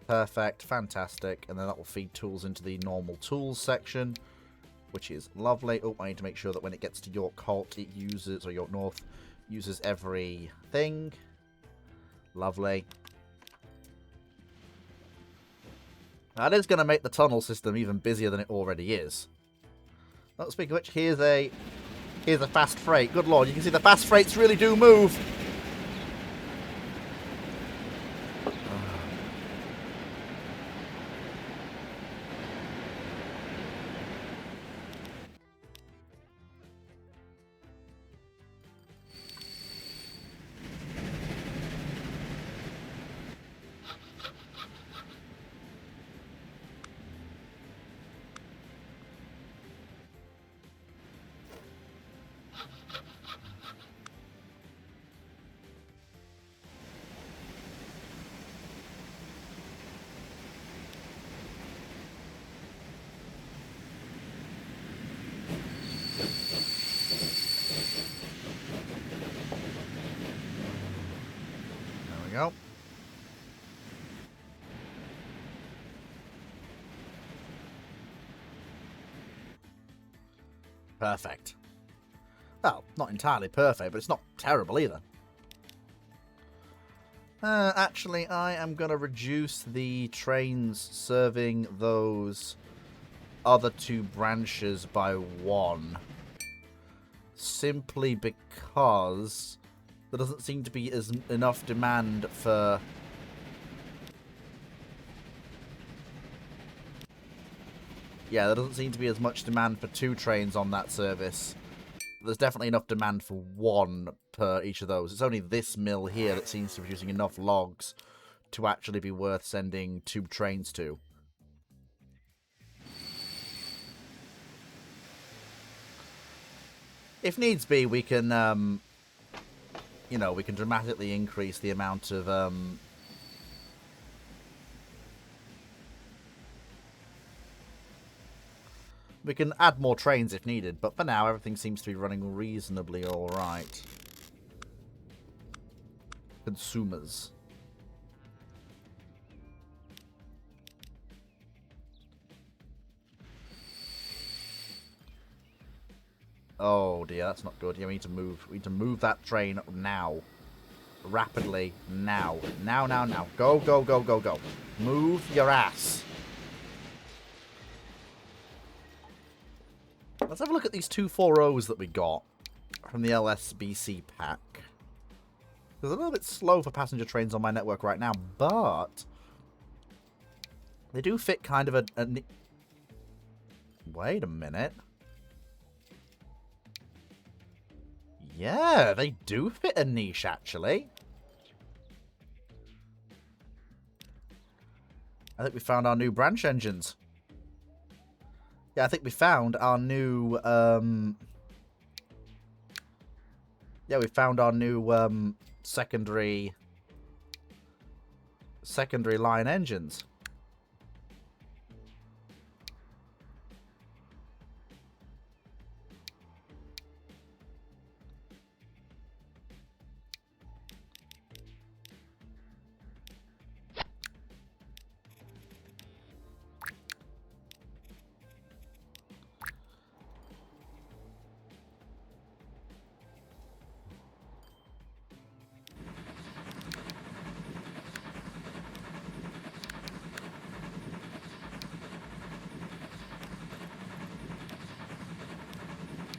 Perfect. Fantastic. And then that will feed tools into the normal tools section, which is lovely. Oh, I need to make sure that when it gets to York Holt, it uses, or York North, uses everything. Lovely. That is going to make the tunnel system even busier than it already is. Oh, speaking of which, here's a fast freight. Good lord, you can see the fast freights really do move. Perfect. Well, not entirely perfect, but it's not terrible either. Actually, I am going to reduce the trains serving those other 2 branches by 1. Simply because there doesn't seem to be enough demand for... Yeah, there doesn't seem to be as much demand for 2 trains on that service. There's definitely enough demand for 1 per each of those. It's only this mill here that seems to be producing enough logs to actually be worth sending 2 trains to. If needs be, we can, you know, we can dramatically increase the amount of, we can add more trains if needed, but for now, everything seems to be running reasonably alright. Consumers. Oh dear, that's not good. Yeah, we need to move. We need to move that train now. Rapidly. Now. Now, now, now. Go, go, go, go, go. Move your ass. Let's have a look at these 240s that we got from the LSBC pack. It's a little bit slow for passenger trains on my network right now, but they do fit kind of a... Wait a minute. Yeah, they do fit a niche, actually. I think we found our new branch engines. Yeah, I think we found our new, yeah, we found our new, secondary line engines.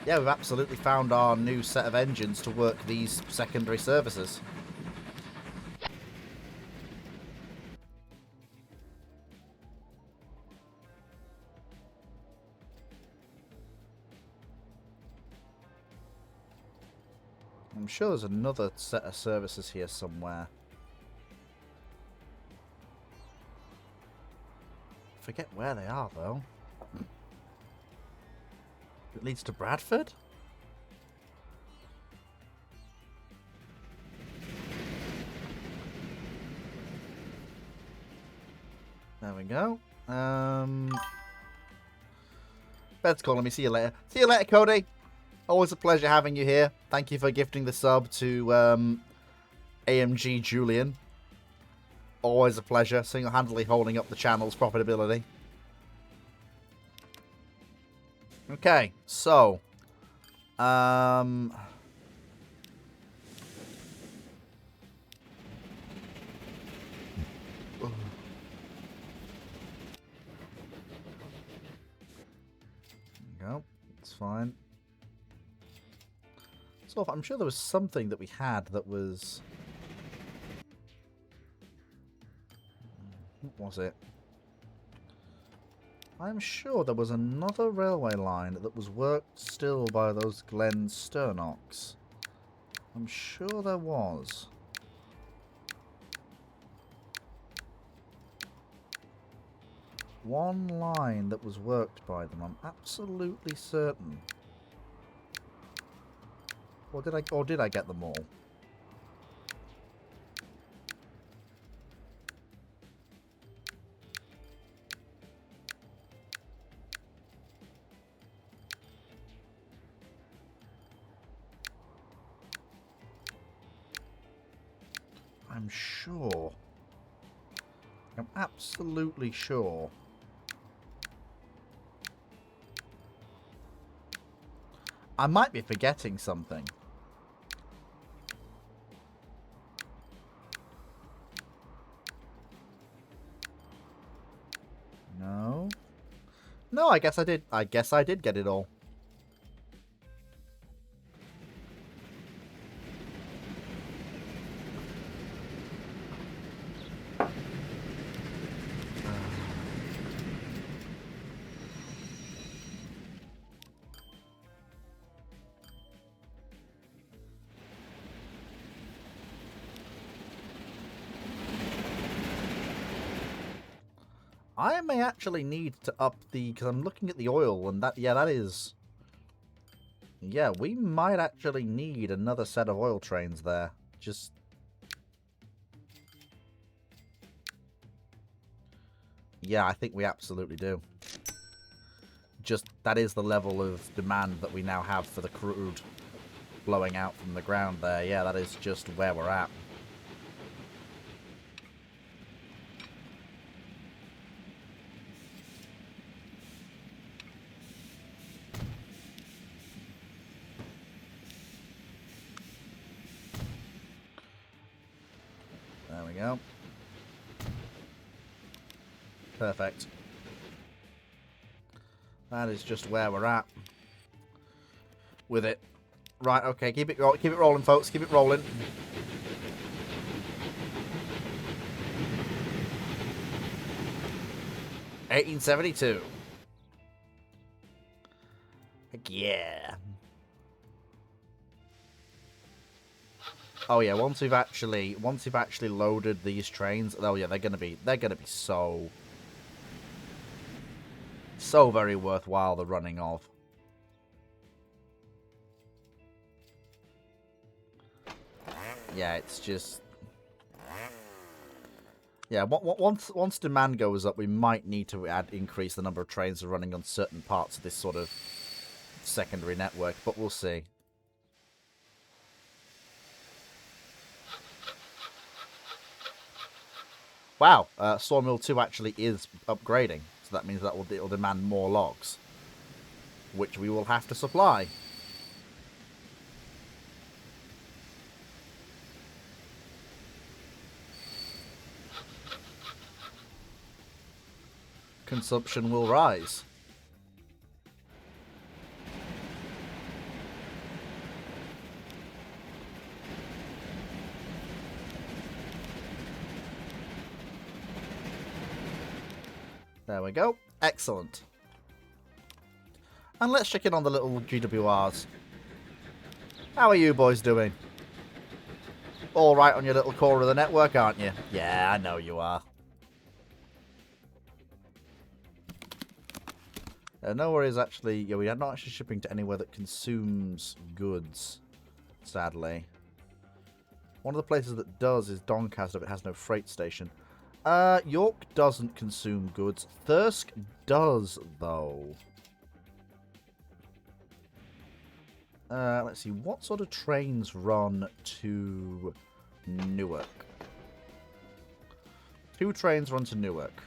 Yeah, we've absolutely found our new set of engines to work these secondary services. I'm sure there's another set of services here somewhere. Forget where they are, though. It leads to Bradford? There we go. Bed's calling me. See you later. See you later, Cody. Always a pleasure having you here. Thank you for gifting the sub to AMG Julian. Always a pleasure. Single-handedly holding up the channel's profitability. Okay, so go. It's fine. So I'm sure there was something that we had that was... What was it? I'm sure there was another railway line that was worked still by those Glen Sternocks. I'm sure there was. One line that was worked by them, I'm absolutely certain. Or did I get them all? I'm sure. I'm absolutely sure. I might be forgetting something. No. No, I guess I did. I guess I did get it all. I may actually need to up the... Because I'm looking at the oil, and that... Yeah, that is... Yeah, we might actually need another set of oil trains there. Just... Yeah, I think we absolutely do. Just, that is the level of demand that we now have for the crude blowing out from the ground there. Yeah, that is just where we're at. There we go. Perfect. That is just where we're at with it. Right, okay, keep it rolling, folks. Keep it rolling. $18.72. Heck yeah. Oh yeah, once we've actually loaded these trains, oh yeah, they're gonna be so very worthwhile the running of. Yeah, it's just... Yeah, once demand goes up, we might need to increase the number of trains running on certain parts of this sort of secondary network, but we'll see. Wow, Sawmill 2 actually is upgrading, so that means that it'll demand more logs, which we will have to supply. Consumption will rise. There we go. Excellent. And let's check in on the little GWRs. How are you boys doing? All right on your little core of the network, aren't you? Yeah, I know you are. No worries, actually. Yeah, we are not actually shipping to anywhere that consumes goods, sadly. One of the places that does is Doncaster, but it has no freight station. York doesn't consume goods. Thirsk does, though. Let's see. What sort of trains run to Newark? 2 trains run to Newark.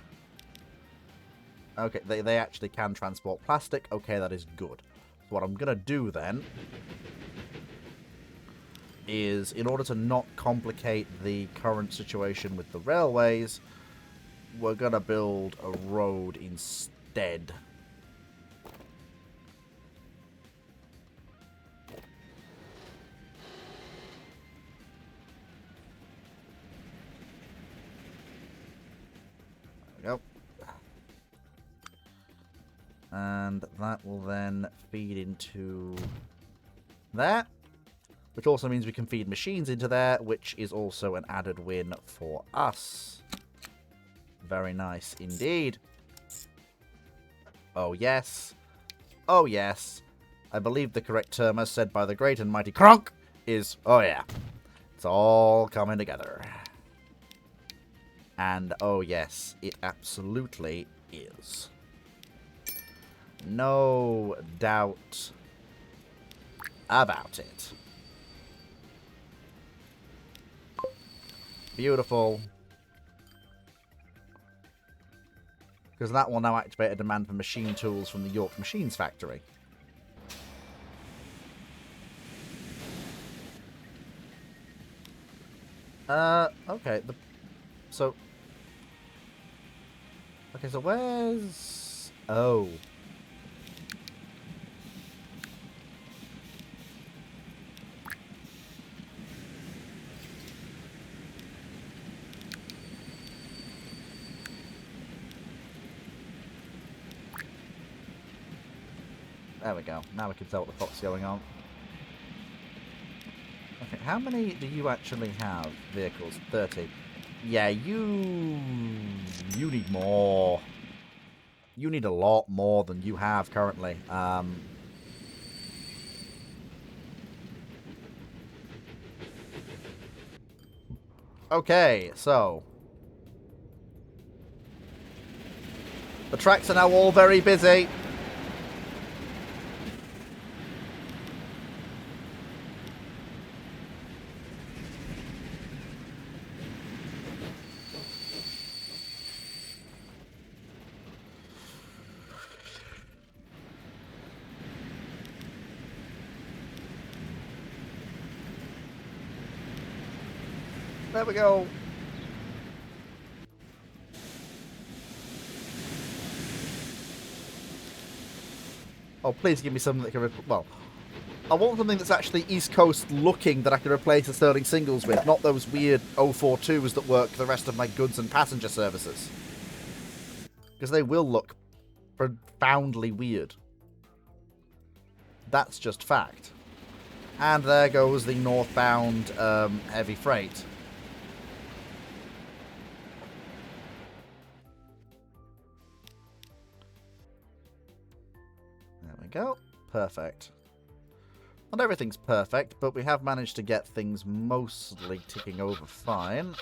Okay, they actually can transport plastic. Okay, that is good. So what I'm going to do then is, in order to not complicate the current situation with the railways, we're going to build a road instead. There we go. And that will then feed into there. Which also means we can feed machines into there, which is also an added win for us. Very nice indeed. Oh, yes. Oh, yes. I believe the correct term, as said by the great and mighty Kronk, is, oh, yeah. It's all coming together. And, oh, yes, it absolutely is. No doubt about it. Beautiful. Because that will now activate a demand for machine tools from the York Machines factory. Okay. So... Okay, so where's... Oh. There we go. Now we can tell what the fuck's going on. Okay, how many do you actually have? Vehicles? 30. Yeah, you need more. You need a lot more than you have currently. Okay, so the tracks are now all very busy. There we go. Oh, please give me something that can... Well, I want something that's actually East Coast looking that I can replace the Sterling Singles with, not those weird 042s that work the rest of my goods and passenger services. Because they will look profoundly weird. That's just fact. And there goes the northbound heavy freight. There we go. Perfect. Not everything's perfect, but we have managed to get things mostly ticking over fine.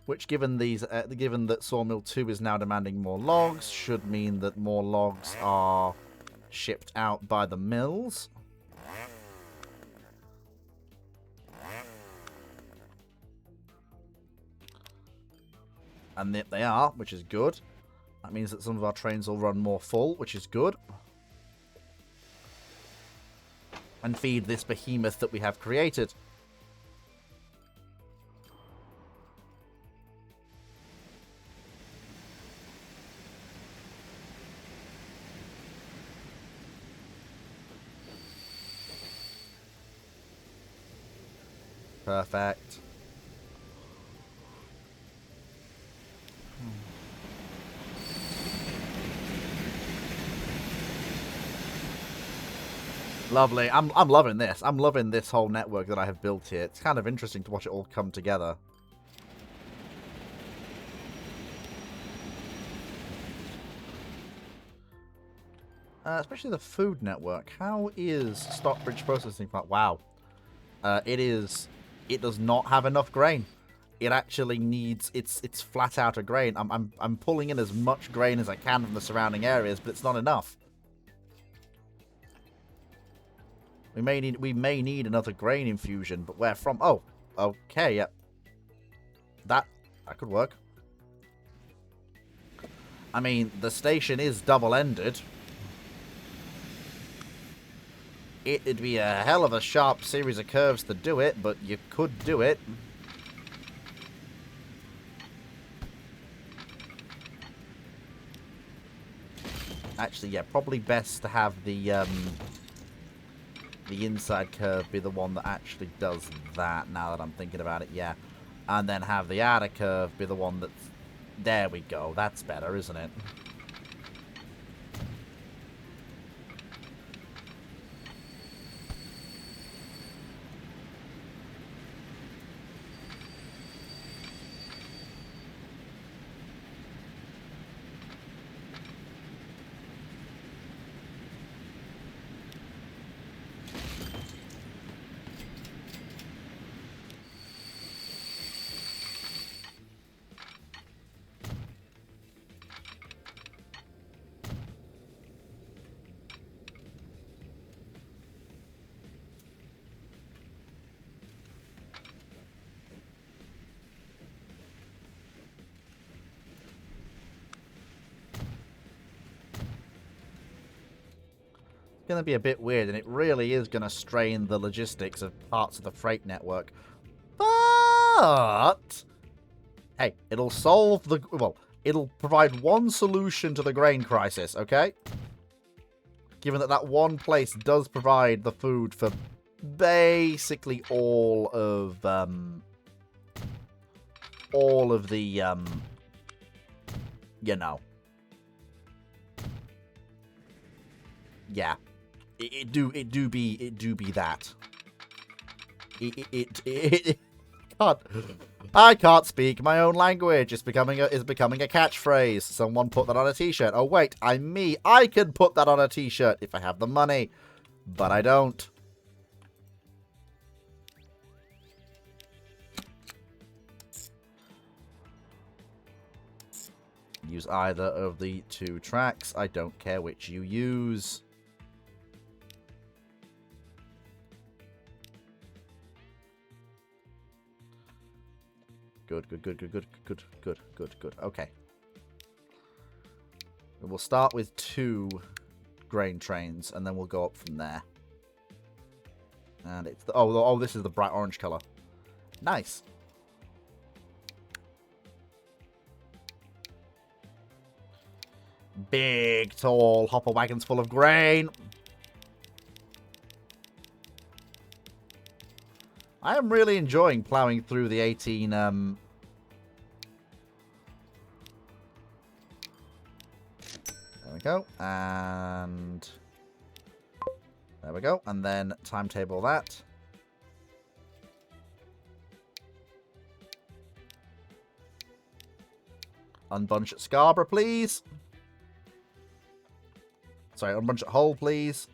Which, given that Sawmill 2 is now demanding more logs, should mean that more logs are shipped out by the mills. And they are, which is good. That means that some of our trains will run more full, which is good. And feed this behemoth that we have created. Perfect. Lovely. I'm loving this. I'm loving this whole network that I have built here. It's kind of interesting to watch it all come together. Especially the food network. How is Stockbridge Processing Plant? Wow. It does not have enough grain. It actually needs... It's flat out a grain. I'm pulling in as much grain as I can from the surrounding areas, but it's not enough. We may need another grain infusion, but where from? Oh, okay, yeah. That could work. I mean, the station is double-ended. It'd be a hell of a sharp series of curves to do it, but you could do it. Actually, yeah, probably best to have the inside curve be the one that actually does that, now that I'm thinking about it, yeah. And then have the outer curve be the one that's... There we go, that's better, isn't it? going to be a bit weird, and it really is going to strain the logistics of parts of the freight network. But hey, it'll solve the... Well, it'll provide one solution to the grain crisis, okay? Given that that one place does provide the food for basically all of the, you know. Yeah. It do be that. I can't speak my own language. It's becoming a catchphrase. Someone put that on a t-shirt. Oh wait, I'm me. I can put that on a t-shirt if I have the money, but I don't. Use either of the two tracks. I don't care which you use. Good. Okay. We'll start with 2 grain trains, and then we'll go up from there. And it's the, oh, this is the bright orange color. Nice. Big, tall hopper wagons full of grain. I am really enjoying plowing through the 18... There we go. And... There we go. And then timetable that. Unbunch at Scarborough, please. Sorry, unbunch at Hull, please.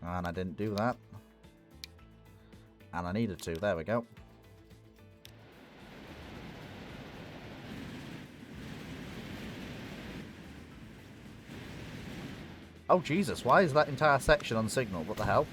And I didn't do that. And I needed to. There we go. Oh, Jesus. Why is that entire section unsignaled? What the hell?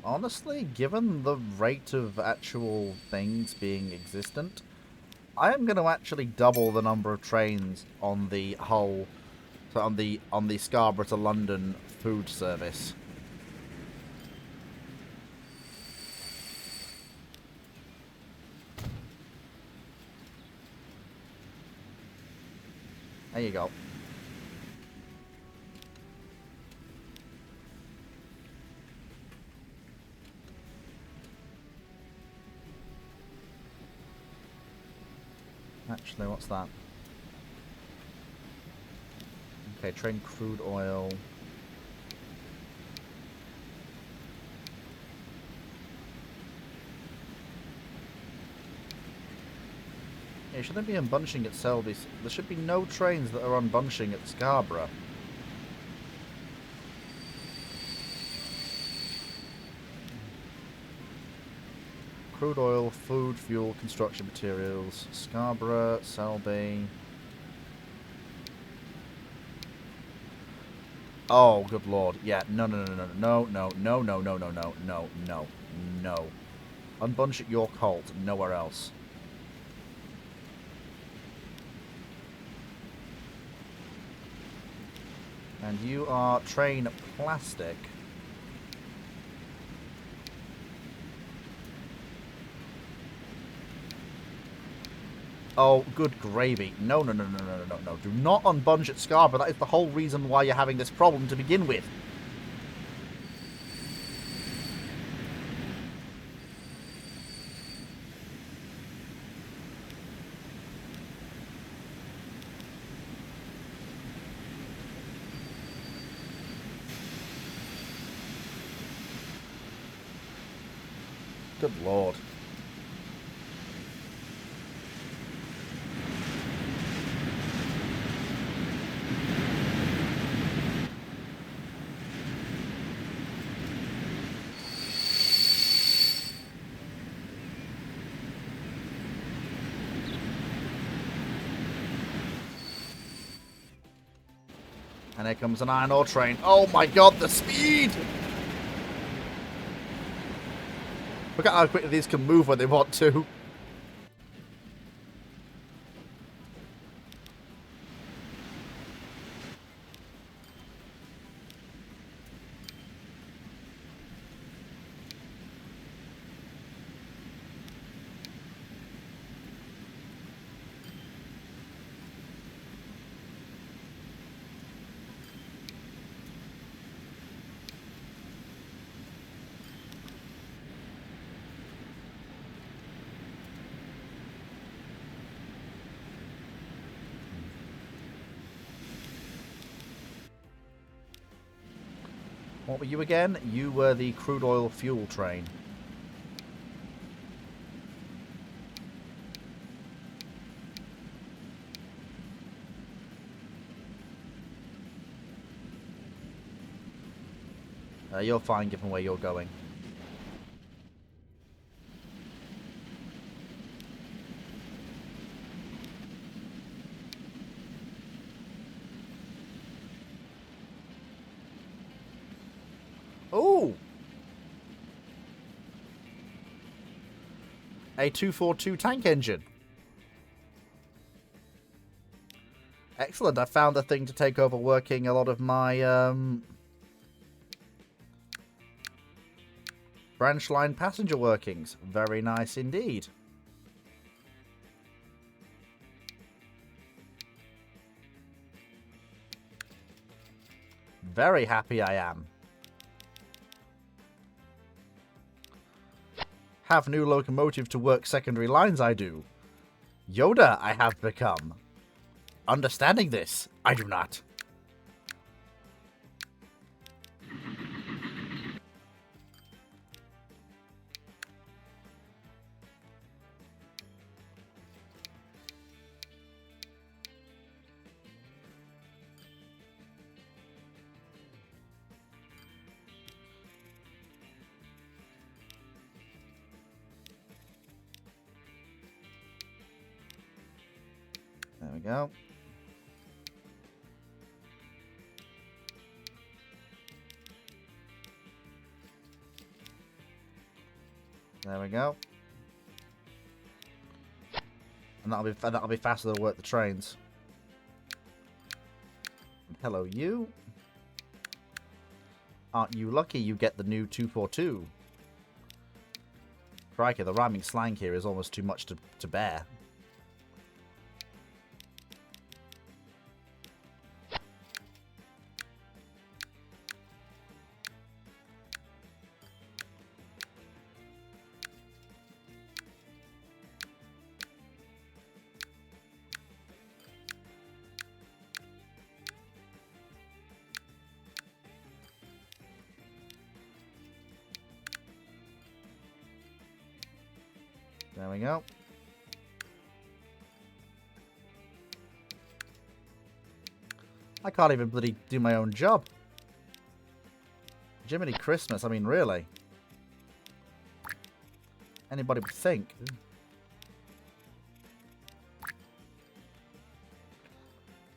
Honestly, given the rate of actual things being existent, I am going to actually double the number of trains on the Hull, so on the Scarborough to London food service. There you go. Actually, what's that? Okay, train crude oil. Yeah, shouldn't be unbunching at Selby. There should be no trains that are unbunching at Scarborough. Crude oil, food, fuel, construction materials, Scarborough, Selby. Oh, good lord. Yeah, no. Unbunch at York Holt, nowhere else. And you are train plastic. Oh, good gravy. No. Do not unbunch at Scarborough. That is the whole reason why you're having this problem to begin with. Good lord. And here comes an iron ore train. Oh my god, the speed! Look at how quickly these can move when they want to. What were you again? You were the crude oil fuel train. You're fine given where you're going. Oh! A 242 tank engine. Excellent. I found a thing to take over working a lot of my branch line passenger workings. Very nice indeed. Very happy I am. Have new locomotive to work secondary lines, I do. Yoda I have become. Understanding this, I do not. There we go. There we go. And that'll be faster to work the trains. And hello, you. Aren't you lucky you get the new 242? Crikey, the rhyming slang here is almost too much to bear. There we go. I can't even bloody do my own job. Jiminy Christmas, I mean, really. Anybody would think.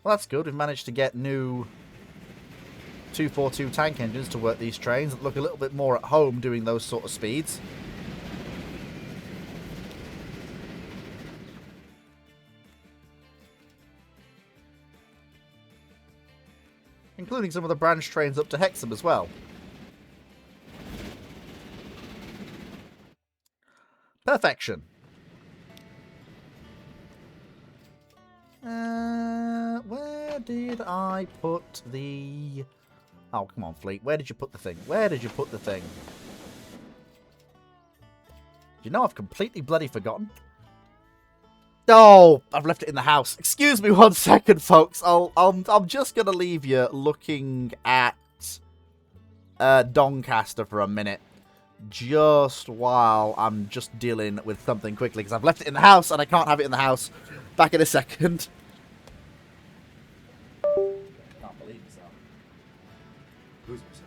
Well, that's good. We've managed to get new 242 tank engines to work these trains that look a little bit more at home doing those sort of speeds. Including some of the branch trains up to Hexham as well. Perfection. Where did I put the... Oh, come on, Fleet. Where did you put the thing? Where did you put the thing? You know I've completely bloody forgotten. Oh, I've left it in the house. Excuse me 1 second, folks. I'm just gonna leave you looking at Doncaster for a minute, just while I'm just dealing with something quickly because I've left it in the house and I can't have it in the house. Back in a second. Can't believe myself. Lose myself.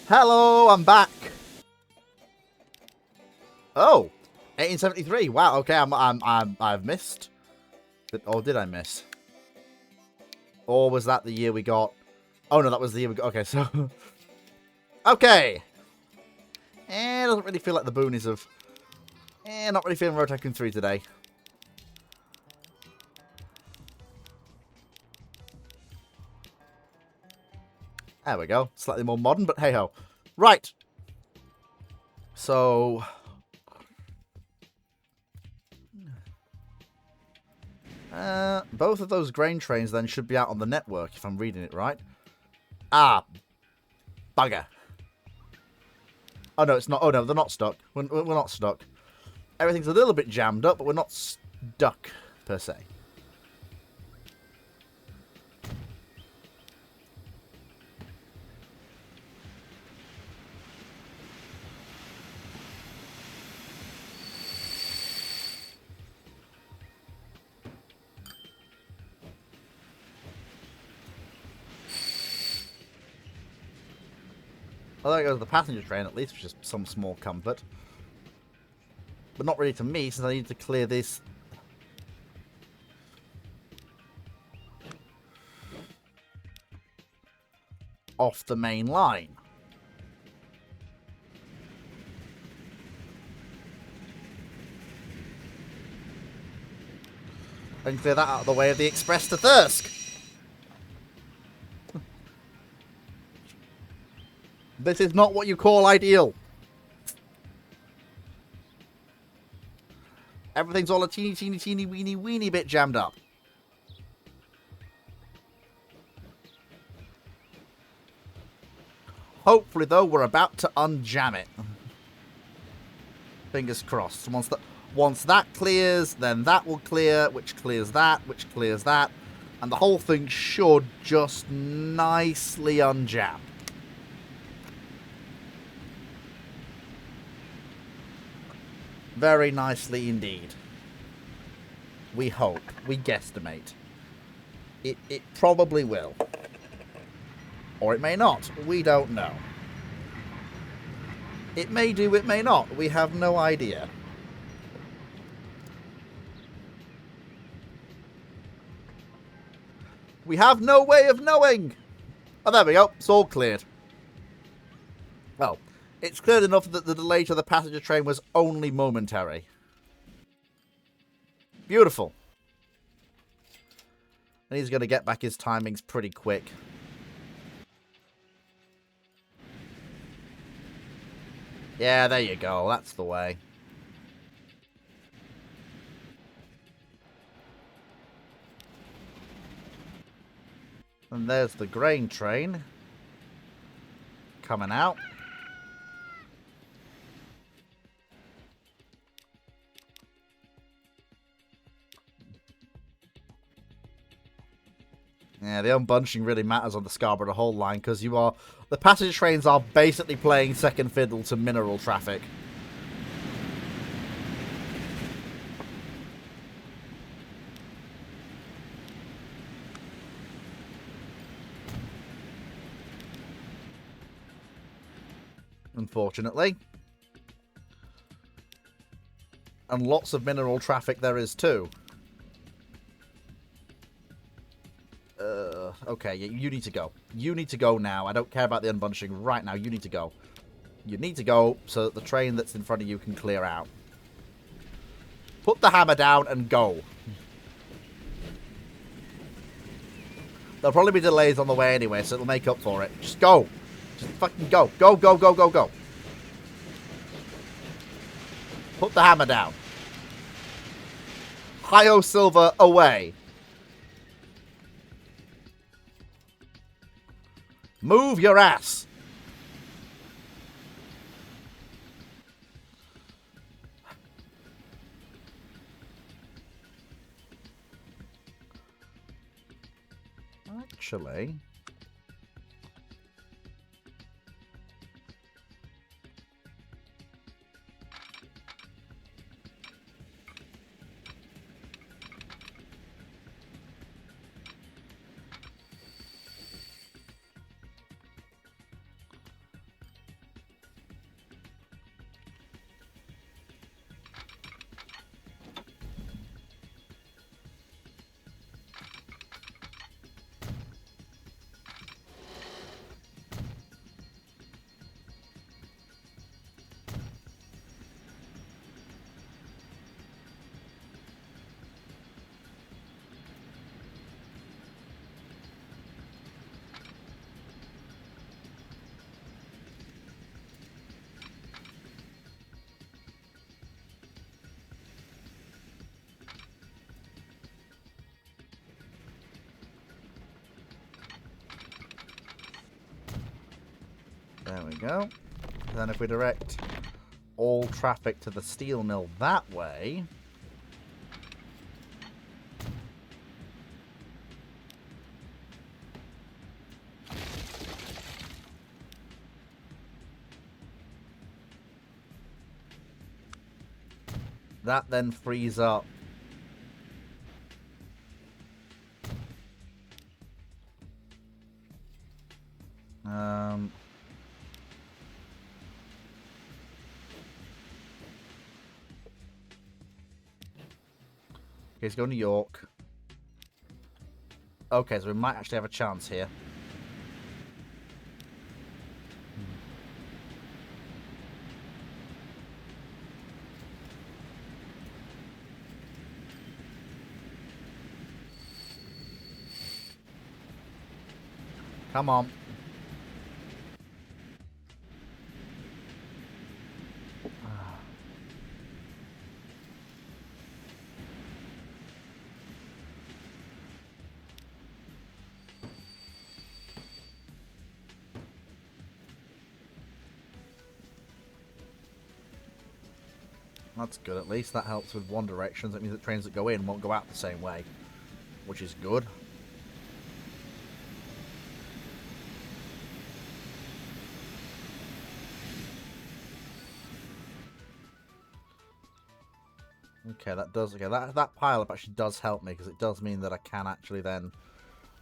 Hello, I'm back. Oh, 1873. Wow. Okay, I've missed. Or did I miss? Or was that the year we got? Oh no, that was the year we got. Okay, so okay. It doesn't really feel like the boonies of. Not really feeling Road Tycoon 3 today. There we go. Slightly more modern, but hey ho. Right. So. Both of those grain trains then should be out on the network, if I'm reading it right. Ah. Bugger. Oh no, it's not. Oh no, they're not stuck. We're not stuck. Everything's a little bit jammed up, but we're not stuck, per se. Well, there goes the passenger train, at least, which is some small comfort. But not really to me, since I need to clear this. Off the main line. And clear that out of the way of the express to Thirsk. This is not what you call ideal. Everything's all a teeny weeny bit jammed up. Hopefully, though, we're about to unjam it. Fingers crossed. Once that clears, then that will clear, which clears that, which clears that. And the whole thing should just nicely unjam. Very nicely indeed. We hope. We guesstimate. It probably will. Or it may not. We don't know. It may do, it may not. We have no idea. We have no way of knowing. Oh, there we go. It's all cleared. Well, it's cleared enough that the delay to the passenger train was only momentary. Beautiful. And he's going to get back his timings pretty quick. Yeah, there you go. That's the way. And there's the grain train coming out. Yeah, the unbunching really matters on the Scarborough to Hull line because the passenger trains are basically playing second fiddle to mineral traffic. Unfortunately. And lots of mineral traffic there is too. Okay, you need to go. You need to go now. I don't care about the unbunching right now. You need to go. You need to go so that the train that's in front of you can clear out. Put the hammer down and go. There'll probably be delays on the way anyway, so it'll make up for it. Just go. Just fucking go. Go, go, go, go, go. Put the hammer down. Hi-O Silver away. Move your ass. Actually, There we go. Then if we direct all traffic to the steel mill that way... that then frees up okay, let's go New York. Okay, so we might actually have a chance here. Come on. That's good, at least. That helps with one direction. That means that trains that go in won't go out the same way, which is good. Okay, that does... okay, that pile-up actually does help me, because it does mean that I can actually then,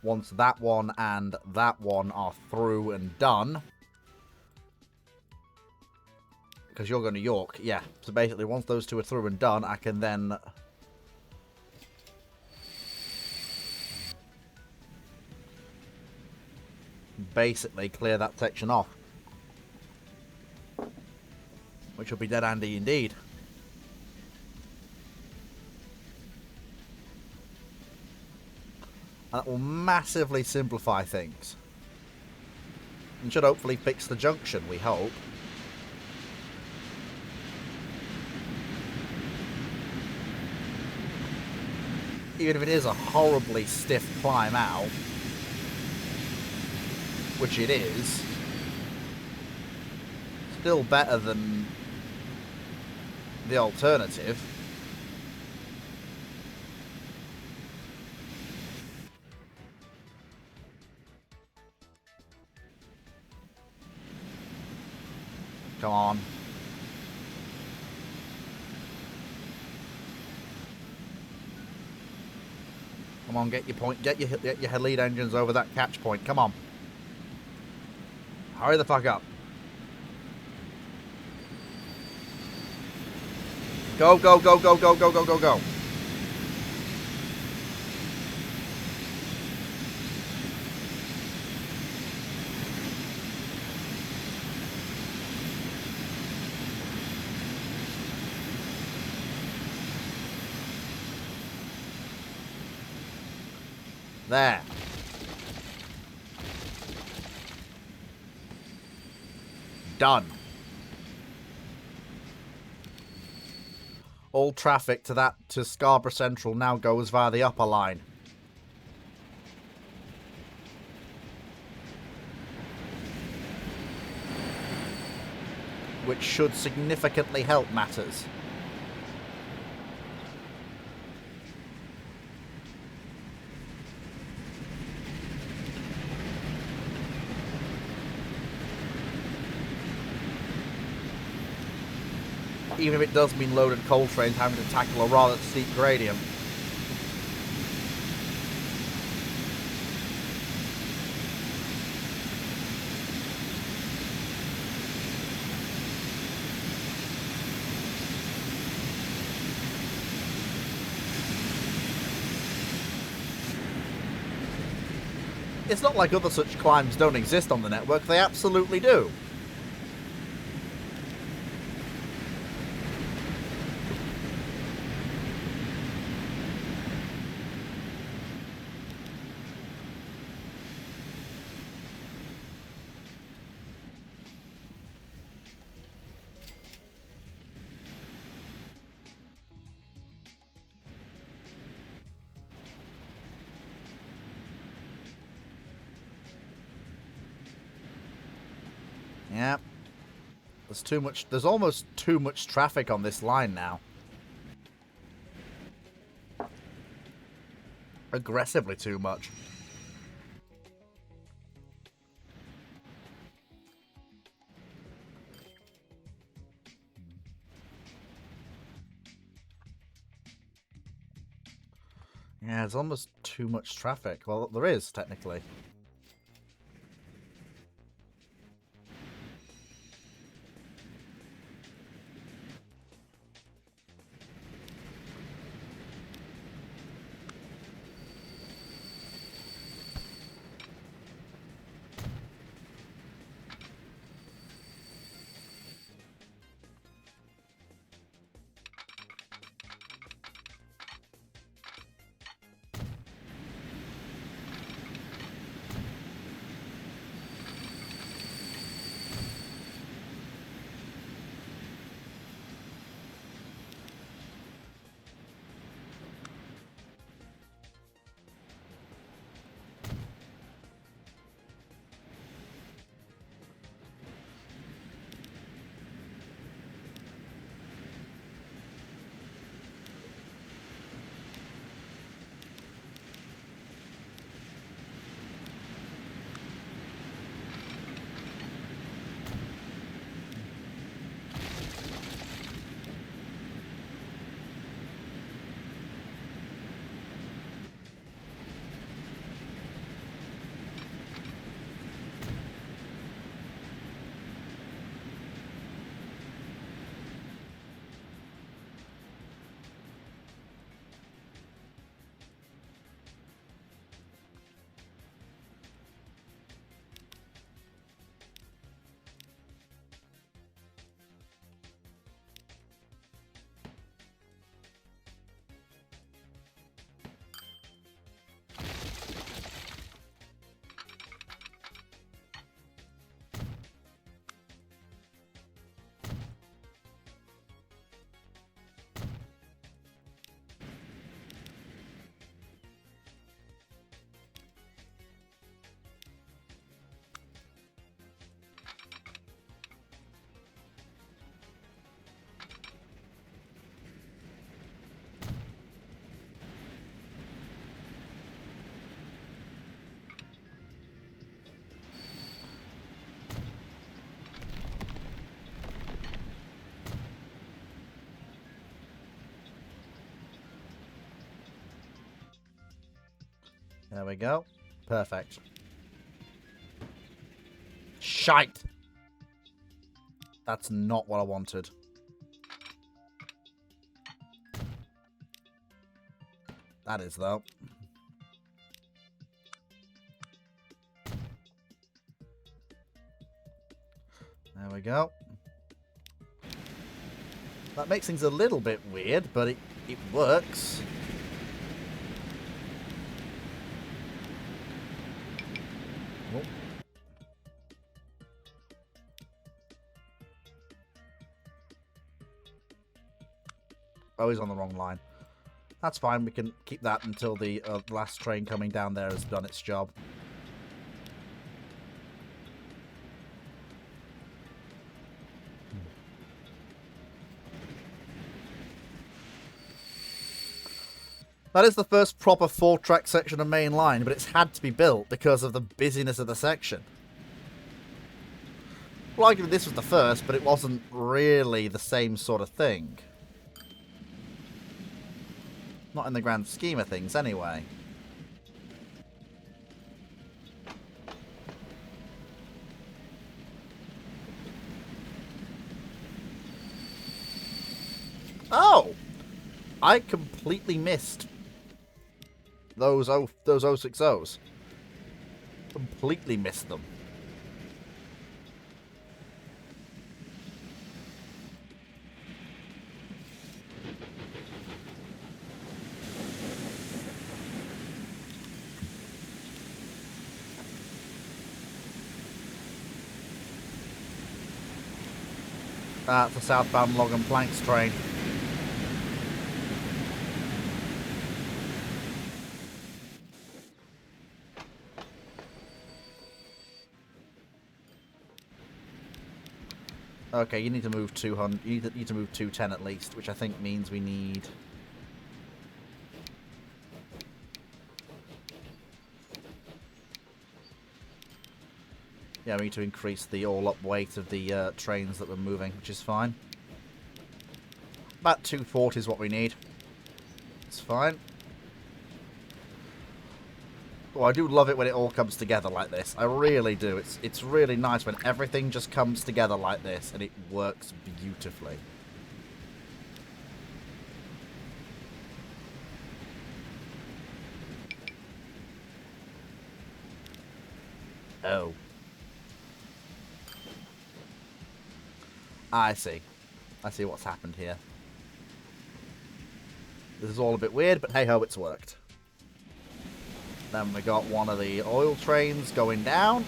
once that one and that one are through and done... because you're going to York, yeah. So basically, once those two are through and done, I can then... basically clear that section off. Which will be dead handy indeed. And that will massively simplify things. And should hopefully fix the junction, we hope. Even if it is a horribly stiff climb out, which it is, still better than the alternative. Come on. Come on, get your point. Get your lead engines over that catch point. Come on. Hurry the fuck up. Go, go, go, go, go, go, go, go, go. There. Done. All traffic to Scarborough Central now goes via the upper line. Which should significantly help matters. Even if it does mean loaded coal trains having to tackle a rather steep gradient. It's not like other such climbs don't exist on the network, they absolutely do. Yeah. There's too much. There's almost too much traffic on this line now. Aggressively too much. Yeah, there's almost too much traffic. Well, there is, technically. There we go. Perfect. Shite! That's not what I wanted. That is, though. There we go. That makes things a little bit weird, but it works. Oh. Oh, he's on the wrong line. That's fine, we can keep that until the last train coming down there has done its job. That is the first proper 4-track section of main line, but it's had to be built because of the busyness of the section. Well, arguably this was the first, but it wasn't really the same sort of thing. Not in the grand scheme of things, anyway. Oh! I completely missed those 060s. Completely missed them. That's a southbound log and planks train. Okay, you need to move 200. You need to move 210 at least, which I think means we need. Yeah, we need to increase the all-up weight of the trains that we're moving, which is fine. About 240 is what we need. It's fine. Oh, I do love it when it all comes together like this. I really do. It's really nice when everything just comes together like this and it works beautifully. Oh. I see. I see what's happened here. This is all a bit weird, but hey-ho, it's worked. Then we got one of the oil trains going down.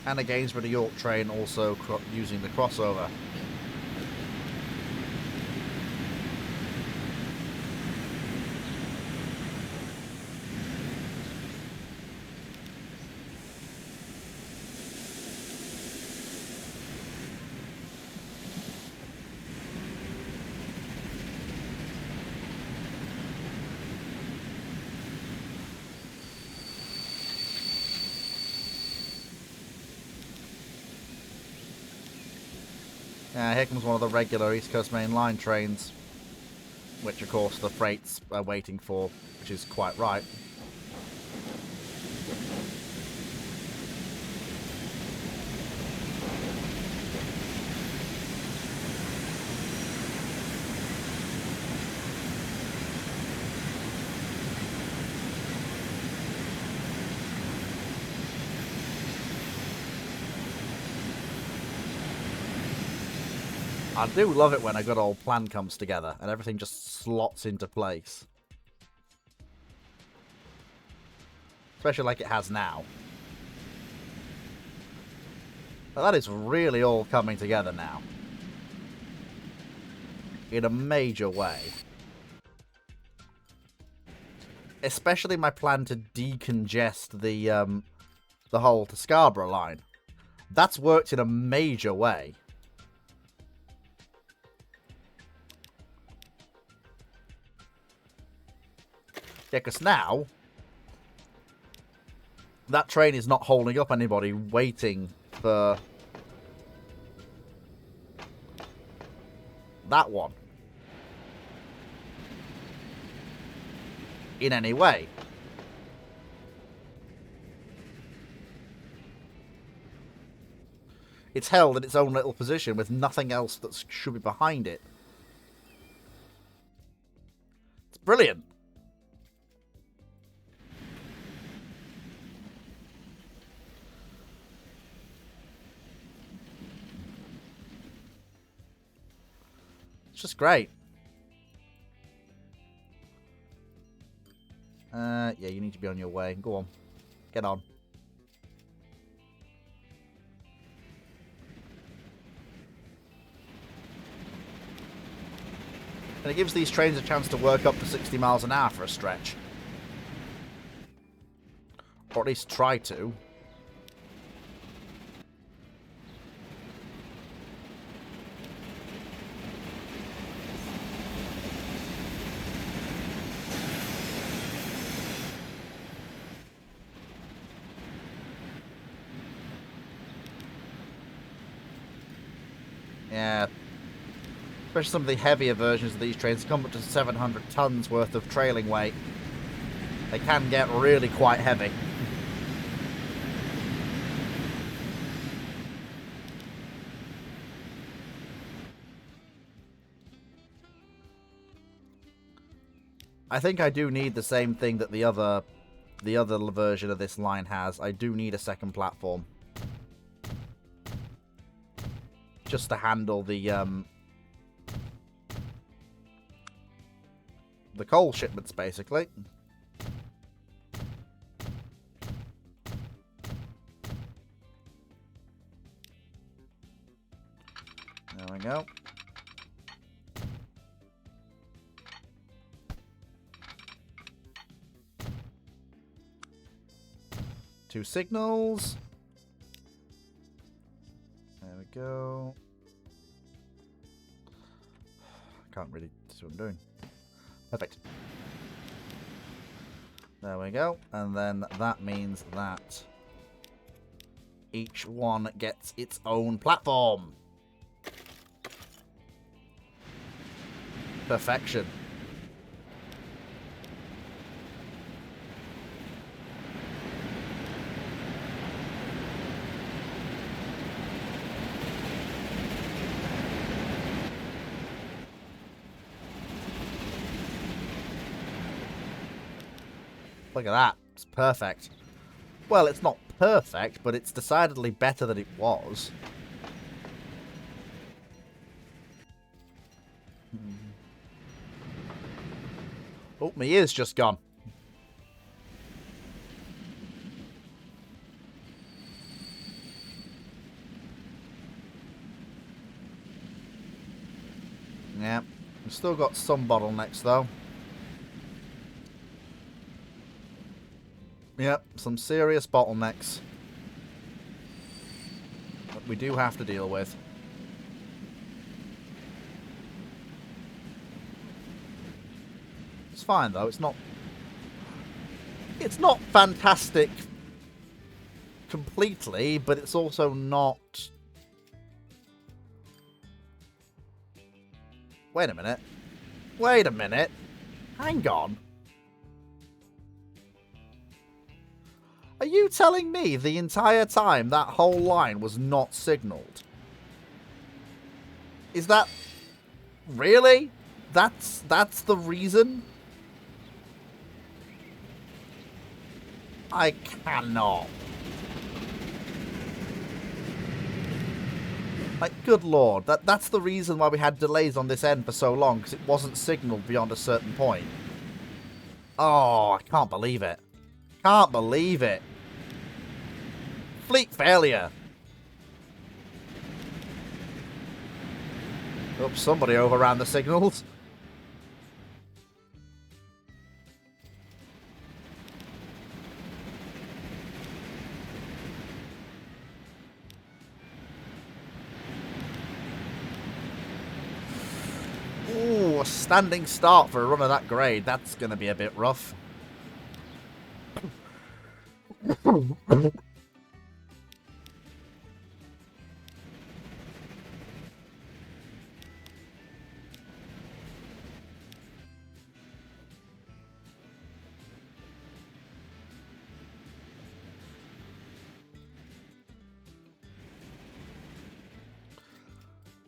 And a Gainsborough to York train also using the crossover. Here comes one of the regular East Coast Main Line trains, which of course the freights are waiting for, which is quite right. I do love it when a good old plan comes together and everything just slots into place. Especially like it has now. But that is really all coming together now. In a major way. Especially my plan to decongest the whole to Scarborough line. That's worked in a major way. Yeah, because now, that train is not holding up anybody waiting for that one in any way. It's held in its own little position with nothing else that should be behind it. It's brilliant. It's just great. Yeah, you need to be on your way. Go on. Get on. And it gives these trains a chance to work up to 60 miles an hour for a stretch. Or at least try to. Yeah. Especially some of the heavier versions of these trains come up to 700 tons worth of trailing weight. They can get really quite heavy. I think I do need the same thing that the other version of this line has. I do need a second platform. Just to handle the coal shipments, basically. There we go. 2 signals. There we go. Can't really see what I'm doing. Perfect. There we go. And then that means that each one gets its own platform. Perfection. Look at that. It's perfect. Well, it's not perfect, but it's decidedly better than it was. Oh, my ear's just gone. Yeah, we've still got some bottlenecks, though. Yep, some serious bottlenecks that we do have to deal with. It's fine, though. It's not fantastic completely, but it's also not... Wait a minute. Wait a minute. Hang on. Are you telling me the entire time that whole line was not signaled? Is that... Really? That's the reason? I cannot. Like, good lord. That's the reason why we had delays on this end for so long, because it wasn't signaled beyond a certain point. Oh, I can't believe it. Can't believe it. Fleet failure. Oops, somebody overran the signals. Ooh, a standing start for a run of that grade. That's going to be a bit rough.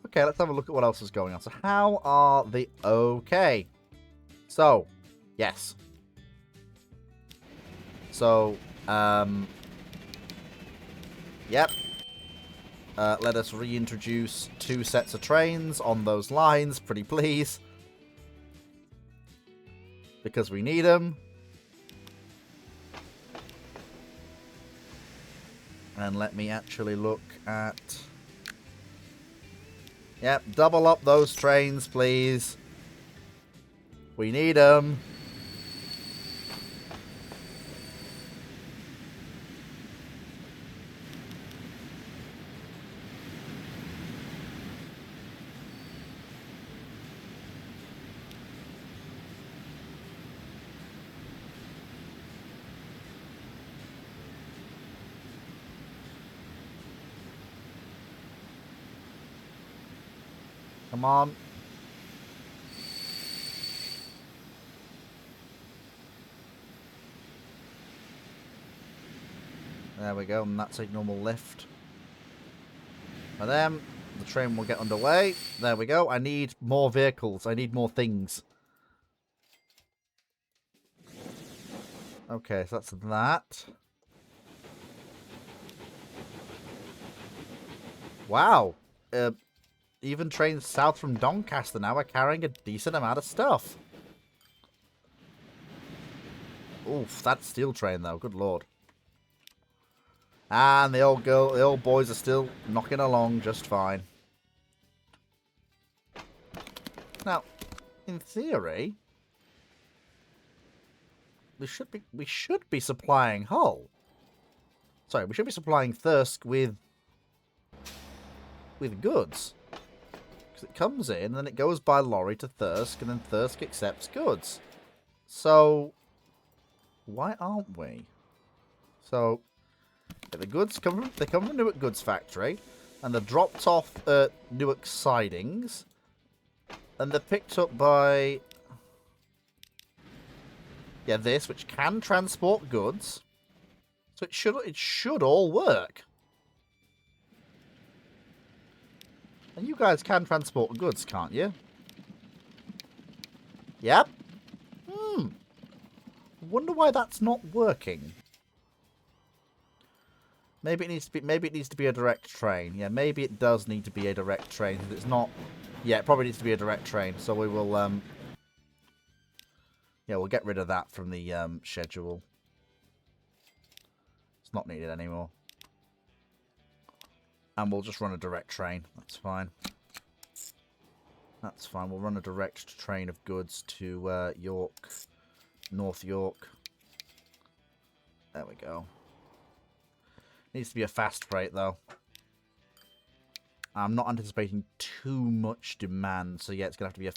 Okay, let's have a look at what else is going on. So how are the... Okay. So, yes. So, yep. Let us reintroduce 2 sets of trains on those lines, pretty please. Because we need them. And let me actually look at... Yep, double up those trains, please. We need them. Come on. There we go, and that signal will lift. For them, the train will get underway. There we go. I need more vehicles. I need more things. Okay, so that's that. Wow. Even trains south from Doncaster now are carrying a decent amount of stuff. Oof, that steel train though, good lord. And the old boys are still knocking along just fine. Now, in theory, we should be supplying Hull. Sorry, we should be supplying Thirsk with goods. Because it comes in, and then it goes by lorry to Thirsk, and then Thirsk accepts goods. So, why aren't we? So, yeah, the goods they come from Newark Goods Factory, and they're dropped off at Newark Sidings, and they're picked up by, yeah, this, which can transport goods. So it should all work. And you guys can transport goods, can't you? Yep. Wonder why that's not working. Maybe it needs to be a direct train. Yeah, maybe it does need to be a direct train. If it's not, yeah, it probably needs to be a direct train. So we will yeah, we'll get rid of that from the schedule. It's not needed anymore. And we'll just run a direct train. That's fine. That's fine. We'll run a direct train of goods to York, North York. There we go. Needs to be a fast freight, though. I'm not anticipating too much demand, so yeah, it's going to have to be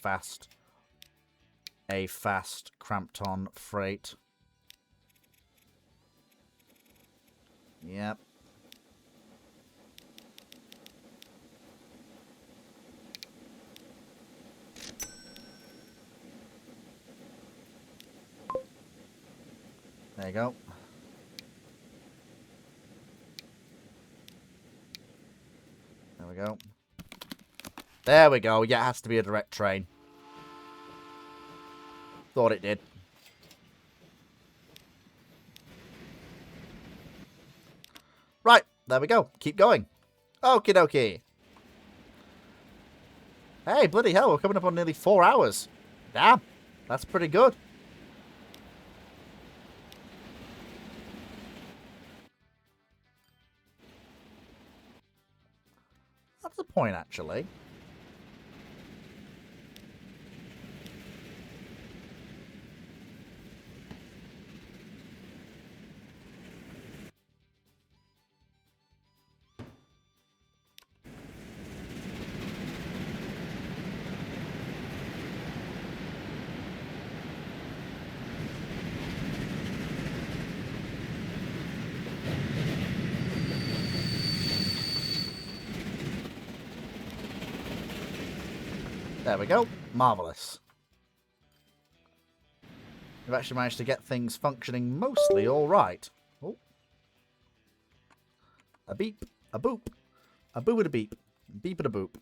a fast Crampton freight. Yep. There you go. There we go. There we go. Yeah, it has to be a direct train. Thought it did. Right, there we go. Keep going. Okie dokie. Hey, bloody hell, we're coming up on nearly 4 hours. Damn, that's pretty good. That's the point, actually. There we go. Marvellous. We've actually managed to get things functioning mostly alright. Oh. A beep. A boop. A boo and a beep. Beep and a boop.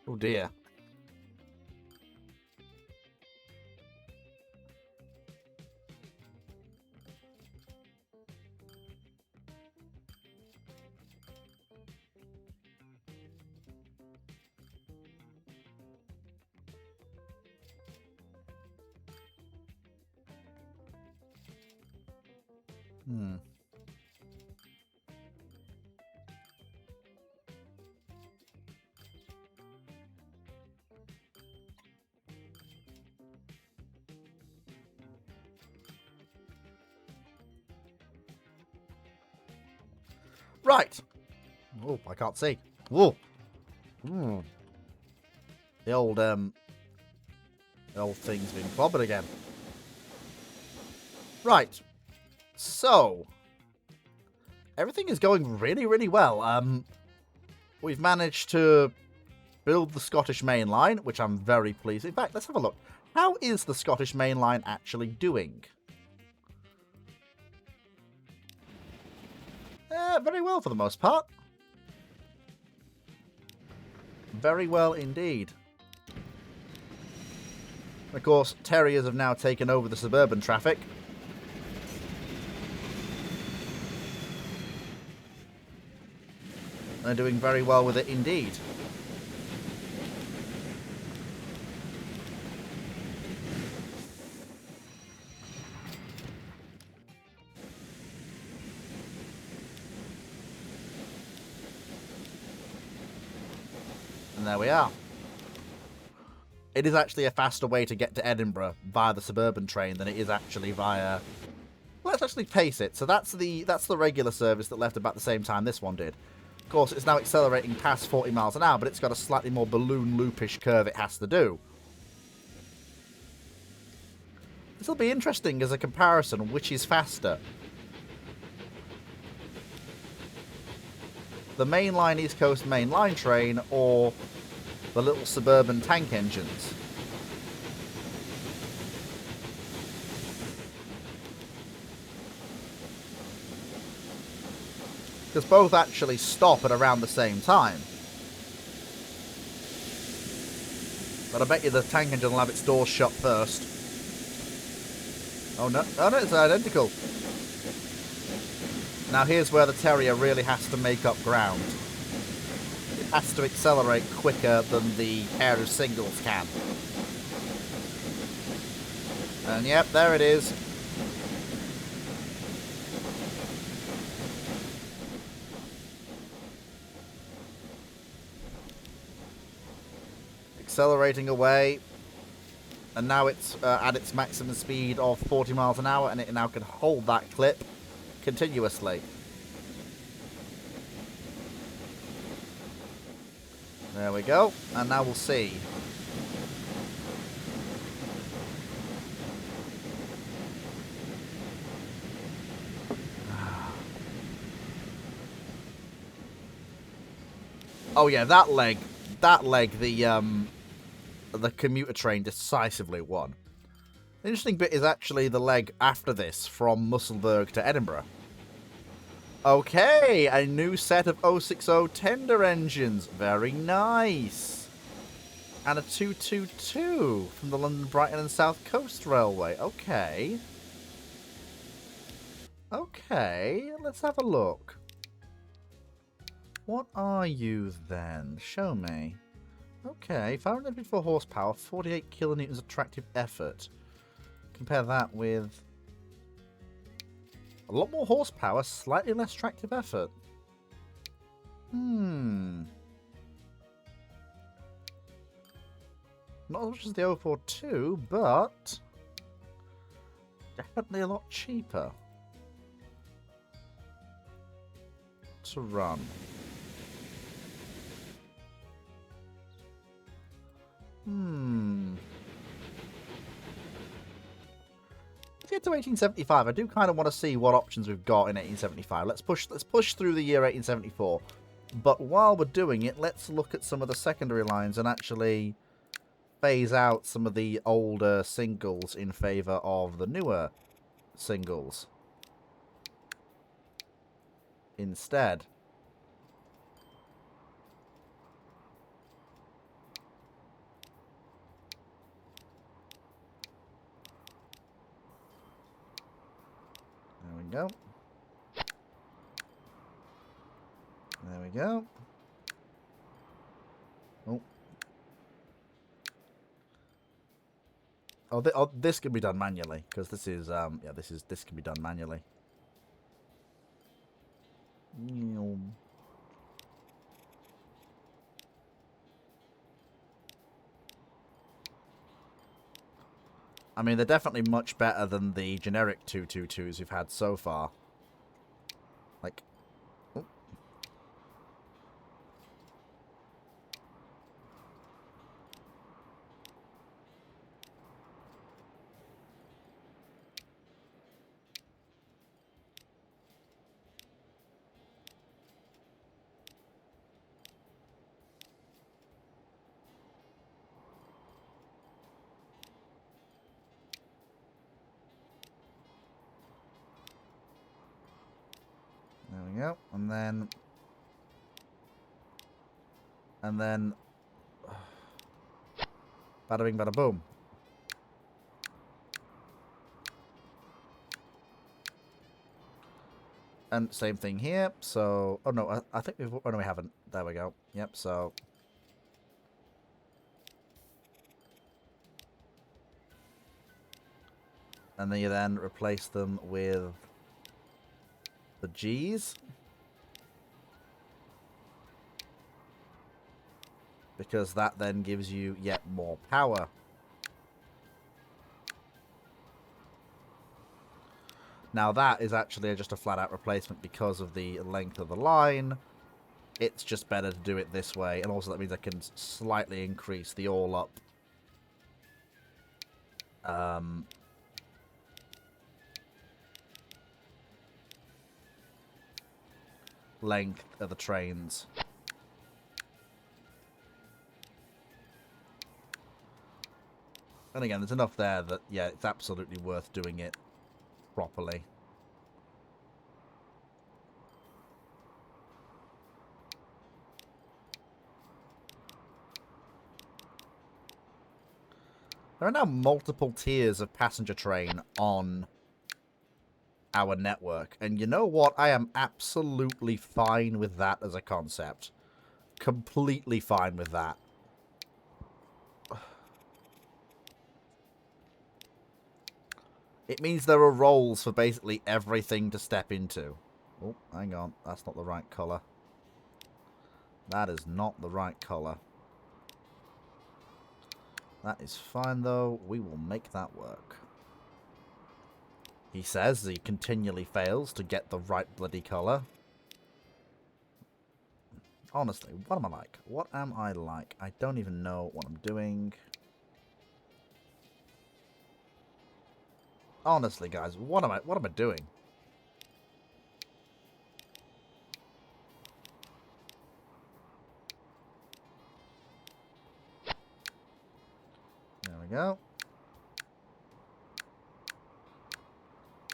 Oh dear. Hmm. Right. Oh, I can't see. Whoa. Mm. The old thing's been clobbered again. Right. So, everything is going really, really well. We've managed to build the Scottish Main Line, which I'm very pleased. In fact, let's have a look. How is the Scottish Main Line actually doing? Very well for the most part. Very well indeed. Of course, Terriers have now taken over the suburban traffic. They're doing very well with it indeed. And there we are. It is actually a faster way to get to Edinburgh via the suburban train than it is actually via... Let's actually pace it. So that's the regular service that left about the same time this one did. Of course, it's now accelerating past 40 miles an hour, but it's got a slightly more balloon loopish curve it has to do. This will be interesting as a comparison, which is faster. The mainline East Coast Main Line train or the little suburban tank engines. Because both actually stop at around the same time. But I bet you the tank engine will have its doors shut first. Oh no, it's identical. Now here's where the Terrier really has to make up ground. It has to accelerate quicker than the pair of singles can. And yep, there it is. Accelerating away. And now it's at its maximum speed of 40 miles an hour, and it now can hold that clip continuously. There we go. And now we'll see. Oh yeah, that leg, the commuter train decisively won. The interesting bit is actually the leg after this from Musselburgh to Edinburgh. Okay, a new set of 060 tender engines. Very nice. And a 222 from the London, Brighton and South Coast Railway. Okay. Okay, let's have a look. What are you then? Show me. Okay, 554 horsepower, 48 kilonewtons of tractive effort. Compare that with a lot more horsepower, slightly less tractive effort. Not as much as the 042, but definitely a lot cheaper to run. Let's get to 1875. I do kind of want to see what options we've got in 1875. Let's push through the year 1874. But while we're doing it, let's look at some of the secondary lines and actually phase out some of the older singles in favour of the newer singles instead. There we go. There we go. Oh, this can be done manually because this is this can be done manually. I mean, they're definitely much better than the generic 222s we've had so far. Like, oh. There we go. And then, bada bing, bada boom. And same thing here. So, oh no, I think we've, oh no, we haven't. There we go. Yep, so. And then you then replace them with the G's. Because that then gives you yet more power. Now that is actually just a flat-out replacement because of the length of the line. It's just better to do it this way. And also that means I can slightly increase the all-up length of the trains. And again, there's enough there that, yeah, it's absolutely worth doing it properly. There are now multiple tiers of passenger train on our network. And you know what? I am absolutely fine with that as a concept. Completely fine with that. It means there are roles for basically everything to step into. Oh, hang on. That's not the right colour. That is not the right colour. That is fine, though. We will make that work. He says he continually fails to get the right bloody colour. Honestly, what am I like? What am I like? I don't even know what I'm doing. Honestly, guys, what am I doing? There we go.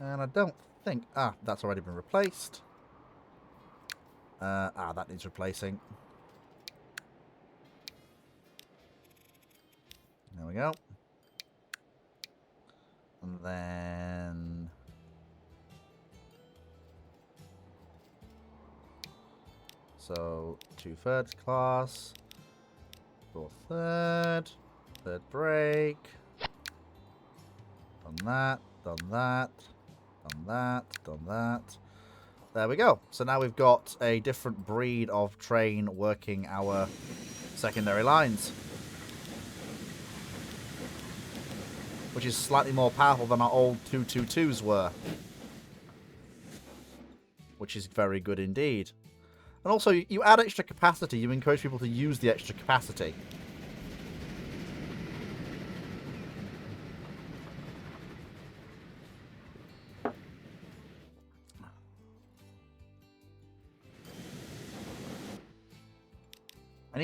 And I don't think... Ah, that's already been replaced. That needs replacing. There we go. And then... So, 2/3 class. 4/3. Third break. Done that. Done that. Done that. Done that. There we go. So now we've got a different breed of train working our secondary lines. Which is slightly more powerful than our old 222s were. Which is very good indeed. And also, you add extra capacity, you encourage people to use the extra capacity.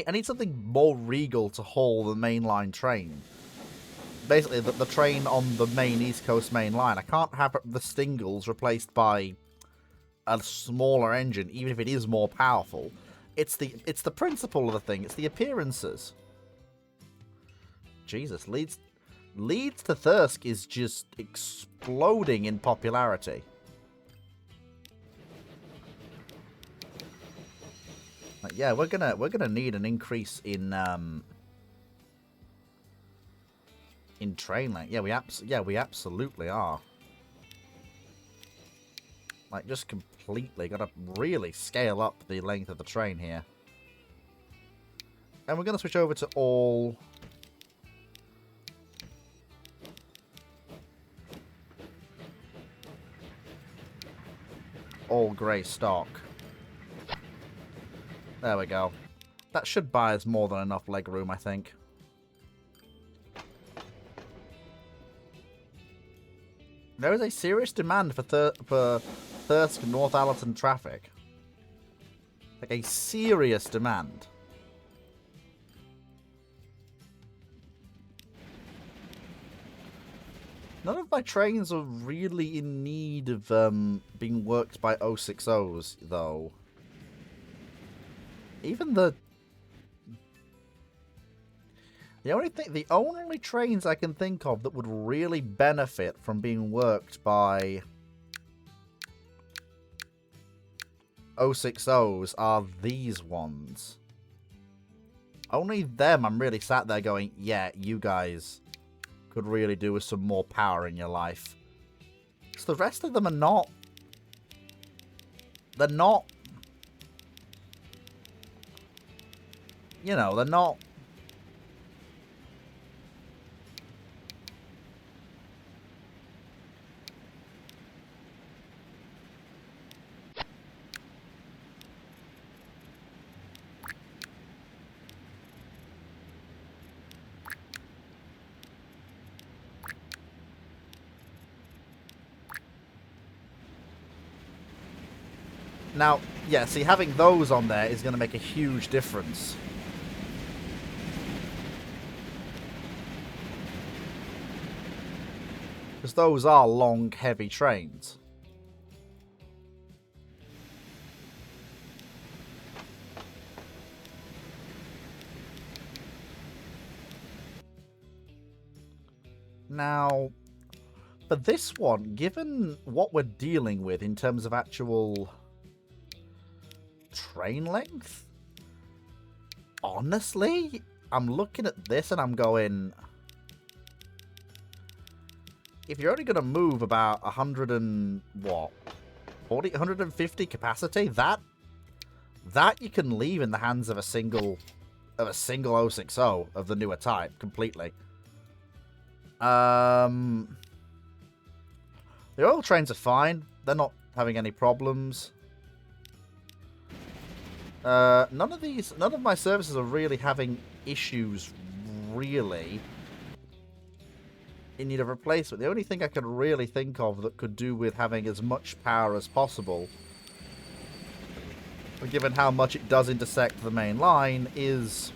I need something more regal to haul the mainline train. Basically, the train on the main East Coast main line. I can't have the Stingles replaced by a smaller engine, even if it is more powerful. It's the principle of the thing. It's the appearances. Jesus, Leeds to Thirsk is just exploding in popularity. Like, yeah, we're gonna need an increase in train length. Yeah, we absolutely are. Like, just completely. Gotta really scale up the length of the train here. And we're gonna switch over to all... all grey stock. There we go. That should buy us more than enough leg room, I think. There is a serious demand for Thirsk North Allerton traffic. Like a serious demand. None of my trains are really in need of being worked by 060s, though. Even the only trains I can think of that would really benefit from being worked by 060s are these ones. Only them I'm really sat there going, yeah, you guys could really do with some more power in your life. So the rest of them are not... they're not... you know, they're not... Now, yeah, see, having those on there is going to make a huge difference. Because those are long, heavy trains. Now, for this one, given what we're dealing with in terms of actual train length, honestly, I'm looking at this and I'm going... if you're only going to move about 100 and... what? 40, 150 capacity, that you can leave in the hands of a single 060 of the newer type completely. The oil trains are fine. They're not having any problems. None of my services are really having issues, really, in need of replacement. The only thing I could really think of that could do with having as much power as possible, given how much it does intersect the main line, is...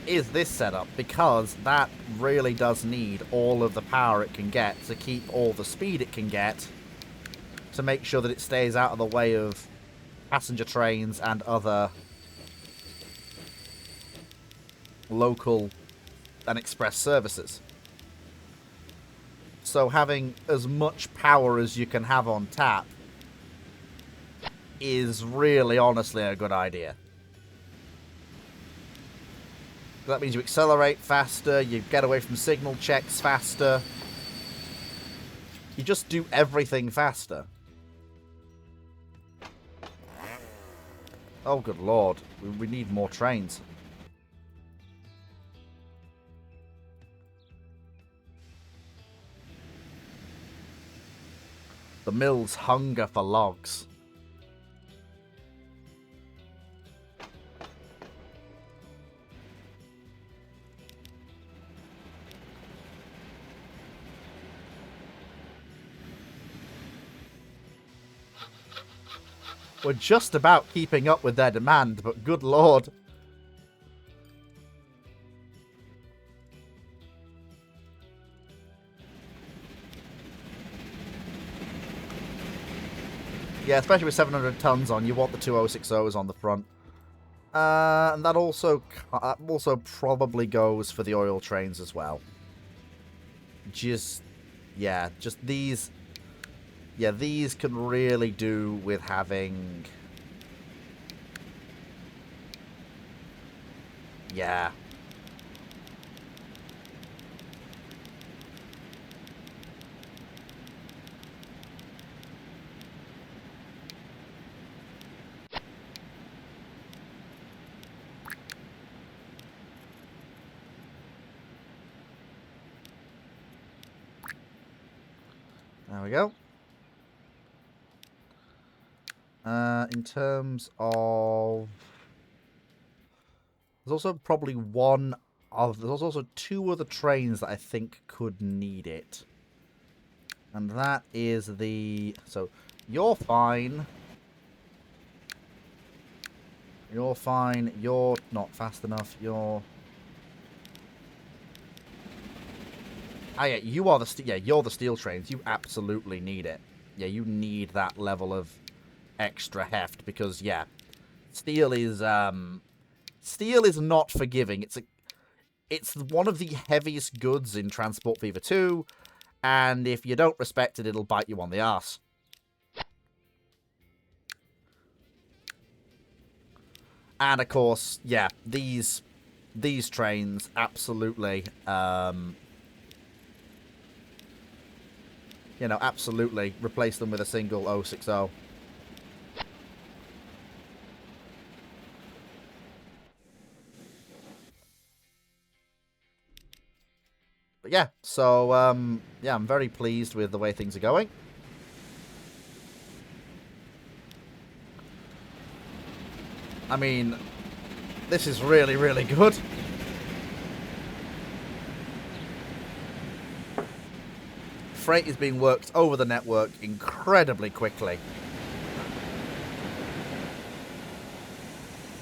is this setup, because that really does need all of the power it can get to keep all the speed it can get to make sure that it stays out of the way of passenger trains and other local and express services. So having as much power as you can have on tap is really, honestly, a good idea. That means you accelerate faster, you get away from signal checks faster. You just do everything faster. Oh, good lord. We need more trains. The mill's hunger for logs. We're just about keeping up with their demand, but good lord. Yeah, especially with 700 tons on, you want the 2060s on the front. And that also probably goes for the oil trains as well. Just these... yeah, these can really do with having Yeah. There we go. In terms of... There's also probably one of... There's also 2 other trains that I think could need it. And that is the... So, you're fine. You're fine. You're not fast enough. You're... Ah, yeah, you are the... Yeah, you're the steel trains. You absolutely need it. Yeah, you need that level of extra heft because, yeah, steel is not forgiving. It's one of the heaviest goods in Transport Fever 2, and if you don't respect it, it'll bite you on the arse. And of course, yeah, these trains absolutely, you know, absolutely replace them with a single 060. But yeah, so, yeah, I'm very pleased with the way things are going. I mean, this is really, really good. Freight is being worked over the network incredibly quickly.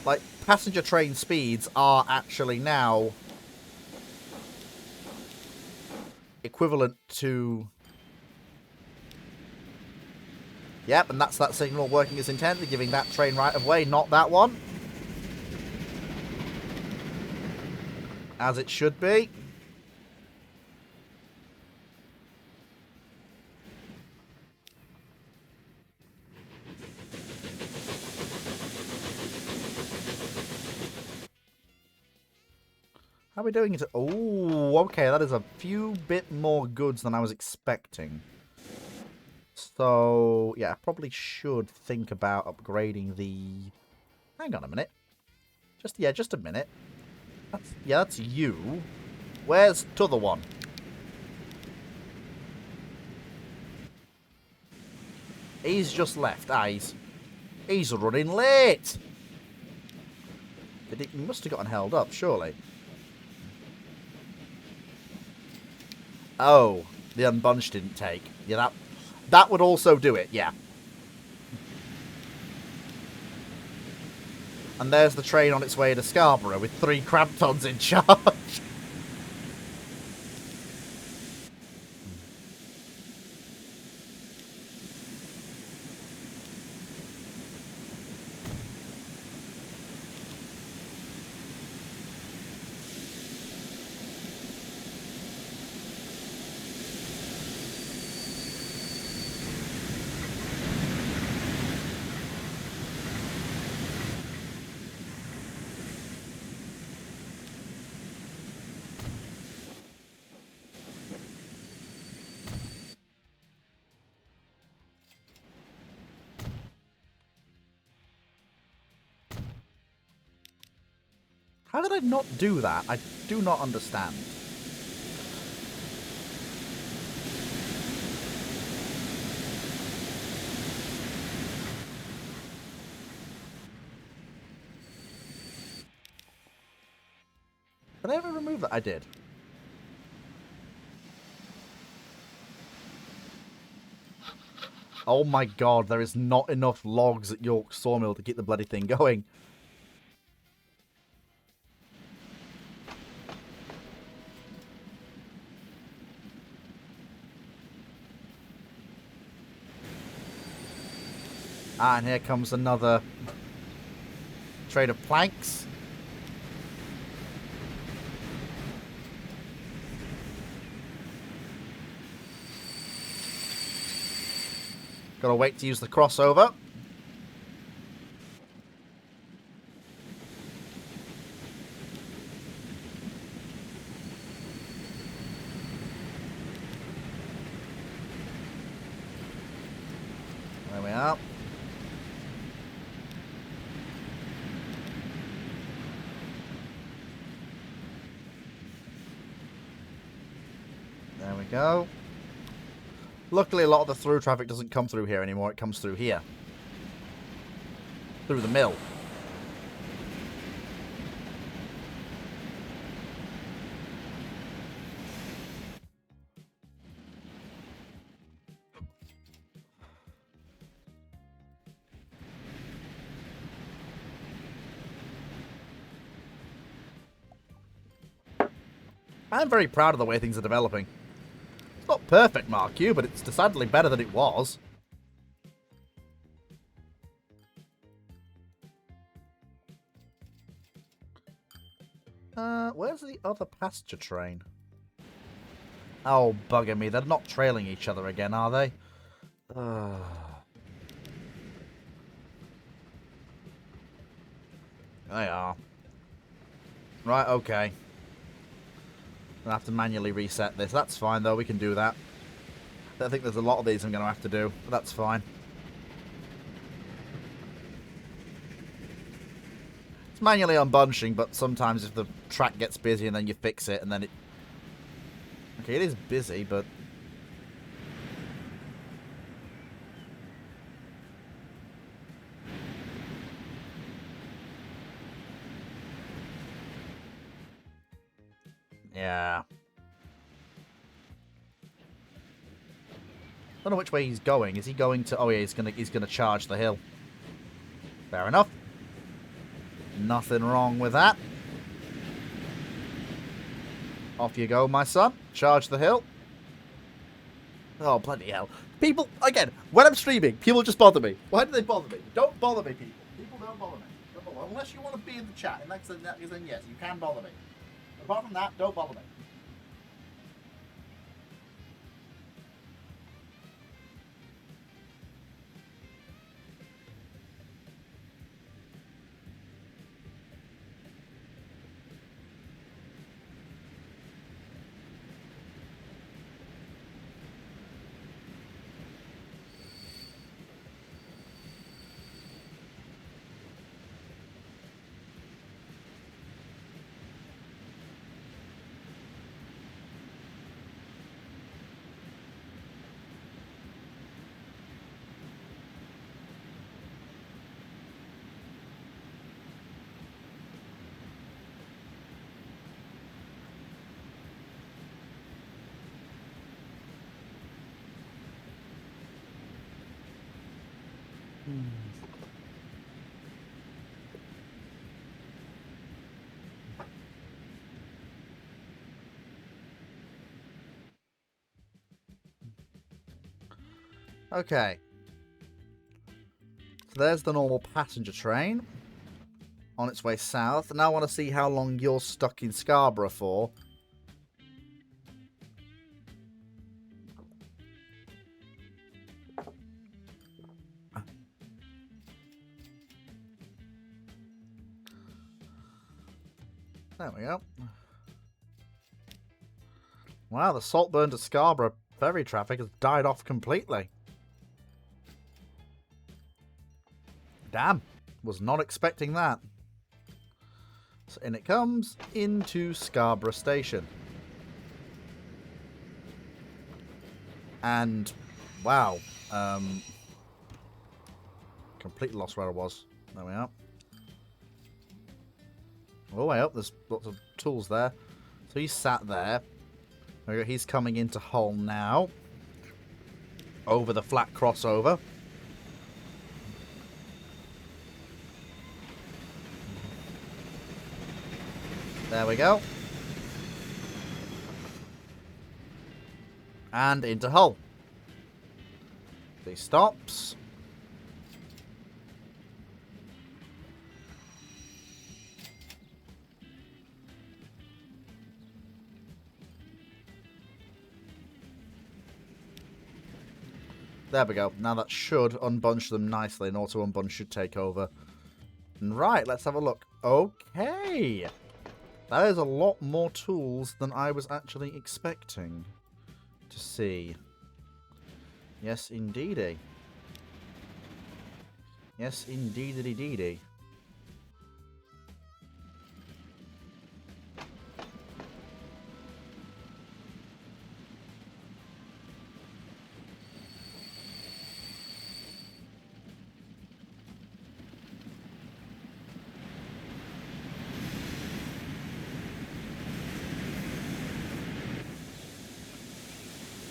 Like, passenger train speeds are actually now equivalent to... Yep, and that's that signal working as intended, giving that train right of way, not that one. As it should be. How are we doing it? Oh, okay, that is a few bit more goods than I was expecting. So, yeah, I probably should think about upgrading the... Hang on a minute. Just a minute. That's you. Where's t'other one? He's just left. Ah, he's running late. He must have gotten held up, surely. Oh, the unbunched didn't take. Yeah, that would also do it, yeah. And there's the train on its way to Scarborough with 3 Cramptons in charge. How did I not do that? I do not understand. Did I ever remove that? I did. Oh my god, there is not enough logs at York Sawmill to keep the bloody thing going. Ah, and here comes another trade of planks. Gotta wait to use the crossover. we go. Luckily, a lot of the through traffic doesn't come through here anymore. It comes through here. Through the mill. I'm very proud of the way things are developing. It's not perfect, Mark Q, but it's decidedly better than it was. Where's the other passenger train? Oh, bugger me. They're not trailing each other again, are they? They are. Right, okay. I'll have to manually reset this. That's fine, though. We can do that. I think there's a lot of these I'm going to have to do, but that's fine. It's manually unbunching, but sometimes if the track gets busy and then you fix it and then it... Okay, it is busy, but... Yeah. I don't know which way he's going. Is he going to... Oh, yeah, he's gonna charge the hill. Fair enough. Nothing wrong with that. Off you go, my son. Charge the hill. Oh, bloody hell. People, again, when I'm streaming, people just bother me. Why do they bother me? Don't bother me, people. People don't bother me. Don't bother. Unless you want to be in the chat. And that's then yes, you can bother me. Apart from that, don't bother me. Okay. So there's the normal passenger train on its way south. Now I want to see how long you're stuck in Scarborough for. There we go. Wow, the Saltburn to Scarborough ferry traffic has died off completely. Damn. Was not expecting that. So in it comes into Scarborough Station. And, wow. Completely lost where I was. There we are. Oh, way up. There's lots of tools there. So he's sat there. There we go. He's coming into Hull now. Over the flat crossover. There we go. And into Hull. He stops. There we go. Now that should unbunch them nicely, and auto unbunch should take over. Right, let's have a look. Okay. That is a lot more tools than I was actually expecting to see. Yes, indeedy. Yes, indeedy.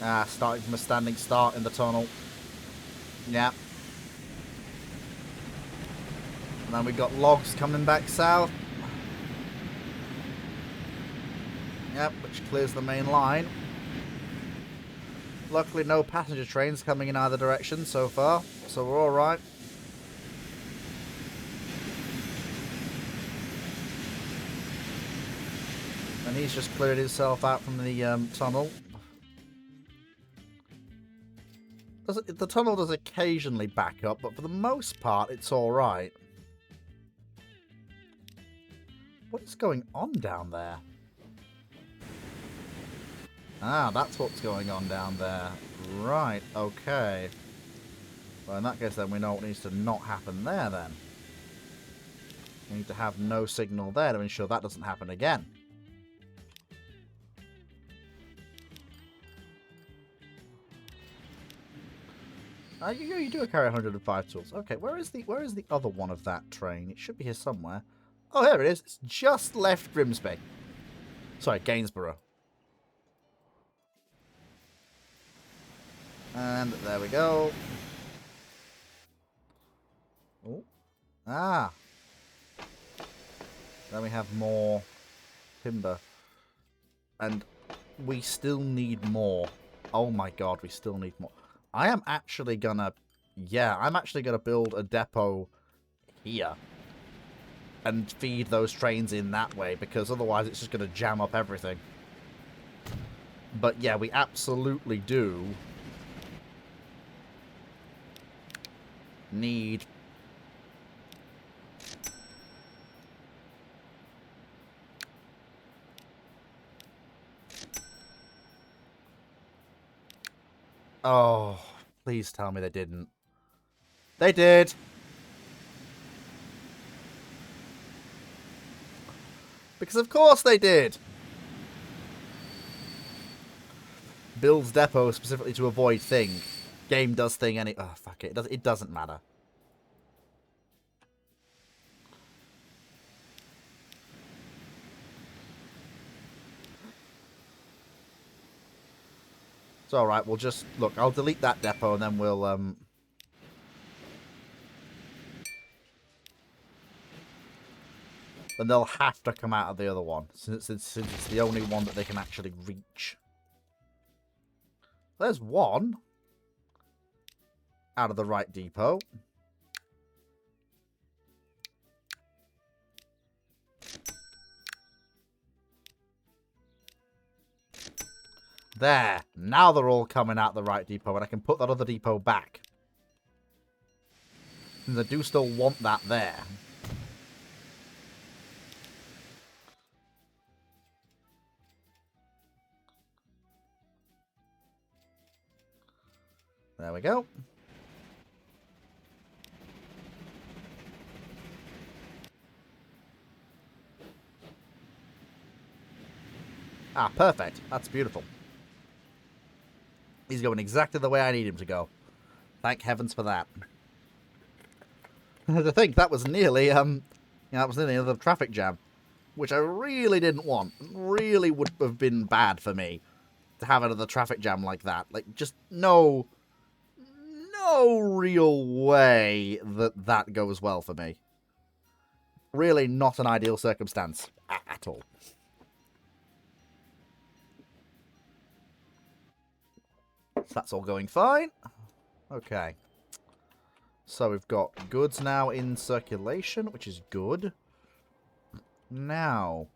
Ah, starting from a standing start in the tunnel. Yeah. And then we've got logs coming back south. Yep, which clears the main line. Luckily, no passenger trains coming in either direction so far, so we're alright. And he's just cleared himself out from the tunnel. The tunnel does occasionally back up, but for the most part, it's alright. What is going on down there? Ah, that's what's going on down there. Right, okay. Well, in that case, then we know what needs to not happen there, then. We need to have no signal there to ensure that doesn't happen again. You do carry 105 tools. Okay, where is the other one of that train? It should be here somewhere. Oh, there it is. It's just left Grimsby. Sorry, Gainsborough. And there we go. Oh. Ah. Then we have more timber. And we still need more. Oh my god, we still need more. I am actually gonna... Yeah, I'm actually gonna build a depot here. And feed those trains in that way, because otherwise it's just gonna jam up everything. But yeah, we absolutely do need... Oh, please tell me they didn't. They did! Because of course they did! Builds depot specifically to avoid thing. Game does thing any... Oh, fuck it. It doesn't matter. It's alright, we'll just... Look, I'll delete that depot and then we'll... Then they'll have to come out of the other one, since it's the only one that they can actually reach. There's one. Out of the right depot. There. Now they're all coming out the right depot, and I can put that other depot back. And I do still want that there. There we go. Ah, perfect. That's beautiful. He's going exactly the way I need him to go. Thank heavens for that. To think that was nearly, that was nearly another traffic jam, which I really didn't want. Really would have been bad for me to have another traffic jam like that. Like, just no real way that that goes well for me. Really not an ideal circumstance at all. So that's all going fine. Okay. So we've got goods now in circulation, which is good. Now.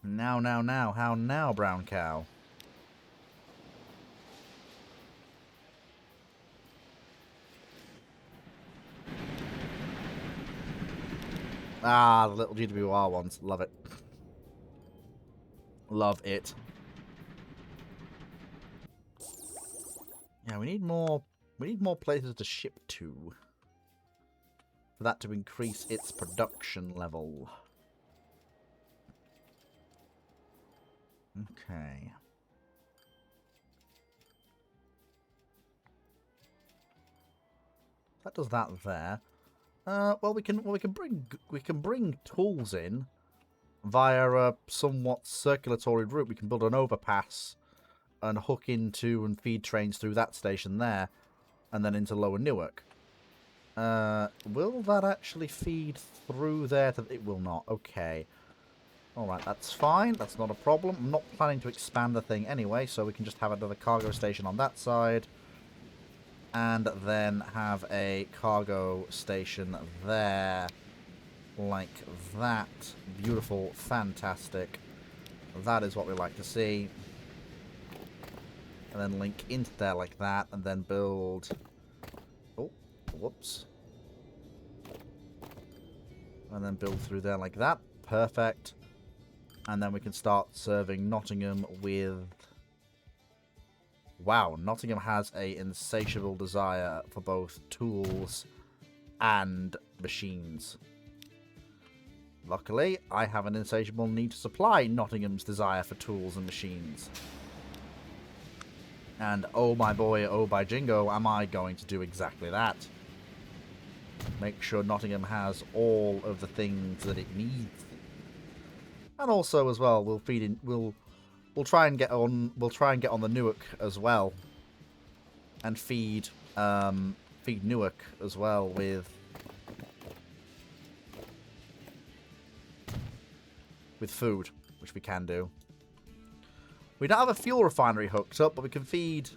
How now, brown cow? Ah, the little GWR ones. Love it. Love it. Yeah, we need more places to ship to. For that to increase its production level. Okay. That does that there. Well, we can bring tools in via a somewhat circulatory route. We can build an overpass and hook into and feed trains through that station there, and then into Lower Newark. Will that actually feed through there? It will not. Okay. Alright, that's fine. That's not a problem. I'm not planning to expand the thing anyway, so we can just have another cargo station on that side. And then have a cargo station there. Like that. Beautiful. Fantastic. That is what we like to see. And then link into there like that, and then build... Oh, whoops. And then build through there like that. Perfect. And then we can start serving Nottingham with... Wow, Nottingham has an insatiable desire for both tools and machines. Luckily, I have an insatiable need to supply Nottingham's desire for tools and machines. And oh my boy, oh by jingo, am I going to do exactly that. Make sure Nottingham has all of the things that it needs. And also as well, we'll feed in we'll try and get on the Newark as well. And feed Newark as well with food, which we can do. We don't have a fuel refinery hooked up, but we can feed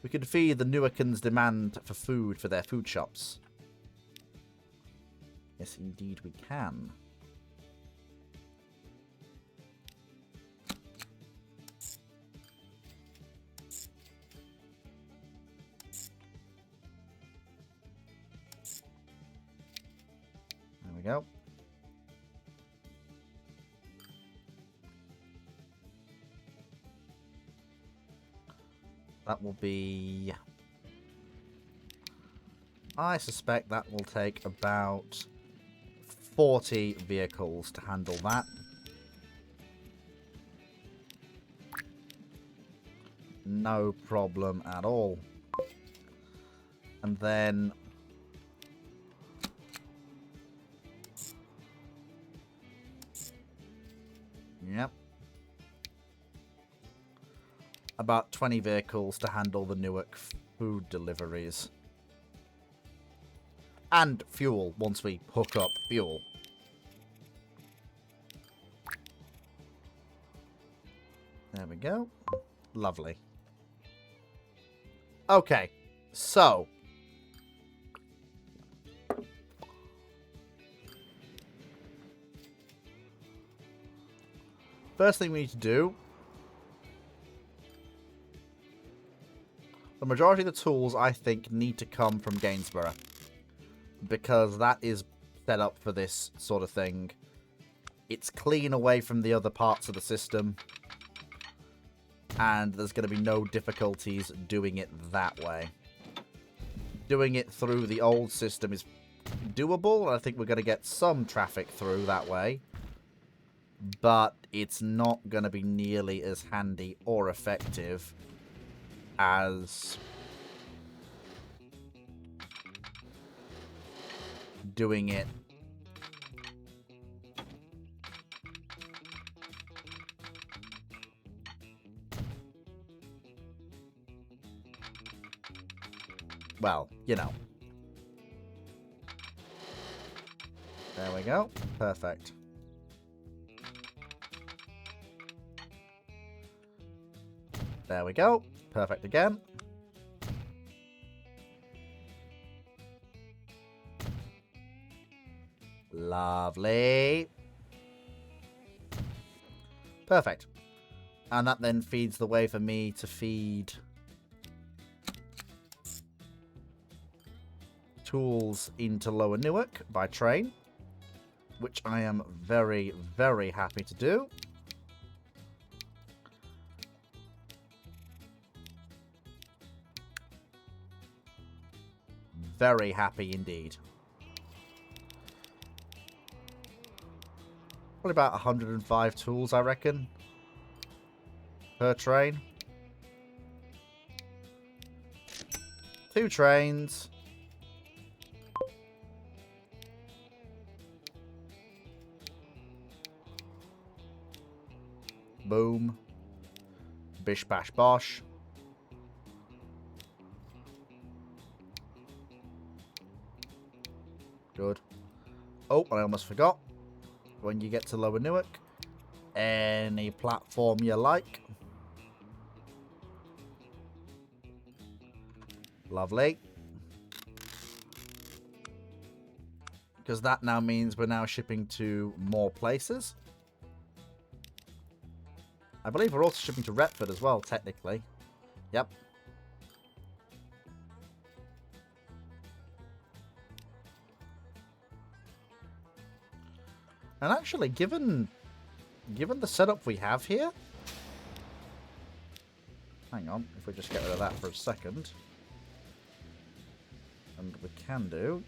the Newarkans' demand for food for their food shops. Yes, indeed we can. There we go. That will be... I suspect that will take about 40 vehicles to handle that. No problem at all. And then... Yep. About 20 vehicles to handle the Newark food deliveries. And fuel, once we hook up fuel. There we go. Lovely. Okay, so... First thing we need to do... The majority of the tools, I think, need to come from Gainsborough. Because that is set up for this sort of thing. It's clean away from the other parts of the system. And there's going to be no difficulties doing it that way. Doing it through the old system is doable. And I think we're going to get some traffic through that way. But it's not going to be nearly as handy or effective as doing it well, you know. There we go. Perfect. There we go. Perfect again. Lovely. Perfect. And that then feeds the way for me to feed tools into Lower Newark by train, which I am very, very happy to do. Very happy indeed. Probably about 105 tools, I reckon, per train. 2 trains. Boom. Bish bash bosh. Good. Oh, I almost forgot. When you get to Lower Newark, any platform you like. Lovely. Because that now means we're now shipping to more places. I believe we're also shipping to Retford as well, technically. Yep. And actually, given the setup we have here... Hang on, if we just get rid of that for a second. And we can do...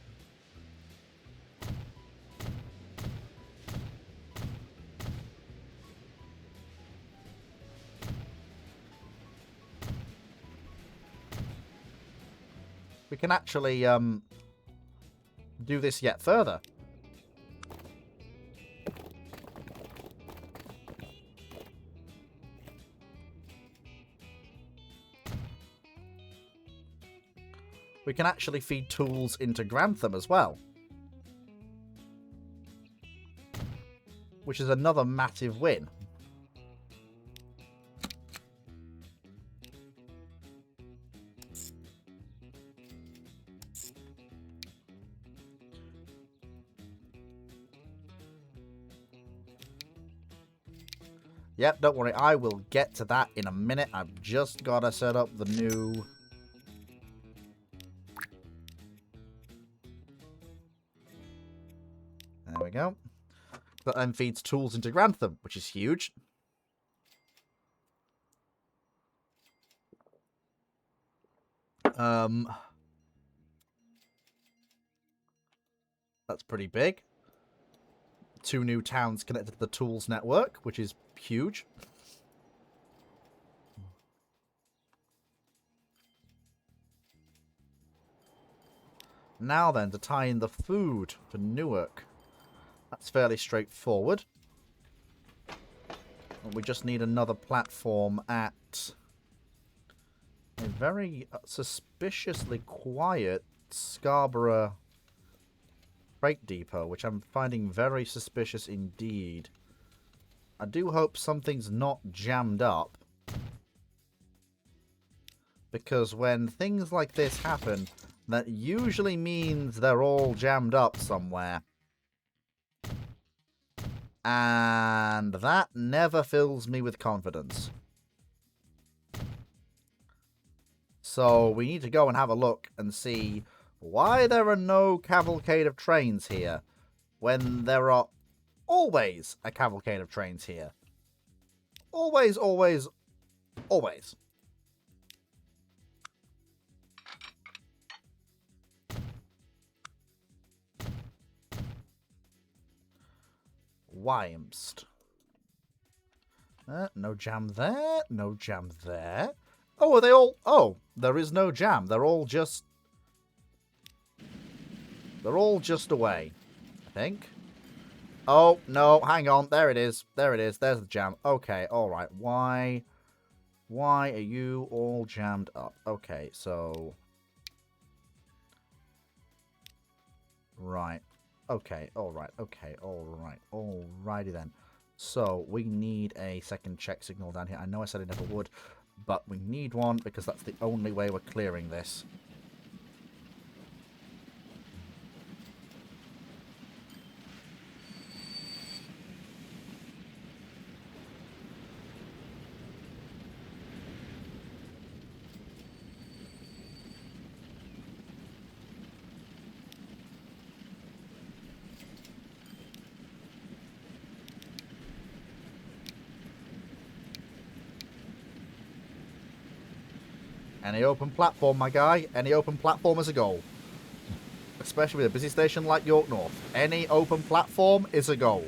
We can actually do this yet further. We can actually feed tools into Grantham as well. Which is another massive win. Yep, don't worry, I will get to that in a minute. I've just got to set up the new... There we go. That then feeds tools into Grantham, which is huge. That's pretty big. 2 new towns connected to the tools network, which is huge. Now then, to tie in the food for Newark. That's fairly straightforward. We just need another platform at a very suspiciously quiet Scarborough freight depot, which I'm finding very suspicious indeed. I do hope something's not jammed up. Because when things like this happen, that usually means they're all jammed up somewhere. And that never fills me with confidence. So we need to go and have a look and see why there are no cavalcade of trains here when there are always a cavalcade of trains here. Always, always, always. Wymst. No jam there. No jam there. Oh, are they all... Oh, there is no jam. They're all just... They're all just away, I think. Oh, no, hang on. There it is. There it is. There's the jam. Okay, alright. Why are you all jammed up? Okay, so... Right. Okay, alright, okay, alright. Alrighty then. So, we need a second check signal down here. I know I said I never would, but we need one because that's the only way we're clearing this. Any open platform, my guy. Any open platform is a goal. Especially with a busy station like York North. Any open platform is a goal.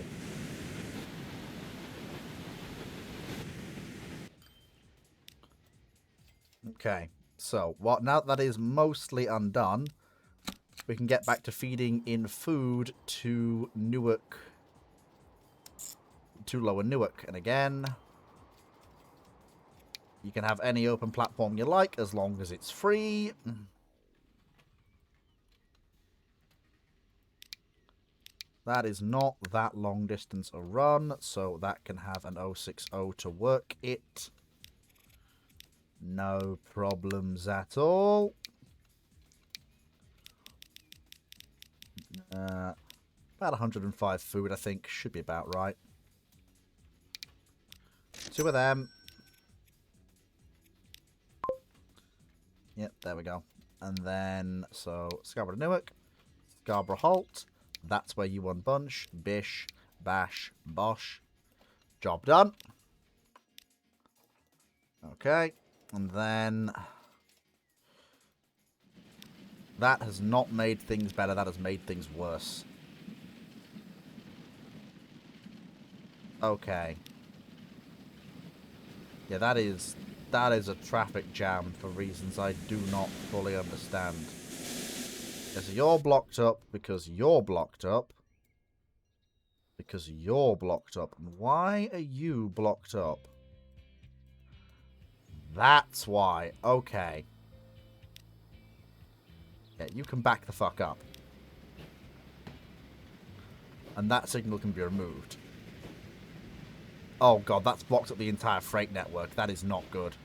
Okay, so now that is mostly undone, we can get back to feeding in food to Newark, to Lower Newark. And again, You can have any open platform you like as long as it's free. That is not that long distance a run, so that can have an 060 to work it. No problems at all. About 105 food, I think. Should be about right. 2 of them. Yep, there we go. And then, so, Scarborough Newark, Scarborough Holt. That's where you unbunch. Bish, bash, bosh. Job done. Okay. And then... that has not made things better. That has made things worse. Okay. Yeah, that is a traffic jam for reasons I do not fully understand. Yeah, so you're blocked up because you're blocked up. Because you're blocked up. And why are you blocked up? That's why. Okay. Yeah, you can back the fuck up. And that signal can be removed. Oh god, that's blocked up the entire freight network. That is not good.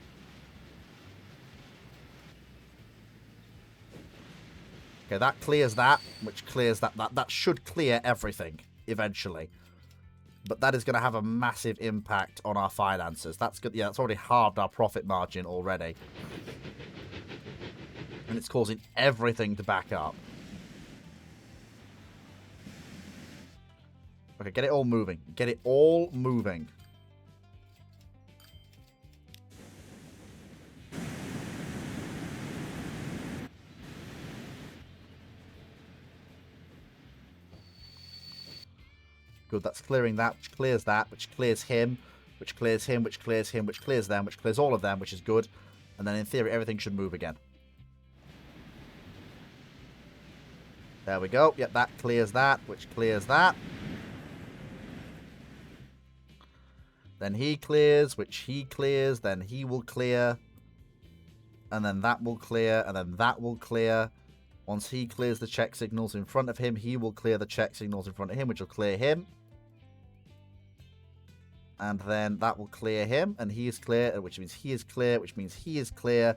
Okay, that clears that, which clears that. That should clear everything, eventually. But that is going to have a massive impact on our finances. That's good. Yeah, that's already halved our profit margin already. And it's causing everything to back up. Okay, get it all moving. Get it all moving. Good, that's clearing that, which clears that, which clears him, which clears him, which clears him, which clears them, which clears all of them, which is good. And then in theory, everything should move again. There we go. Yep, that clears that, which clears that. Then he clears, which he clears, then he will clear. And then that will clear, and then that will clear. Once he clears the check signals in front of him, he will clear the check signals in front of him, which will clear him. And then that will clear him, and he is clear, which means he is clear, which means he is clear,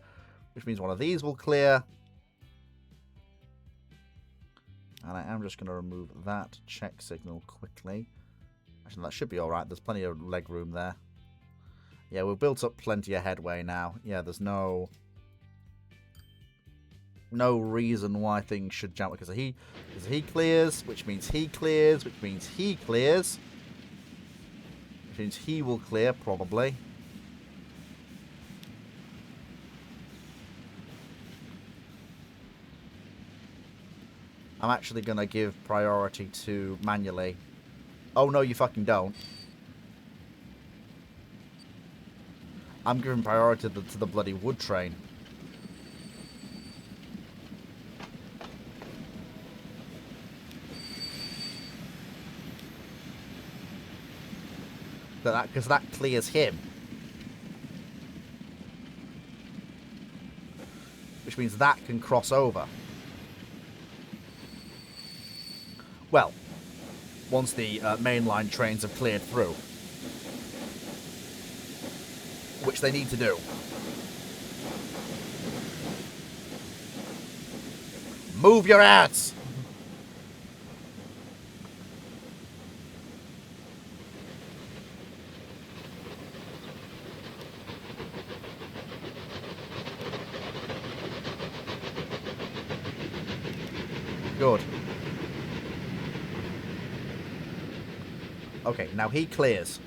which means one of these will clear. And I am just going to remove that check signal quickly. Actually, that should be alright. There's plenty of leg room there. Yeah, we've built up plenty of headway now. Yeah, there's no reason why things should jump. Because he clears, which means he clears, which means he clears. Which means he will clear, probably. I'm actually going to give priority to manually. Oh, no, you fucking don't. I'm giving priority to the bloody wood train. Because that clears him. Which means that can cross over. Well, once the mainline trains have cleared through. Which they need to do. Move your ass! Good. Okay, now he clears.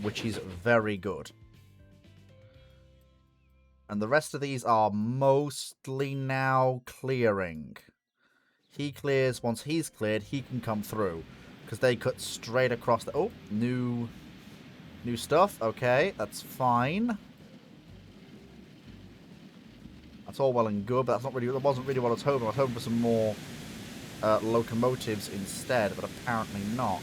Which is very good. And the rest of these are mostly now clearing. He clears. Once he's cleared, he can come through. Because they cut straight across the... Oh, new stuff. Okay, that's fine. That's all well and good, but that wasn't really what I was hoping. I was hoping for some more locomotives instead, but apparently not.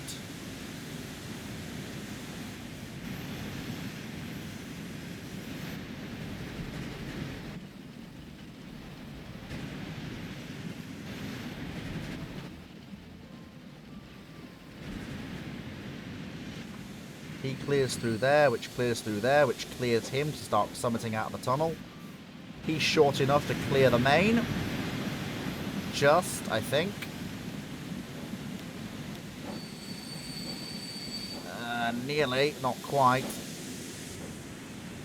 He clears through there, which clears through there, which clears him to start summiting out of the tunnel. He's short enough to clear the main. Just, I think. Nearly, not quite.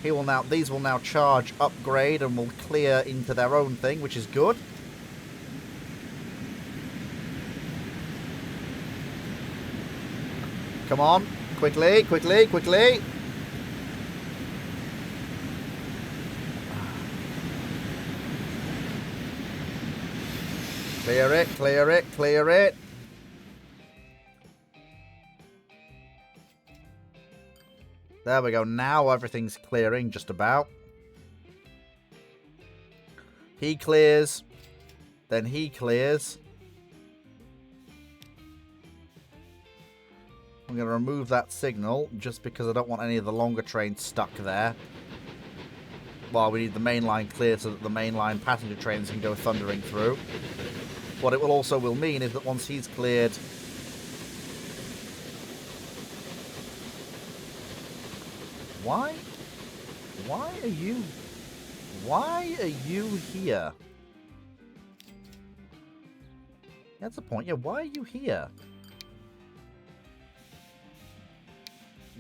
He will now. These will now charge, upgrade, and will clear into their own thing, which is good. Come on, quickly, quickly, quickly. Clear it, clear it, clear it. There we go. Now everything's clearing, just about. He clears. Then he clears. I'm going to remove that signal, just because I don't want any of the longer trains stuck there. Well, we need the main line cleared so that the mainline passenger trains can go thundering through. What it will also mean is that once he's cleared... Why are you here? That's the point. Yeah, why are you here?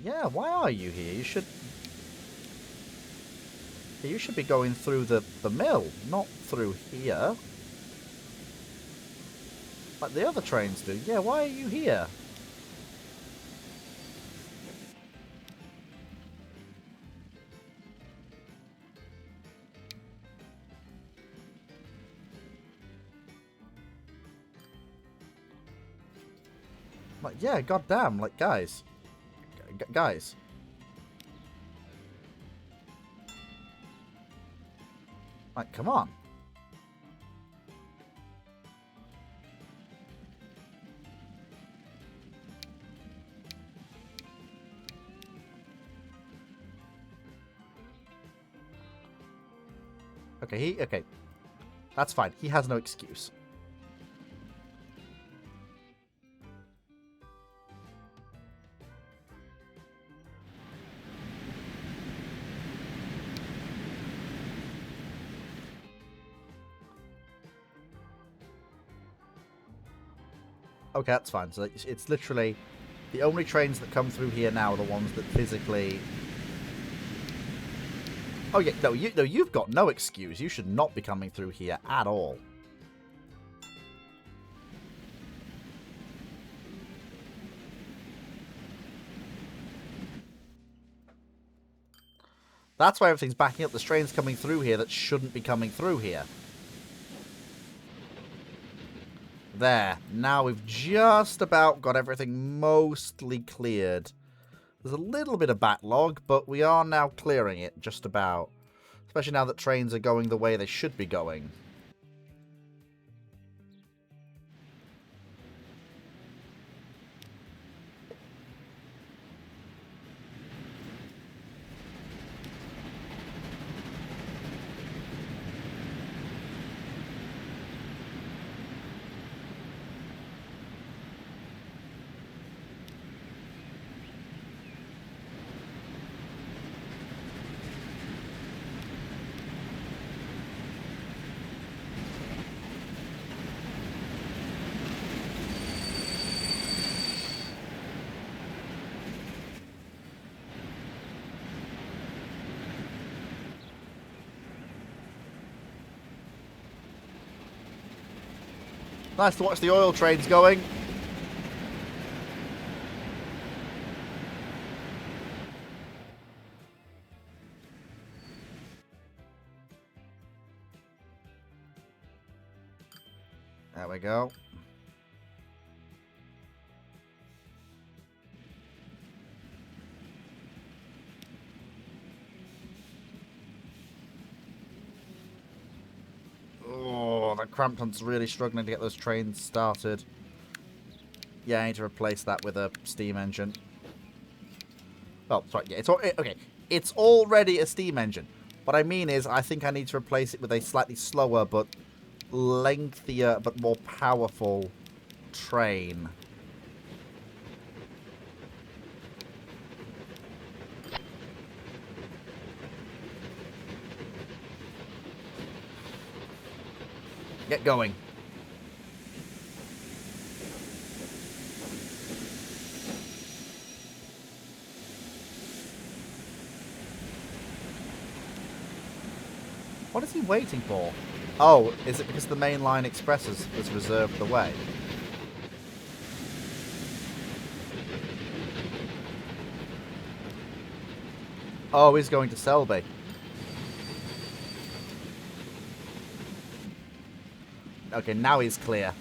Yeah, why are you here? You should be going through the mill, not through here. Like the other trains do. Yeah, why are you here? Like, yeah, goddamn, like, guys. Guys. Like, come on. Okay, okay. That's fine. He has no excuse. Okay, that's fine. So it's literally... The only trains that come through here now are the ones that physically... Oh, yeah. No, you've got no excuse. You should not be coming through here at all. That's why everything's backing up. There's trains coming through here that shouldn't be coming through here. There. Now we've just about got everything mostly cleared. There's a little bit of backlog, but we are now clearing it just about. Especially now that trains are going the way they should be going. Nice to watch the oil trains going. There we go. Oh, the Crampton's really struggling to get those trains started. Yeah, I need to replace that with a steam engine. Oh, sorry. Yeah, okay. It's already a steam engine. What I mean is, I think I need to replace it with a slightly slower but lengthier but more powerful train. Get going. What is he waiting for? Oh, is it because the main line express has reserved the way? Oh, he's going to Selby. Okay, now he's clear.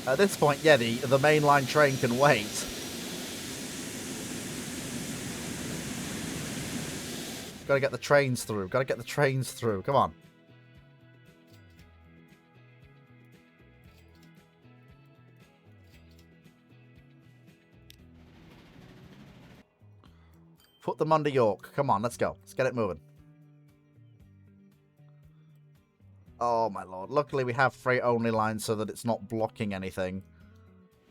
At this point, yeah, the mainline train can wait. Gotta get the trains through. Gotta get the trains through. Come on. Put them under York. Come on, let's go. Let's get it moving. Oh, my lord. Luckily, we have freight-only lines so that it's not blocking anything.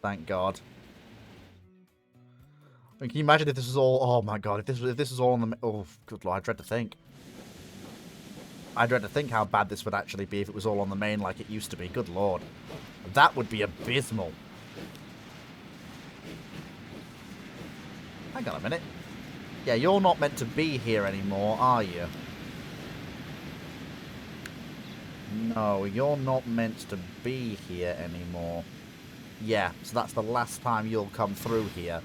Thank God. I mean, can you imagine if this was all... Oh, my God. If this was all on the... Oh, good lord. I dread to think. I dread to think how bad this would actually be if it was all on the main like it used to be. Good lord. That would be abysmal. Hang on a minute. Yeah, you're not meant to be here anymore, are you? No, you're not meant to be here anymore. Yeah, so that's the last time you'll come through here.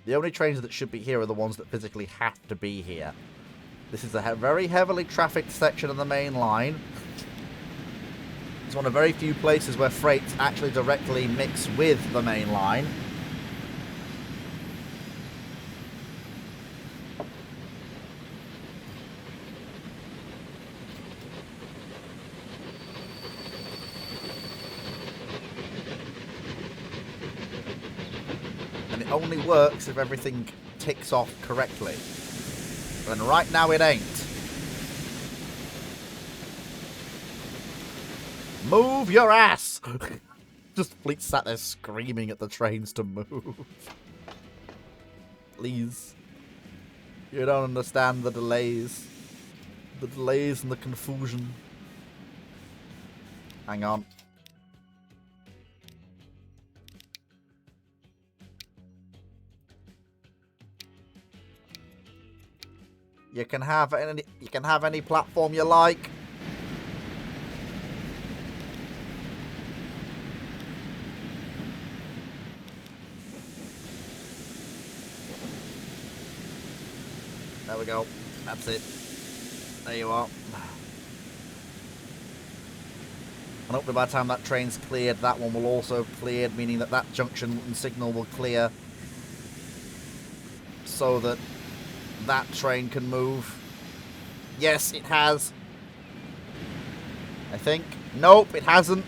The only trains that should be here are the ones that physically have to be here. This is a very heavily trafficked section of the main line. It's one of very few places where freights actually directly mix with the main line. And it only works if everything ticks off correctly. And right now it ain't. Move your ass! Just fleet sat there screaming at the trains to move. Please. You don't understand the delays. The delays and the confusion. Hang on. You can have any platform you like. There we go. That's it. There you are. And hopefully by the time that train's cleared, that one will also have cleared, meaning that that junction and signal will clear so that that train can move. Yes, it has. I think. Nope, it hasn't.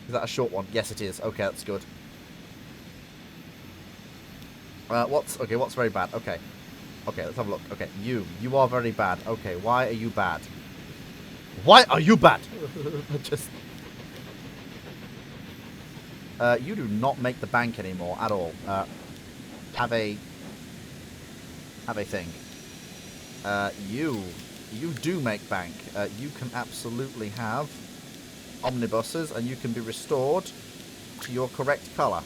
Is that a short one? Yes, it is. Okay, that's good. What's very bad? Okay. Okay, let's have a look. Okay, you are very bad. Okay, why are you bad? Why are you bad? Just... you do not make the bank anymore at all. Have a thing. You do make bank. You can absolutely have omnibuses, and you can be restored to your correct colour.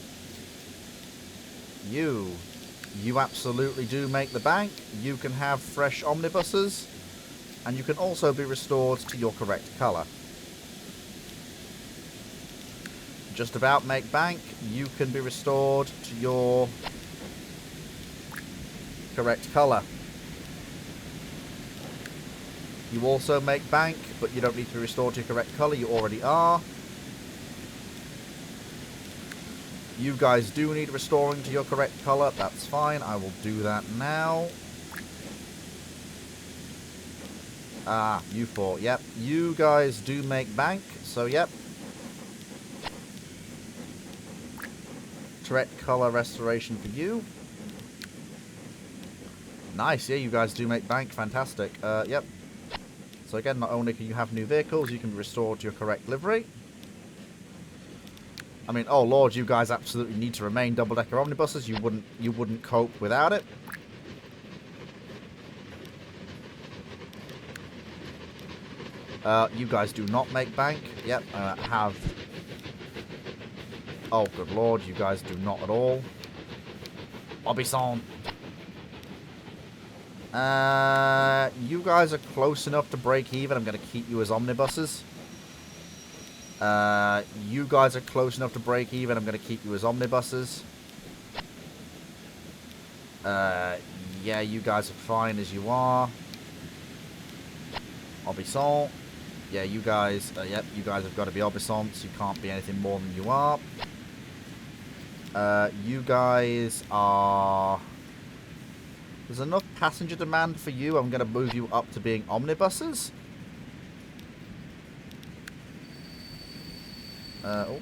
You absolutely do make the bank. You can have fresh omnibuses, and you can also be restored to your correct colour. Just about make bank. You can be restored to your correct colour. You also make bank, but you don't need to be restored to your correct colour. You already are. You guys do need restoring to your correct colour. That's fine. I will do that now. Ah, you four. Yep. You guys do make bank. So, yep. Correct colour restoration for you. Nice. Yeah, you guys do make bank. Fantastic. Yep. So, again, not only can you have new vehicles, you can be restored to your correct livery. I mean, oh lord, you guys absolutely need to remain double-decker omnibuses. You wouldn't cope without it. You guys do not make bank. Yep, have. Oh, good lord, you guys do not at all. Obison. You guys are close enough to break even. I'm going to keep you as omnibuses. You guys are close enough to break even. I'm going to keep you as omnibuses. Yeah, you guys are fine as you are. Obison. Yeah, you guys, yep, you guys have got to be obisons. You can't be anything more than you are. You guys are... There's enough passenger demand for you. I'm going to move you up to being omnibuses. Oh.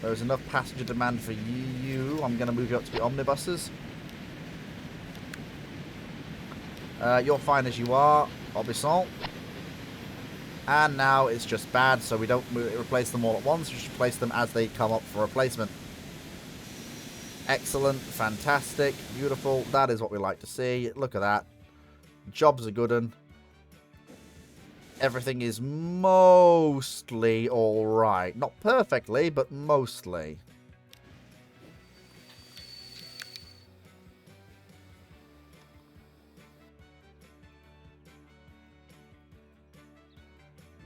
There's enough passenger demand for you. I'm going to move you up to be omnibuses. You're fine as you are. Obison. And now it's just bad, so we don't replace them all at once. We just replace them as they come up for replacement. Excellent. Fantastic. Beautiful. That is what we like to see. Look at that. Job's a good one. Everything is mostly alright. Not perfectly, but mostly.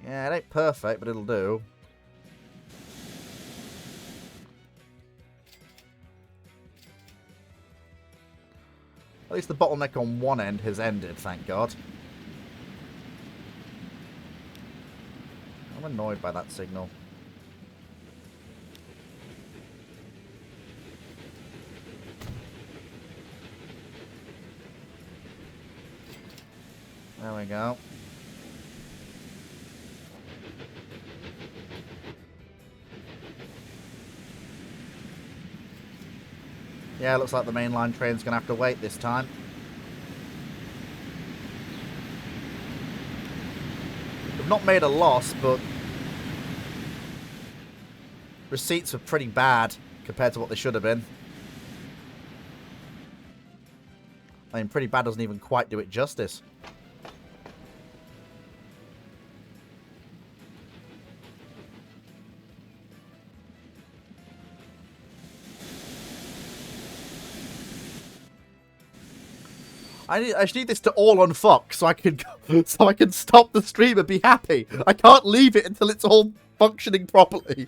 Yeah, it ain't perfect, but it'll do. At least the bottleneck on one end has ended, thank God. I'm annoyed by that signal. There we go. Yeah, looks like the mainline train's going to have to wait this time. We've not made a loss, but receipts were pretty bad compared to what they should have been. I mean, pretty bad doesn't even quite do it justice. I just need this to all unfuck so I can stop the stream and be happy. I can't leave it until it's all functioning properly.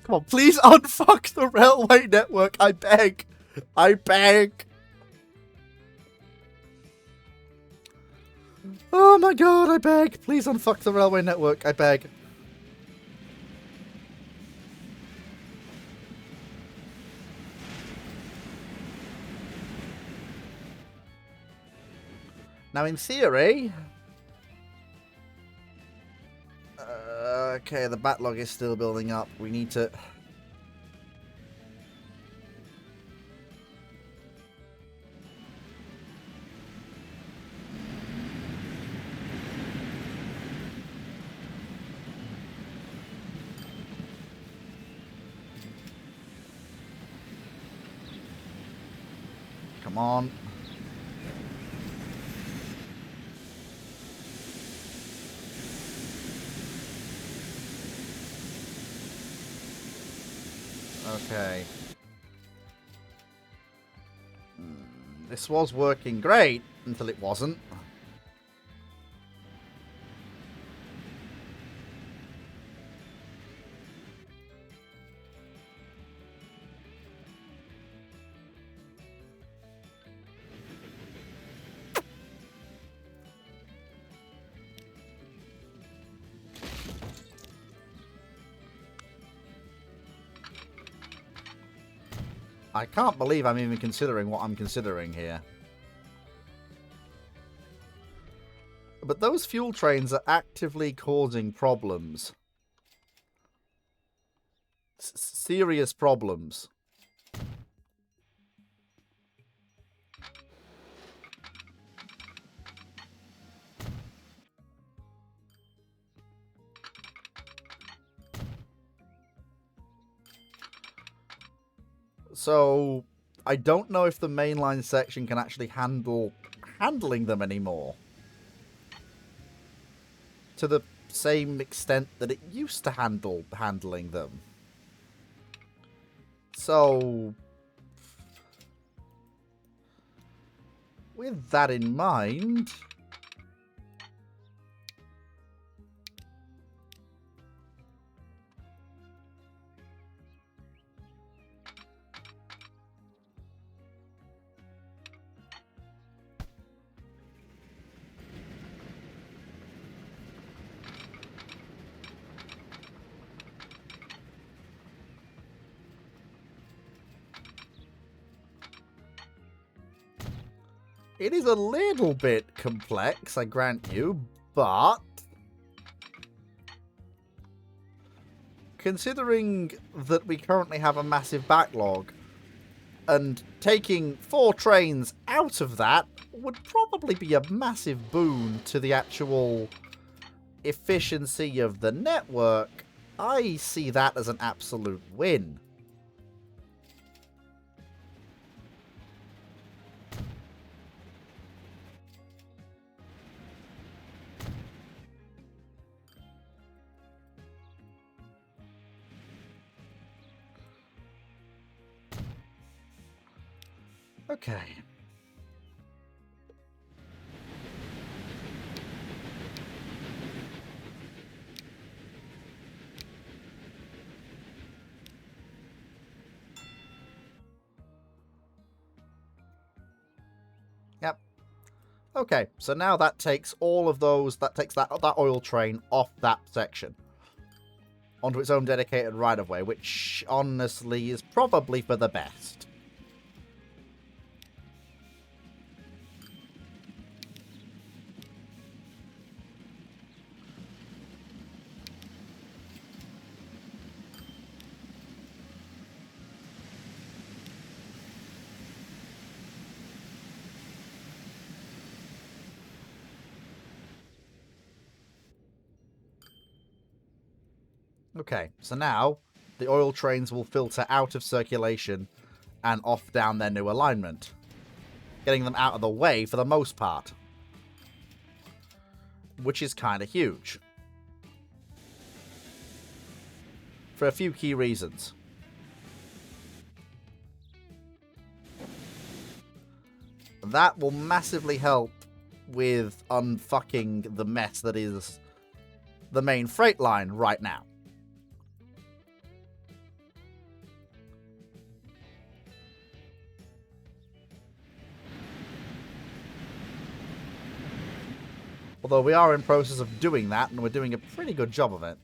Come on, please unfuck the railway network. I beg. I beg. Oh my god, I beg. Please unfuck the railway network. I beg. Now, in theory... okay, the backlog is still building up. We need to... Come on. Okay. This was working great until it wasn't. I can't believe I'm even considering what I'm considering here. But those fuel trains are actively causing problems. Serious problems. So, I don't know if the mainline section can actually handling them anymore. To the same extent that it used to handling them. So, with that in mind... It is a little bit complex, I grant you, but... considering that we currently have a massive backlog, and taking 4 trains out of that would probably be a massive boon to the actual efficiency of the network, I see that as an absolute win. Okay. Yep. Okay, so now that takes all of those, that takes that oil train off that section. Onto its own dedicated right-of-way, which honestly is probably for the best. Okay, so now the oil trains will filter out of circulation and off down their new alignment, getting them out of the way for the most part, which is kind of huge. For a few key reasons. That will massively help with unfucking the mess that is the main freight line right now. Although we are in process of doing that, and we're doing a pretty good job of it.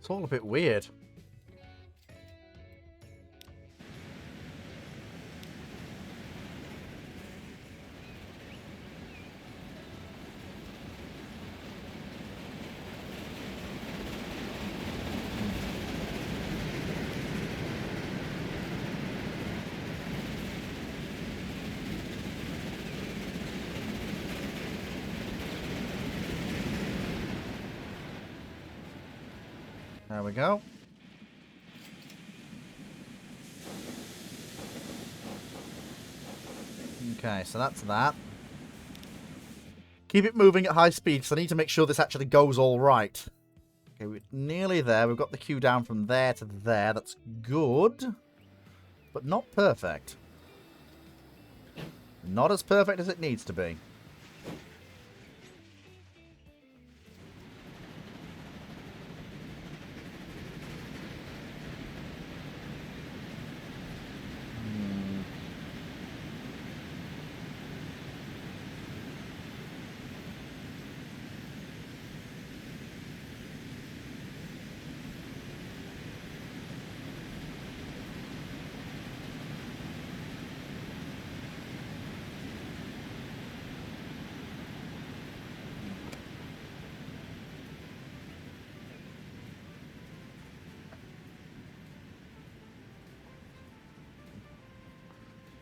It's all a bit weird. There we go. Okay, so that's that. Keep it moving at high speed, because I need to make sure this actually goes all right. Okay, we're nearly there. We've got the queue down from there to there. That's good, but not perfect. Not as perfect as it needs to be.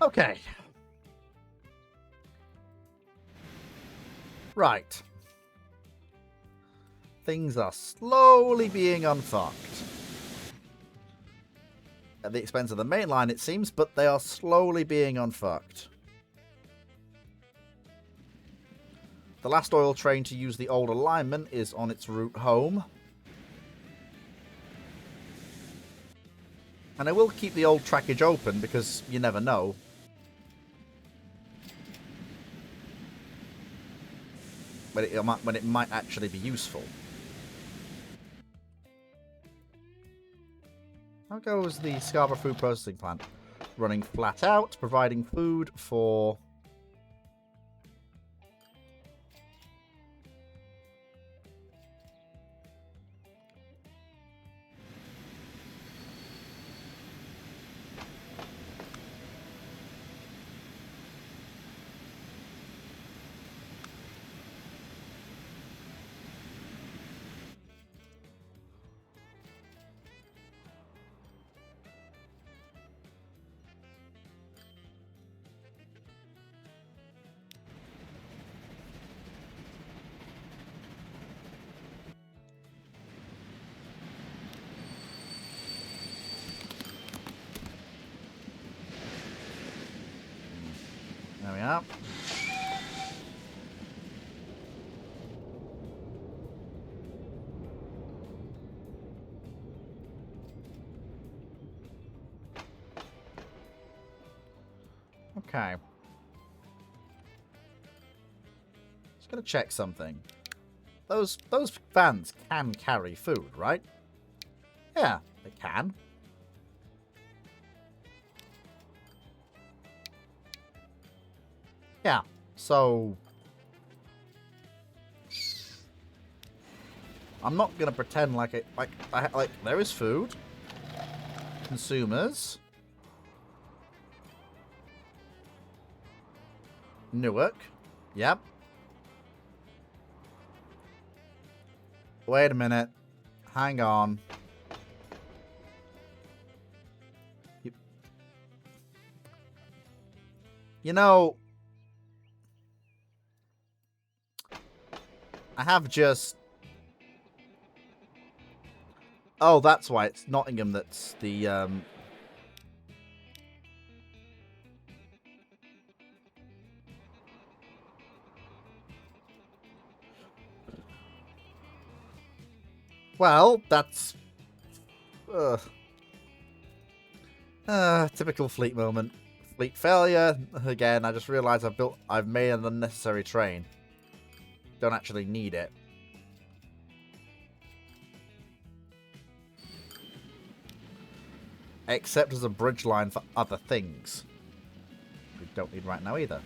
Okay. Right. Things are slowly being unfucked. At the expense of the main line, it seems, but they are slowly being unfucked. The last oil train to use the old alignment is on its route home. And I will keep the old trackage open because you never know. When it might actually be useful. How goes the Scarborough Food Processing Plant? Running flat out, providing food for... There we are. Okay. Just gonna check something. Those vans can carry food, right? Yeah, they can. Yeah, so... I'm not gonna pretend like it... Like, there is food. Consumers. Newark. Yep. Wait a minute. Hang on. You know... I have just... Oh, that's why it's Nottingham that's the... Well, that's... typical fleet moment. Fleet failure. Again, I just realised I've made an unnecessary train. Don't actually need it. Except as a bridge line for other things. We don't need right now either.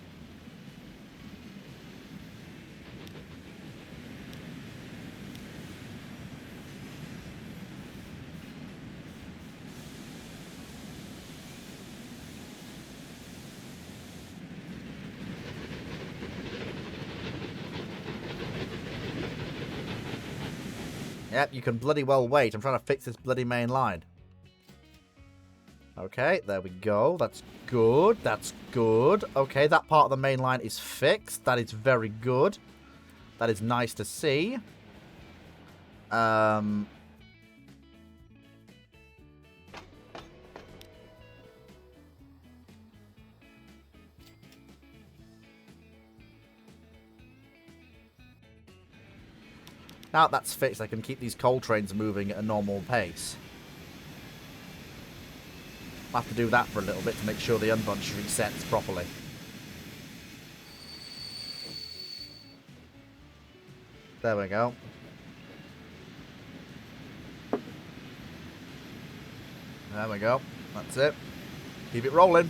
Yep, you can bloody well wait. I'm trying to fix this bloody main line. Okay, there we go. That's good. That's good. Okay, that part of the main line is fixed. That is very good. That is nice to see. Now that's fixed, I can keep these coal trains moving at a normal pace. I'll have to do that for a little bit to make sure the unbunch resets properly. There we go. There we go. That's it. Keep it rolling.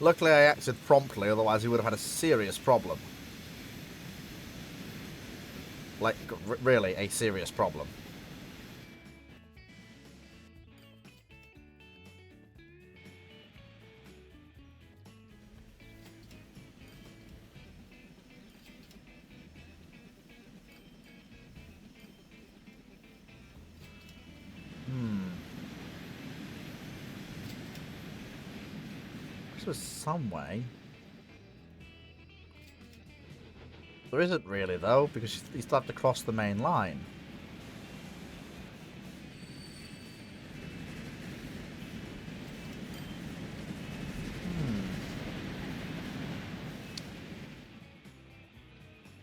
Luckily I acted promptly, otherwise he would have had a serious problem. Like, really, a serious problem. There was some way. There isn't really, though, because you still have to cross the main line.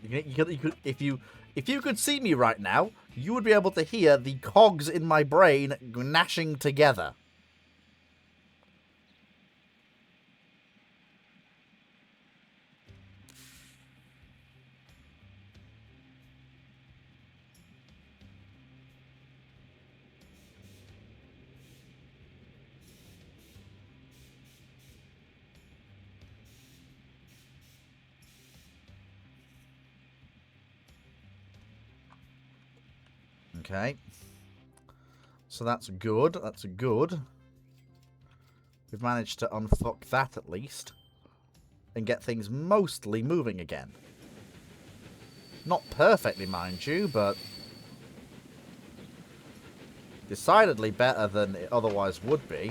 You could, if you could see me right now, you would be able to hear the cogs in my brain gnashing together. Okay. So that's good. That's good. We've managed to unfuck that at least. And get things mostly moving again. Not perfectly, mind you, but decidedly better than it otherwise would be.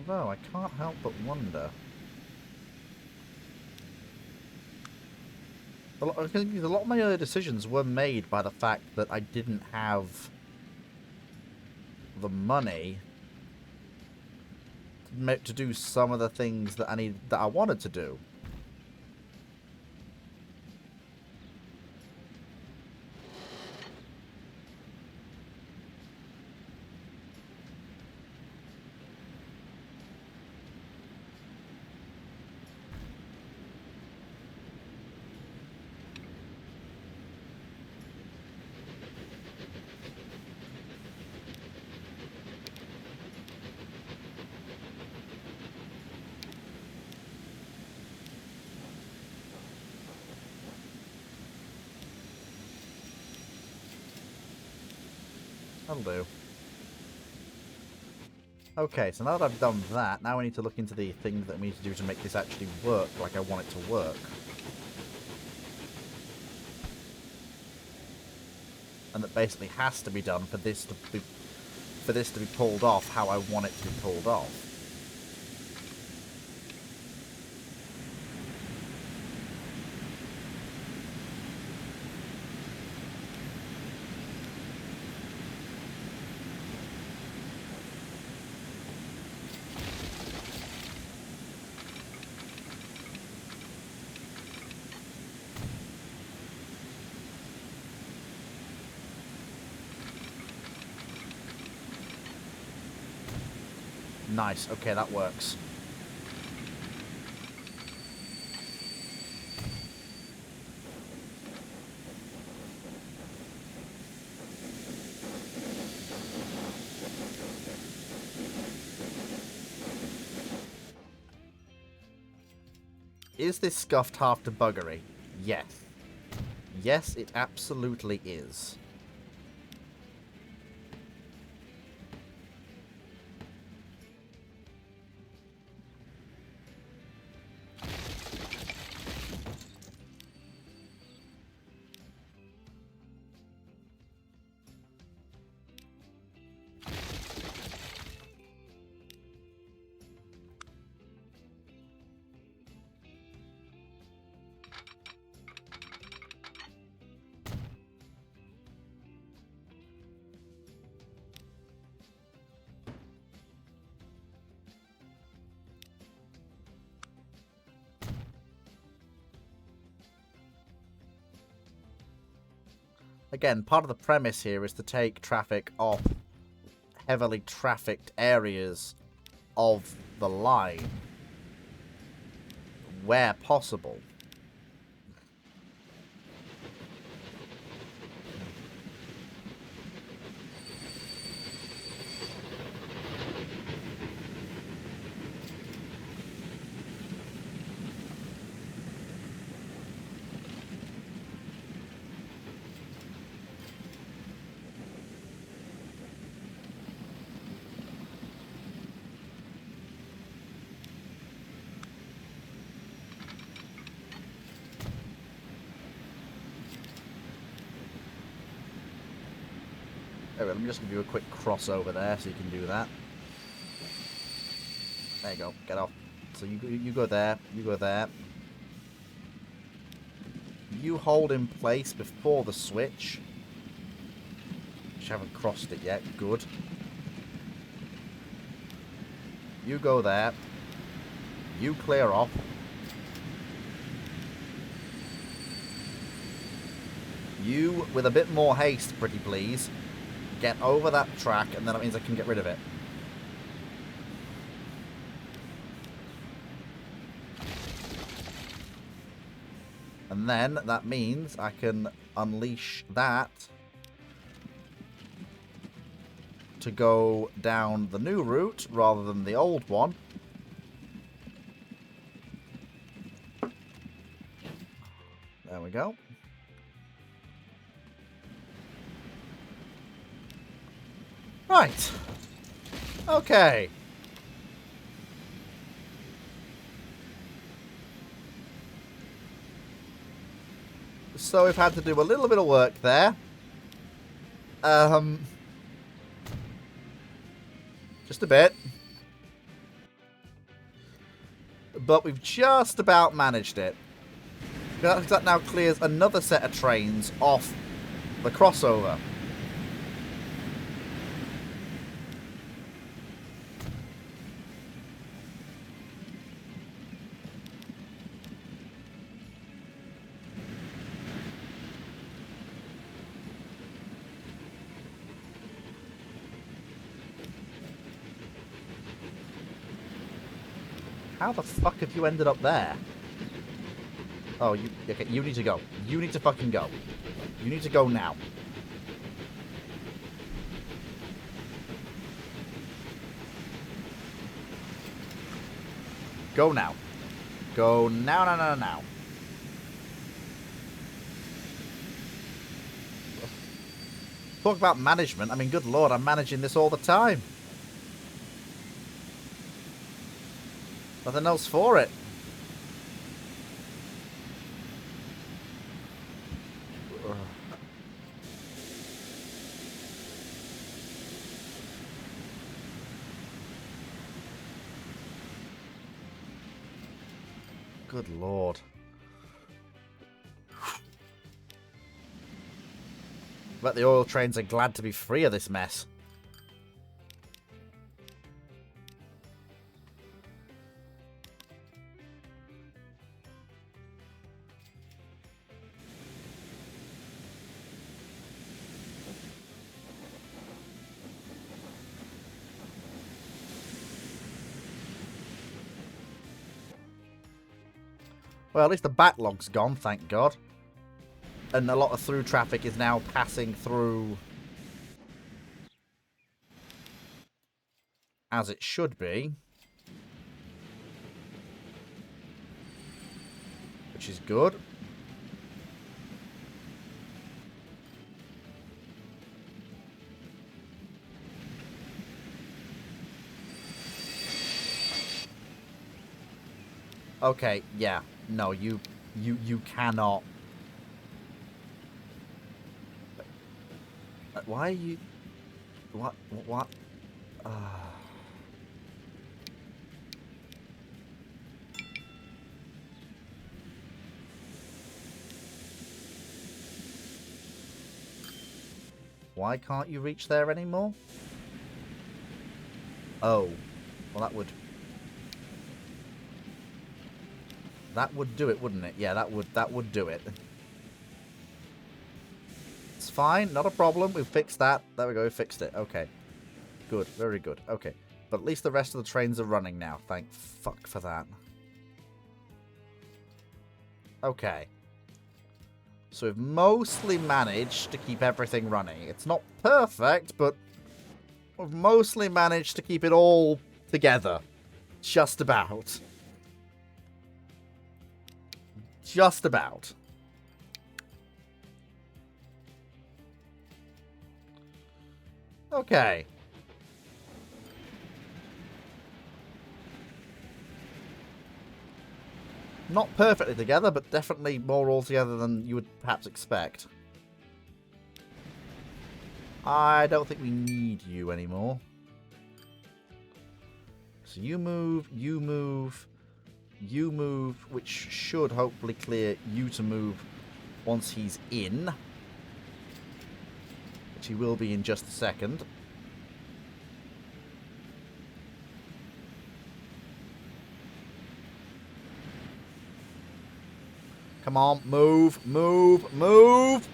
Although, I can't help but wonder. A lot of my earlier decisions were made by the fact that I didn't have the money to do some of the things that I wanted to do. That'll do. Okay, so now that I've done that, now I need to look into the things that we need to do to make this actually work like I want it to work. And that basically has to be done for this to be pulled off how I want it to be pulled off. Nice. Okay, that works. Is this scuffed half debuggery? Yes. Yes, it absolutely is. Again, part of the premise here is to take traffic off heavily trafficked areas of the line where possible. Anyway, let me just give you a quick crossover there so you can do that. There you go. Get off. So you go there. You go there. You hold in place before the switch. Which haven't crossed it yet. Good. You go there. You clear off. You, with a bit more haste, pretty please, get over that track, and then that means I can get rid of it. And then that means I can unleash that to go down the new route rather than the old one. There we go. Right. Okay. So we've had to do a little bit of work there. Just a bit. But we've just about managed it. That now clears another set of trains off the crossover. How the fuck have you ended up there? Oh, okay, you need to go. You need to fucking go. You need to go now. Go now. Go now. Talk about management. I mean, good lord, I'm managing this all the time. Nothing else for it. Good lord. Bet the oil trains are glad to be free of this mess. Well, at least the backlog's gone, thank God. And a lot of through traffic is now passing through as it should be. Which is good. Okay, yeah. No, you cannot. Why are you... What? Why can't you reach there anymore? Oh. Well, that would do it, wouldn't it? Yeah, that would do it. It's fine. Not a problem. We've fixed that. There we go. We fixed it. Okay. Good. Very good. Okay. But at least the rest of the trains are running now. Thank fuck for that. Okay. So we've mostly managed to keep everything running. It's not perfect, but we've mostly managed to keep it all together. Just about. Just about. Okay. Not perfectly together, but definitely more all together than you would perhaps expect. I don't think we need you anymore. So you move, you move, you move, which should hopefully clear you to move once he's in. Which he will be in just a second. Come on, move, move, move!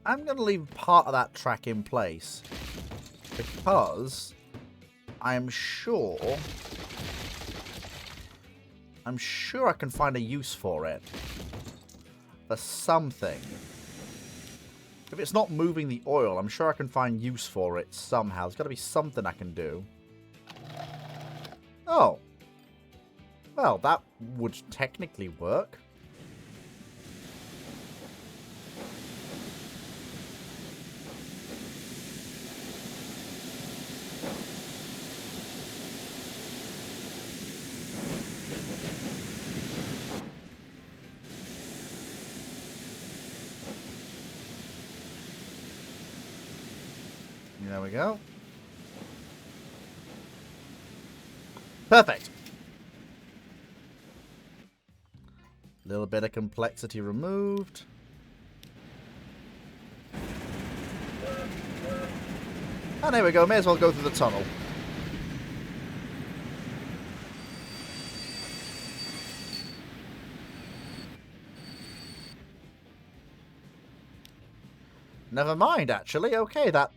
I'm going to leave part of that track in place because I'm sure I can find a use for it. For something. If it's not moving the oil, I'm sure I can find use for it somehow. There's got to be something I can do. Oh. Well, that would technically work. There we go. Perfect. Little bit of complexity removed. And there we go. May as well go through the tunnel. Never mind, actually. Okay, that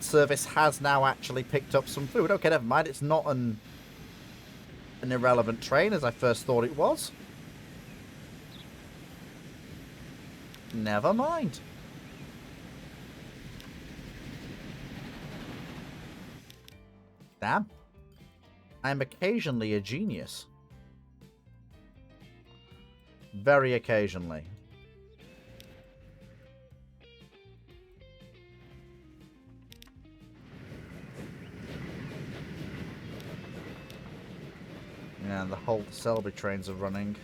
service has now actually picked up some food. Okay, never mind. It's not an irrelevant train as I first thought it was. Never mind. Damn. I'm occasionally a genius. Very occasionally. And the whole Selby trains are running.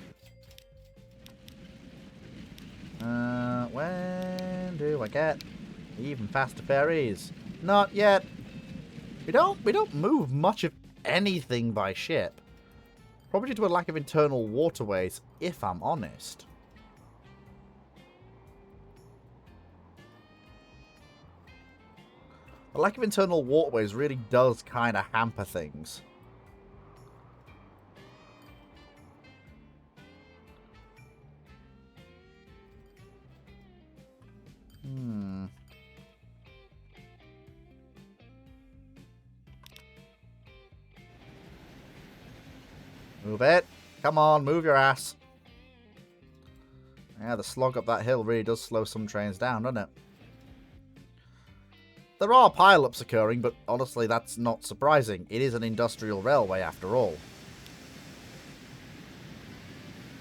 When do I get even faster ferries? Not yet. We don't move much of anything by ship. Probably due to a lack of internal waterways, if I'm honest. A lack of internal waterways really does kind of hamper things. Move it. Come on, move your ass. Yeah, the slog up that hill really does slow some trains down, doesn't it? There are pile-ups occurring, but honestly, that's not surprising. It is an industrial railway, after all.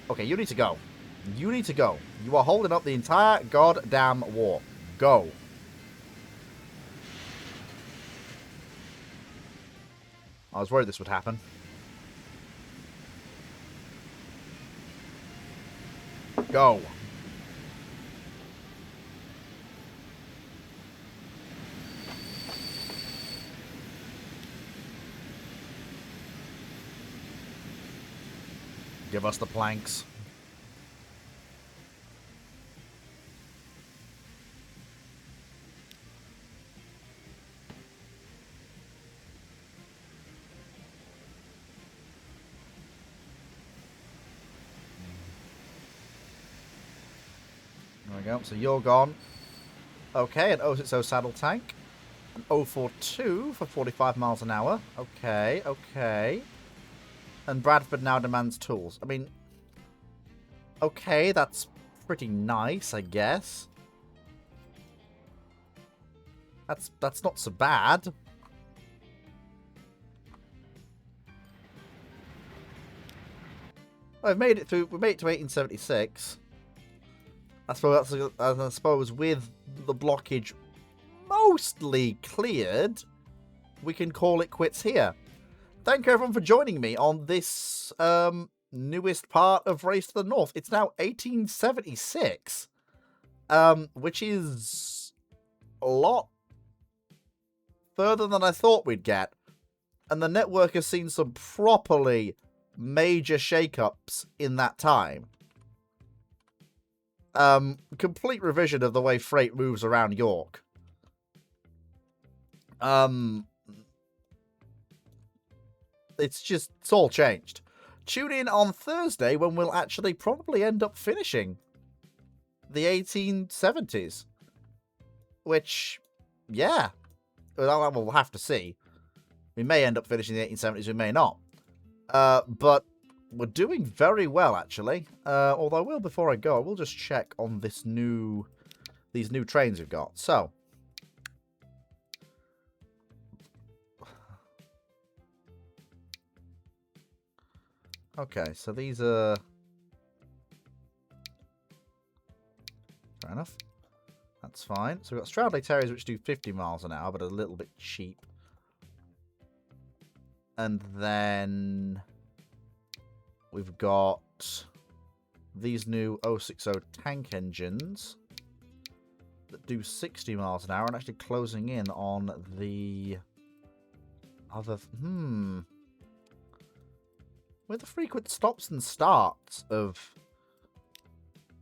Okay, you need to go. You need to go. You are holding up the entire goddamn war. Go. I was worried this would happen. Go. Give us the planks. There we go. So you're gone. Okay, an 060 saddle tank. An 042 for 45 miles an hour. Okay, okay. And Bradford now demands tools. I mean, okay, that's pretty nice, I guess. That's not so bad. I've made it through. We made it to 1876. I suppose with the blockage mostly cleared, we can call it quits here. Thank you everyone for joining me on this newest part of Race to the North. It's now 1876, which is a lot further than I thought we'd get. And the network has seen some properly major shakeups in that time. Complete revision of the way freight moves around York. It's all changed. Tune in on Thursday when we'll actually probably end up finishing the 1870s. Which, yeah, we'll have to see. We may end up finishing the 1870s, we may not. But we're doing very well, actually. Although I will, before I go, I will just check on these new trains we've got. So, okay, so these are fair enough. That's fine. So we've got Stroudley Terriers, which do 50 miles an hour, but a little bit cheap. And then we've got these new 060 tank engines that do 60 miles an hour and actually closing in on the other... With the frequent stops and starts of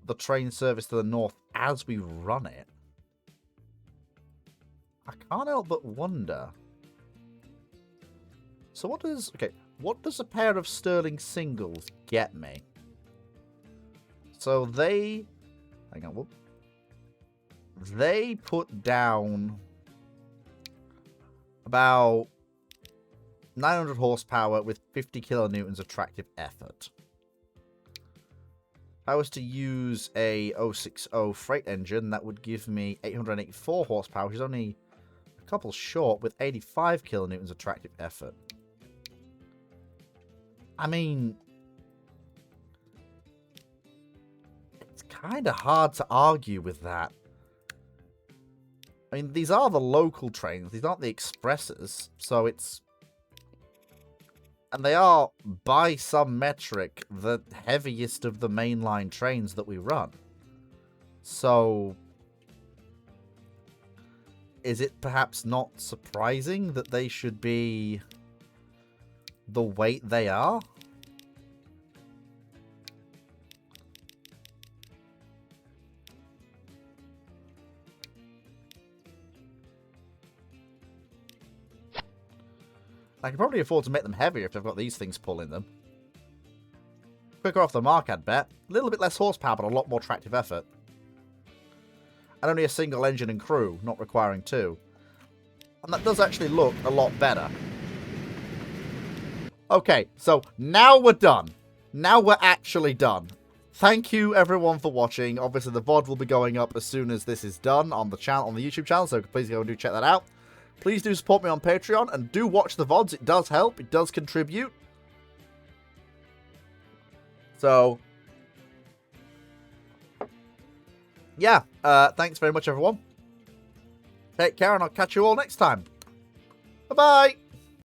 the train service to the north as we run it, I can't help but wonder. So what does a pair of Sterling singles get me? So they put down about 900 horsepower with 50 kilonewtons of tractive effort. If I was to use a 060 freight engine, that would give me 884 horsepower, which is only a couple short, with 85 kilonewtons of tractive effort. I mean, it's kind of hard to argue with that. I mean, these are the local trains. These aren't the expresses. So it's... And they are, by some metric, the heaviest of the mainline trains that we run. So, is it perhaps not surprising that they should be the weight they are? I can probably afford to make them heavier if they've got these things pulling them. Quicker off the mark, I'd bet. A little bit less horsepower, but a lot more tractive effort. And only a single engine and crew, not requiring two. And that does actually look a lot better. Okay, so now we're done. Now we're actually done. Thank you, everyone, for watching. Obviously, the VOD will be going up as soon as this is done on the channel, on the YouTube channel, so please go and do check that out. Please do support me on Patreon, and do watch the VODs. It does help. It does contribute. So, yeah. Thanks very much, everyone. Take care, and I'll catch you all next time. Bye-bye.